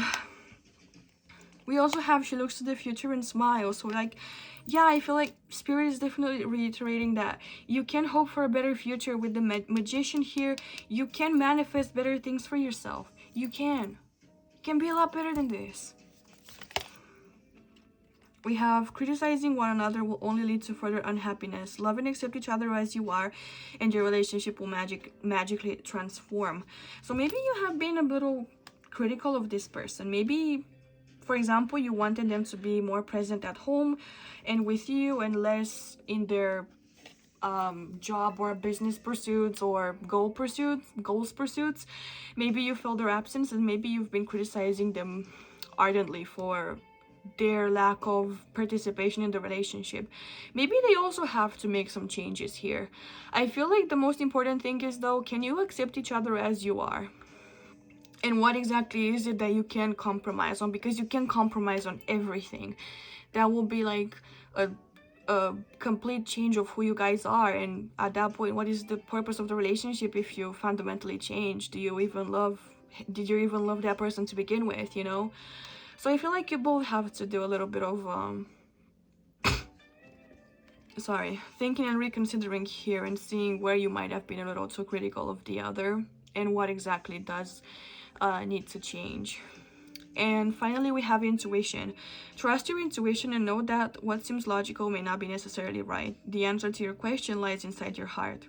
We also have she looks to the future and smiles. So like, yeah, I feel like Spirit is definitely reiterating that you can hope for a better future with the Magician here. You can manifest better things for yourself. You can be a lot better than this. We have criticizing one another will only lead to further unhappiness. Love and accept each other as you are, and your relationship will magically transform. So maybe you have been a little critical of this person. Maybe, for example, you wanted them to be more present at home and with you, and less in their job or business pursuits or goals pursuits. Maybe you felt their absence, and maybe you've been criticizing them ardently for their lack of participation in the relationship. Maybe they also have to make some changes here. I feel like the most important thing is, though, can you accept each other as you are? And what exactly is it that you can compromise on? Because you can compromise on everything. That will be like a complete change of who you guys are. And at that point, what is the purpose of the relationship if you fundamentally change? Did you even love that person to begin with, you know? So I feel like you both have to do a little bit of thinking and reconsidering here, and seeing where you might have been a little too critical of the other, and what exactly does need to change. And finally, we have intuition. Trust your intuition and know that what seems logical may not be necessarily right. The answer to your question lies inside your heart.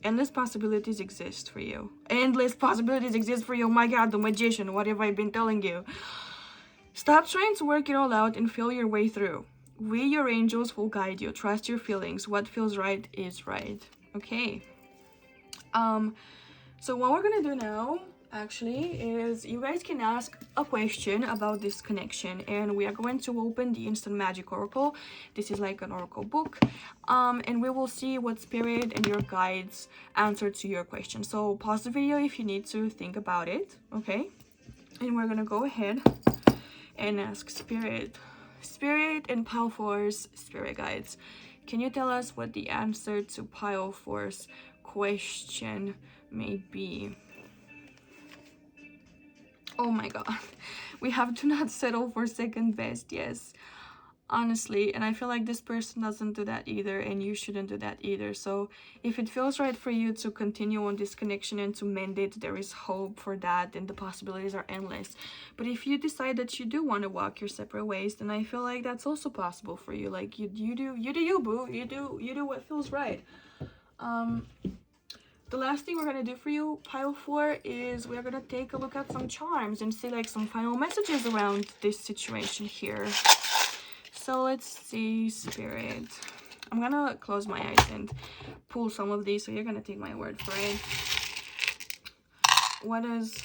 Endless possibilities exist for you. Oh my god, the Magician, what have I been telling you? Stop trying to work it all out and feel your way through. We, your angels, will guide you. Trust your feelings. What feels right is right. Okay. So what we're gonna do now, actually, is you guys can ask a question about this connection, and we are going to open the Instant Magic Oracle. This is like an oracle book, and we will see what Spirit and your guides answer to your question. So pause the video if you need to think about it, okay? And we're gonna go ahead and ask Spirit and Pile 4's spirit guides. Can you tell us what the answer to Pile 4's question may be? Oh my god. We have do not settle for second best. Yes. honestly. And I feel like this person doesn't do that either, and you shouldn't do that either. So if it feels right for you to continue on this connection and to mend it, there is hope for that, and the possibilities are endless. But if you decide that you do want to walk your separate ways, then I feel like that's also possible for you. Like you do you, boo. You do what feels right. The last thing we're gonna do for you, pile 4, is we're gonna take a look at some charms and see like some final messages around this situation here. So let's see, Spirit. I'm gonna close my eyes and pull some of these, so you're gonna take my word for it. What is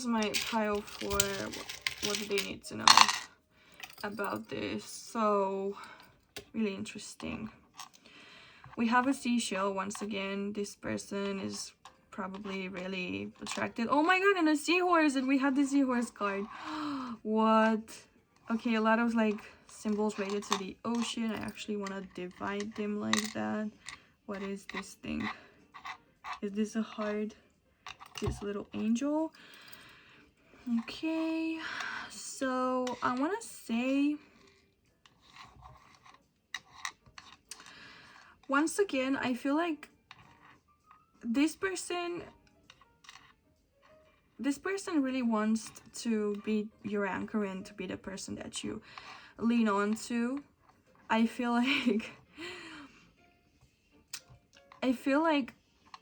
my pile 4? What do they need to know about this? So really interesting. We have a seashell once again. This person is probably really attracted. Oh my god, and a seahorse, and we had the seahorse card. What? Okay, a lot of like symbols related to the ocean. I actually want to divide them like that. What is this thing? Is this a heart? This little angel. Okay, so I want to say, once again, I feel like this person really wants to be your anchor and to be the person that you lean on to. I feel like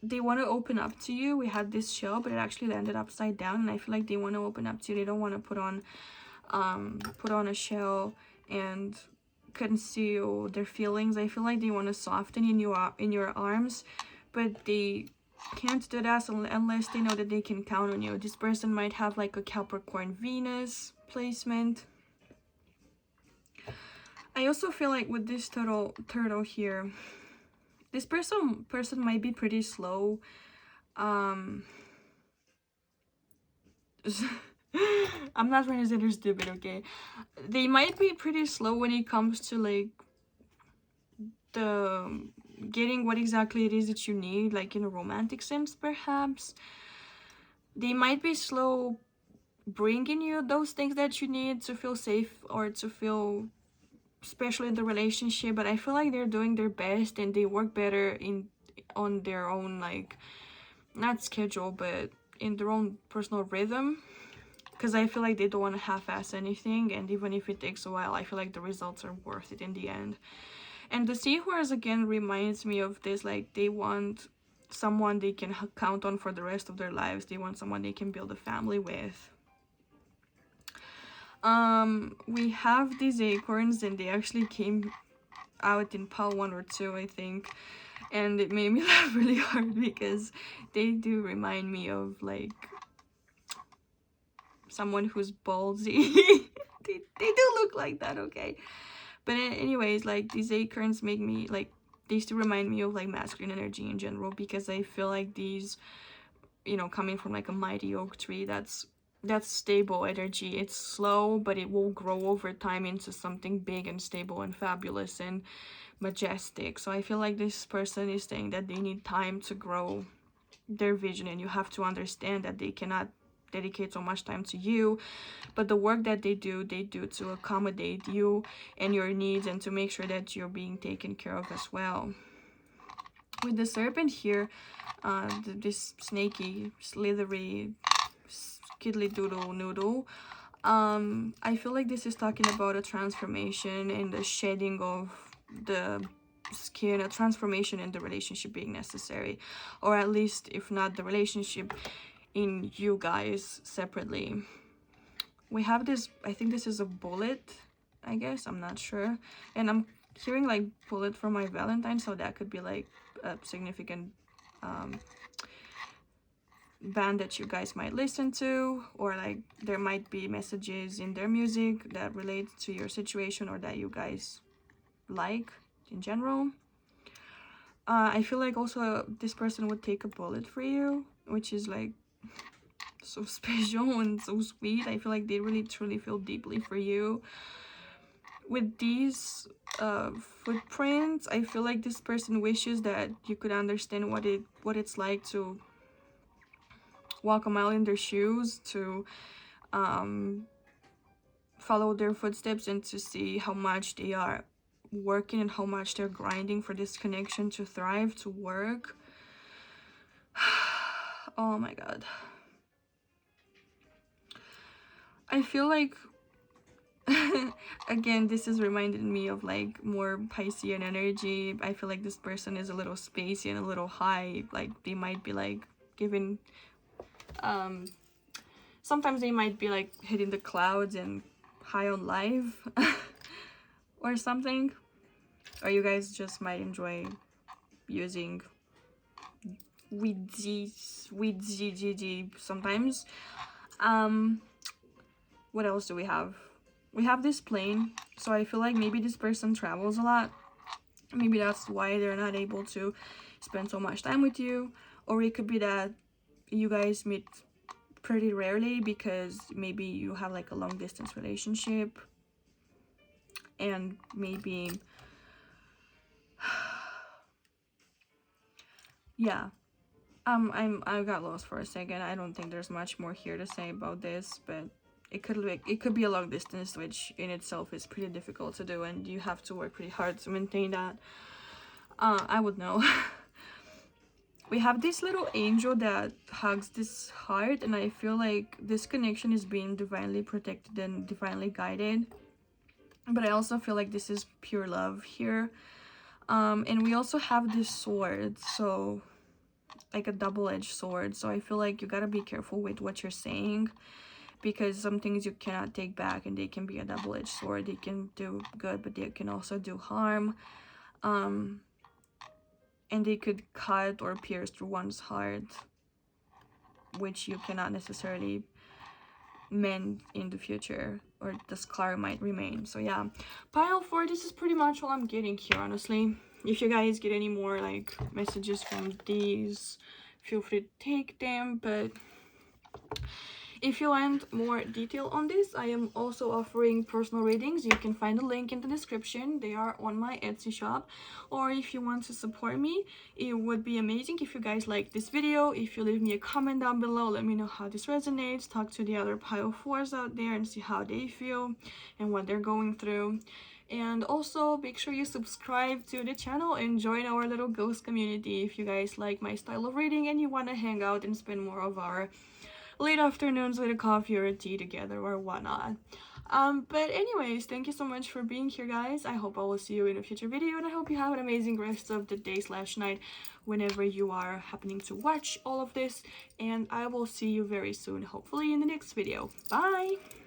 they want to open up to you. We had this shell, but it actually landed upside down, and I feel like they want to open up to you. They don't want to put on a shell and conceal their feelings. I feel like they want to soften in your arms, but they can't do that unless they know that they can count on you. This person might have like a Capricorn Venus placement. I also feel like with this turtle here, this person might be pretty slow. I'm not trying to say they're stupid, okay? They might be pretty slow when it comes to like the getting what exactly it is that you need, like in a romantic sense perhaps. They might be slow bringing you those things that you need to feel safe or to feel special in the relationship, but I feel like they're doing their best and they work better on their own, like, not schedule, but in their own personal rhythm, because I feel like they don't want to half-ass anything, and even if it takes a while, I feel like the results are worth it in the end. And the seahorse again reminds me of this, like, they want someone they can count on for the rest of their lives. They want someone they can build a family with. We have these acorns, and they actually came out in pile 1 or 2, I think, and it made me laugh really hard because they do remind me of like someone who's ballsy. they do look like that, okay? But anyways, like, these acorns make me like, they still remind me of like masculine energy in general, because I feel like these, you know, coming from like a mighty oak tree, that's stable energy. It's slow, but it will grow over time into something big and stable and fabulous and majestic. So I feel like this person is saying that they need time to grow their vision, and you have to understand that they cannot dedicate so much time to you, but the work that they do to accommodate you and your needs, and to make sure that you're being taken care of as well. With the serpent here, this snaky, slithery, skiddly doodle noodle, I feel like this is talking about a transformation and the shedding of the skin, a transformation in the relationship being necessary, or at least, if not the relationship, in you guys separately. We have this, I think this is a bullet, I guess, I'm not sure, and I'm hearing like bullet for my Valentine, so that could be like a significant band that you guys might listen to, or like there might be messages in their music that relate to your situation or that you guys like in general. I feel like also this person would take a bullet for you, which is like so special and so sweet. I feel like they really truly feel deeply for you. With these footprints, I feel like this person wishes that you could understand what it's like to walk a mile in their shoes, to follow their footsteps and to see how much they are working and how much they're grinding for this connection to thrive, to work. Oh my god. I feel like again, this is reminding me of like more Piscean energy. I feel like this person is a little spacey and a little high. Like they might be like giving sometimes they might be like hitting the clouds and high on life or something. Or you guys just might enjoy using with GGG sometimes. What else do we have? We have this plane, so I feel like maybe this person travels a lot. Maybe that's why they're not able to spend so much time with you. Or it could be that you guys meet pretty rarely because maybe you have like a long distance relationship, and maybe yeah. I got lost for a second. I don't think there's much more here to say about this, but it could be a long distance, which in itself is pretty difficult to do, and you have to work pretty hard to maintain that. I would know. We have this little angel that hugs this heart, and I feel like this connection is being divinely protected and divinely guided. But I also feel like this is pure love here. And we also have this sword, so like a double-edged sword. So I feel like you gotta be careful with what you're saying, because some things you cannot take back, and they can be a double-edged sword. They can do good, but they can also do harm. And they could cut or pierce through one's heart, which you cannot necessarily mend in the future, or the scar might remain. So yeah, pile 4, this is pretty much all I'm getting here, honestly. If you guys get any more like messages from these, feel free to take them. But if you want more detail on this, I am also offering personal readings. You can find the link in the description. They are on my Etsy shop. Or if you want to support me, it would be amazing if you guys like this video. If you leave me a comment down below, let me know how this resonates. Talk to the other pile 4s out there and see how they feel and what they're going through. And also make sure you subscribe to the channel and join our little ghost community if you guys like my style of reading and you want to hang out and spend more of our late afternoons with a coffee or a tea together or whatnot. But anyways, thank you so much for being here, guys. I hope I will see you in a future video, and I hope you have an amazing rest of the day/night whenever you are happening to watch all of this, and I will see you very soon, hopefully in the next video. Bye!